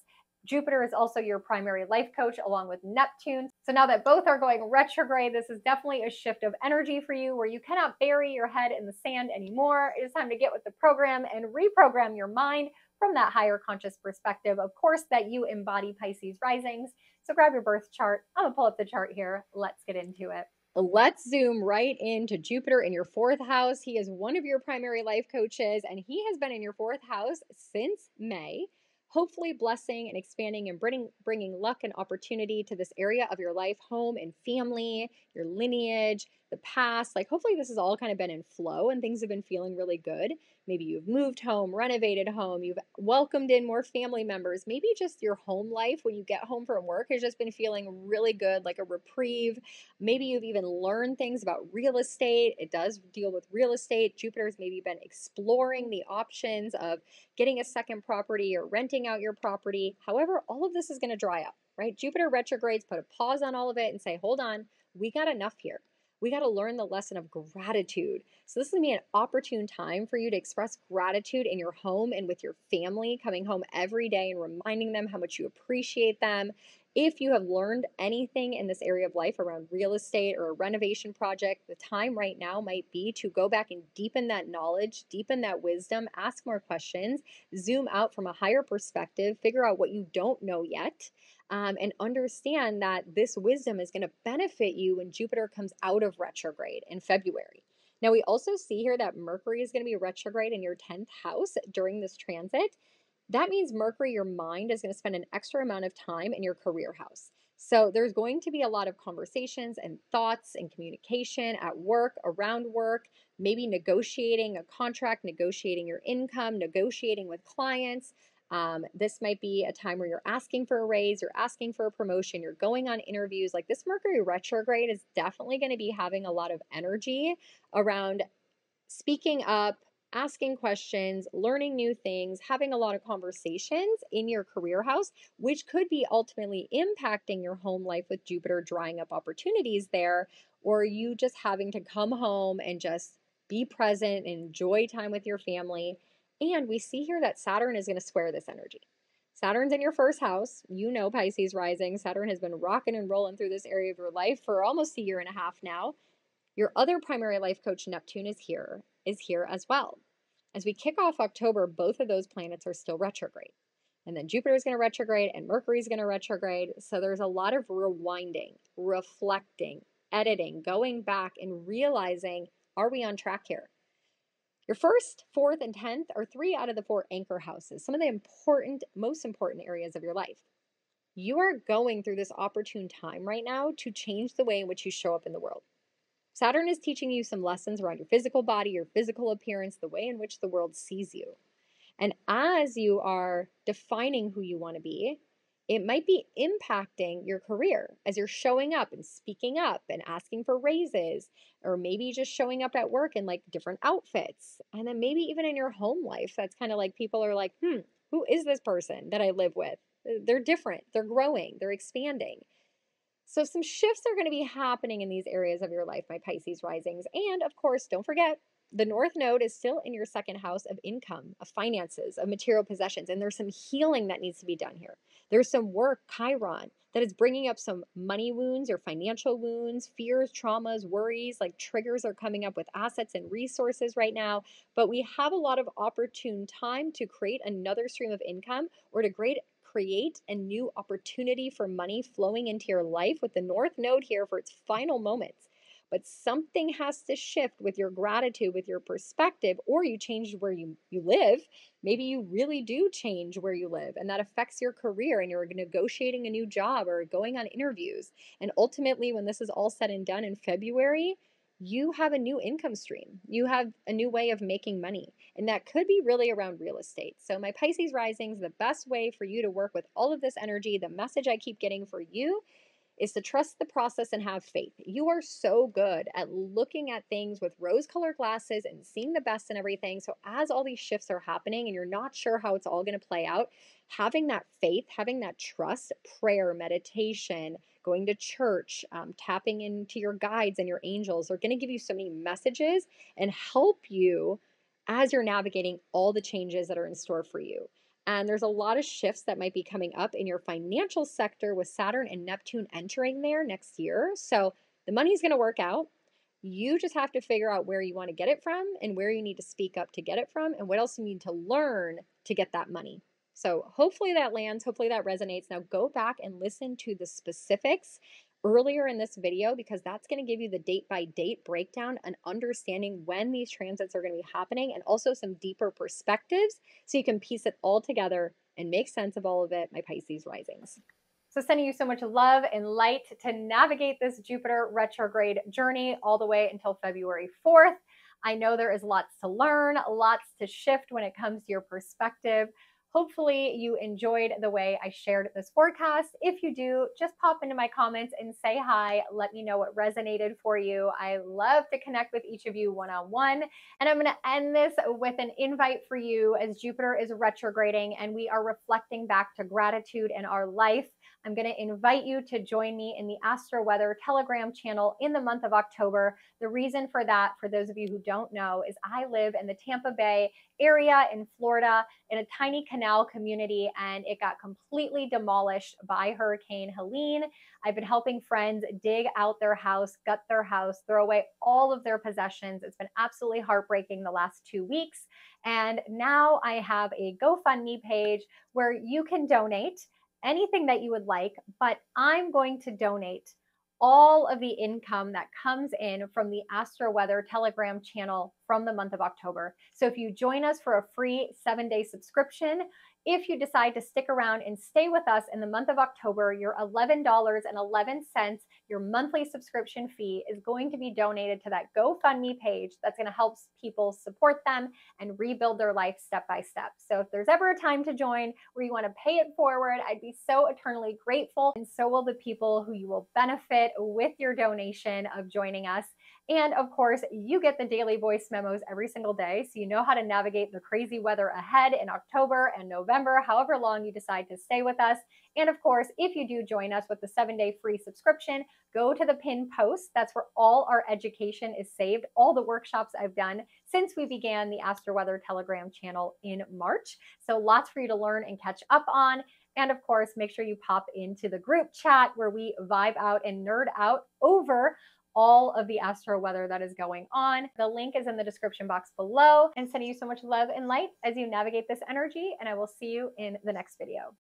Jupiter is also your primary life coach along with Neptune. So now that both are going retrograde, this is definitely a shift of energy for you where you cannot bury your head in the sand anymore. It is time to get with the program and reprogram your mind from that higher conscious perspective, of course, that you embody Pisces risings. So grab your birth chart. I'm gonna pull up the chart here. Let's get into it. Let's zoom right into Jupiter in your 4th house. He is one of your primary life coaches, and he has been in your 4th house since May. Hopefully blessing and expanding and bringing luck and opportunity to this area of your life, home and family, your lineage, the past. Like hopefully this has all kind of been in flow and things have been feeling really good. Maybe you've moved home, renovated home, you've welcomed in more family members. Maybe just your home life when you get home from work has just been feeling really good, like a reprieve. Maybe you've even learned things about real estate. It does deal with real estate. Jupiter's maybe been exploring the options of getting a second property or renting out your property. However, all of this is going to dry up, right? Jupiter retrogrades put a pause on all of it and say, hold on, we got enough here. We got to learn the lesson of gratitude. So this is going to be an opportune time for you to express gratitude in your home and with your family, coming home every day and reminding them how much you appreciate them. If you have learned anything in this area of life around real estate or a renovation project, the time right now might be to go back and deepen that knowledge, deepen that wisdom, ask more questions, zoom out from a higher perspective, figure out what you don't know yet, and understand that this wisdom is going to benefit you when Jupiter comes out of retrograde in February. Now, we also see here that Mercury is going to be retrograde in your 10th house during this transit. That means Mercury, your mind, is going to spend an extra amount of time in your career house. So there's going to be a lot of conversations and thoughts and communication at work, around work, maybe negotiating a contract, negotiating your income, negotiating with clients. This might be a time where you're asking for a raise, you're asking for a promotion, you're going on interviews. Like this Mercury retrograde is definitely going to be having a lot of energy around speaking up, asking questions, learning new things, having a lot of conversations in your career house, which could be ultimately impacting your home life with Jupiter drying up opportunities there, or you just having to come home and just be present and enjoy time with your family. And we see here that Saturn is going to square this energy. Saturn's in your 1st house. You know, Pisces rising. Saturn has been rocking and rolling through this area of your life for almost a year and a half now. Your other primary life coach, Neptune, is here as well. As we kick off October, both of those planets are still retrograde. And then Jupiter is going to retrograde and Mercury is going to retrograde. So there's a lot of rewinding, reflecting, editing, going back and realizing, are we on track here? Your 1st, 4th, and 10th are 3 out of the 4 anchor houses, some of the most important areas of your life. You are going through this opportune time right now to change the way in which you show up in the world. Saturn is teaching you some lessons around your physical body, your physical appearance, the way in which the world sees you. And as you are defining who you want to be, it might be impacting your career as you're showing up and speaking up and asking for raises, or maybe just showing up at work in like different outfits. And then maybe even in your home life, that's kind of like people are like, who is this person that I live with? They're different, they're growing, they're expanding. So some shifts are going to be happening in these areas of your life, my Pisces risings. And of course, don't forget, the North Node is still in your 2nd house of income, of finances, of material possessions. And there's some healing that needs to be done here. There's some work, Chiron, that is bringing up some money wounds or financial wounds, fears, traumas, worries, like triggers are coming up with assets and resources right now. But we have a lot of opportune time to create another stream of income or to create a new opportunity for money flowing into your life with the North Node here for its final moments. But something has to shift with your gratitude, with your perspective, or you change where you live. Maybe you really do change where you live, and that affects your career, and you're negotiating a new job or going on interviews. And ultimately, when this is all said and done in February, you have a new income stream. You have a new way of making money. And that could be really around real estate. So, my Pisces rising is the best way for you to work with all of this energy. The message I keep getting for you is to trust the process and have faith. You are so good at looking at things with rose-colored glasses and seeing the best in everything. So as all these shifts are happening and you're not sure how it's all going to play out, having that faith, having that trust, prayer, meditation, going to church, tapping into your guides and your angels are going to give you so many messages and help you as you're navigating all the changes that are in store for you. And there's a lot of shifts that might be coming up in your financial sector with Saturn and Neptune entering there next year. So the money's going to work out. You just have to figure out where you want to get it from and where you need to speak up to get it from and what else you need to learn to get that money. So hopefully that lands, hopefully that resonates. Now go back and listen to the specifics earlier in this video because that's going to give you the date by date breakdown and understanding when these transits are going to be happening and also some deeper perspectives so you can piece it all together and make sense of all of it, my Pisces risings. So sending you so much love and light to navigate this Jupiter retrograde journey all the way until February 4th. I know there is lots to learn, lots to shift when it comes to your perspective. Hopefully you enjoyed the way I shared this forecast. If you do, just pop into my comments and say hi. Let me know what resonated for you. I love to connect with each of you one-on-one. And I'm going to end this with an invite for you as Jupiter is retrograding and we are reflecting back to gratitude in our life. I'm going to invite you to join me in the Astro Weather Telegram channel in the month of October. The reason for that, for those of you who don't know, is I live in the Tampa Bay area in Florida in a tiny canal community, and it got completely demolished by Hurricane Helene. I've been helping friends dig out their house, gut their house, throw away all of their possessions. It's been absolutely heartbreaking the last 2 weeks. And now I have a GoFundMe page where you can donate anything that you would like, but I'm going to donate all of the income that comes in from the Astro Weather Telegram channel from the month of October. So if you join us for a free 7-day subscription, if you decide to stick around and stay with us in the month of October, your $11.11, your monthly subscription fee is going to be donated to that GoFundMe page that's going to help people support them and rebuild their life step by step. So if there's ever a time to join where you want to pay it forward, I'd be so eternally grateful. And so will the people who you will benefit with your donation of joining us. And of course, you get the daily voice memos every single day, so you know how to navigate the crazy weather ahead in October and November, however long you decide to stay with us. And of course, if you do join us with the 7-day free subscription, go to the pinned post. That's where all our education is saved, all the workshops I've done since we began the Astro Weather Telegram channel in March. So lots for you to learn and catch up on. And of course, make sure you pop into the group chat where we vibe out and nerd out over all of the astro weather that is going on. The link is in the description box below, and sending you so much love and light as you navigate this energy, and I will see you in the next video.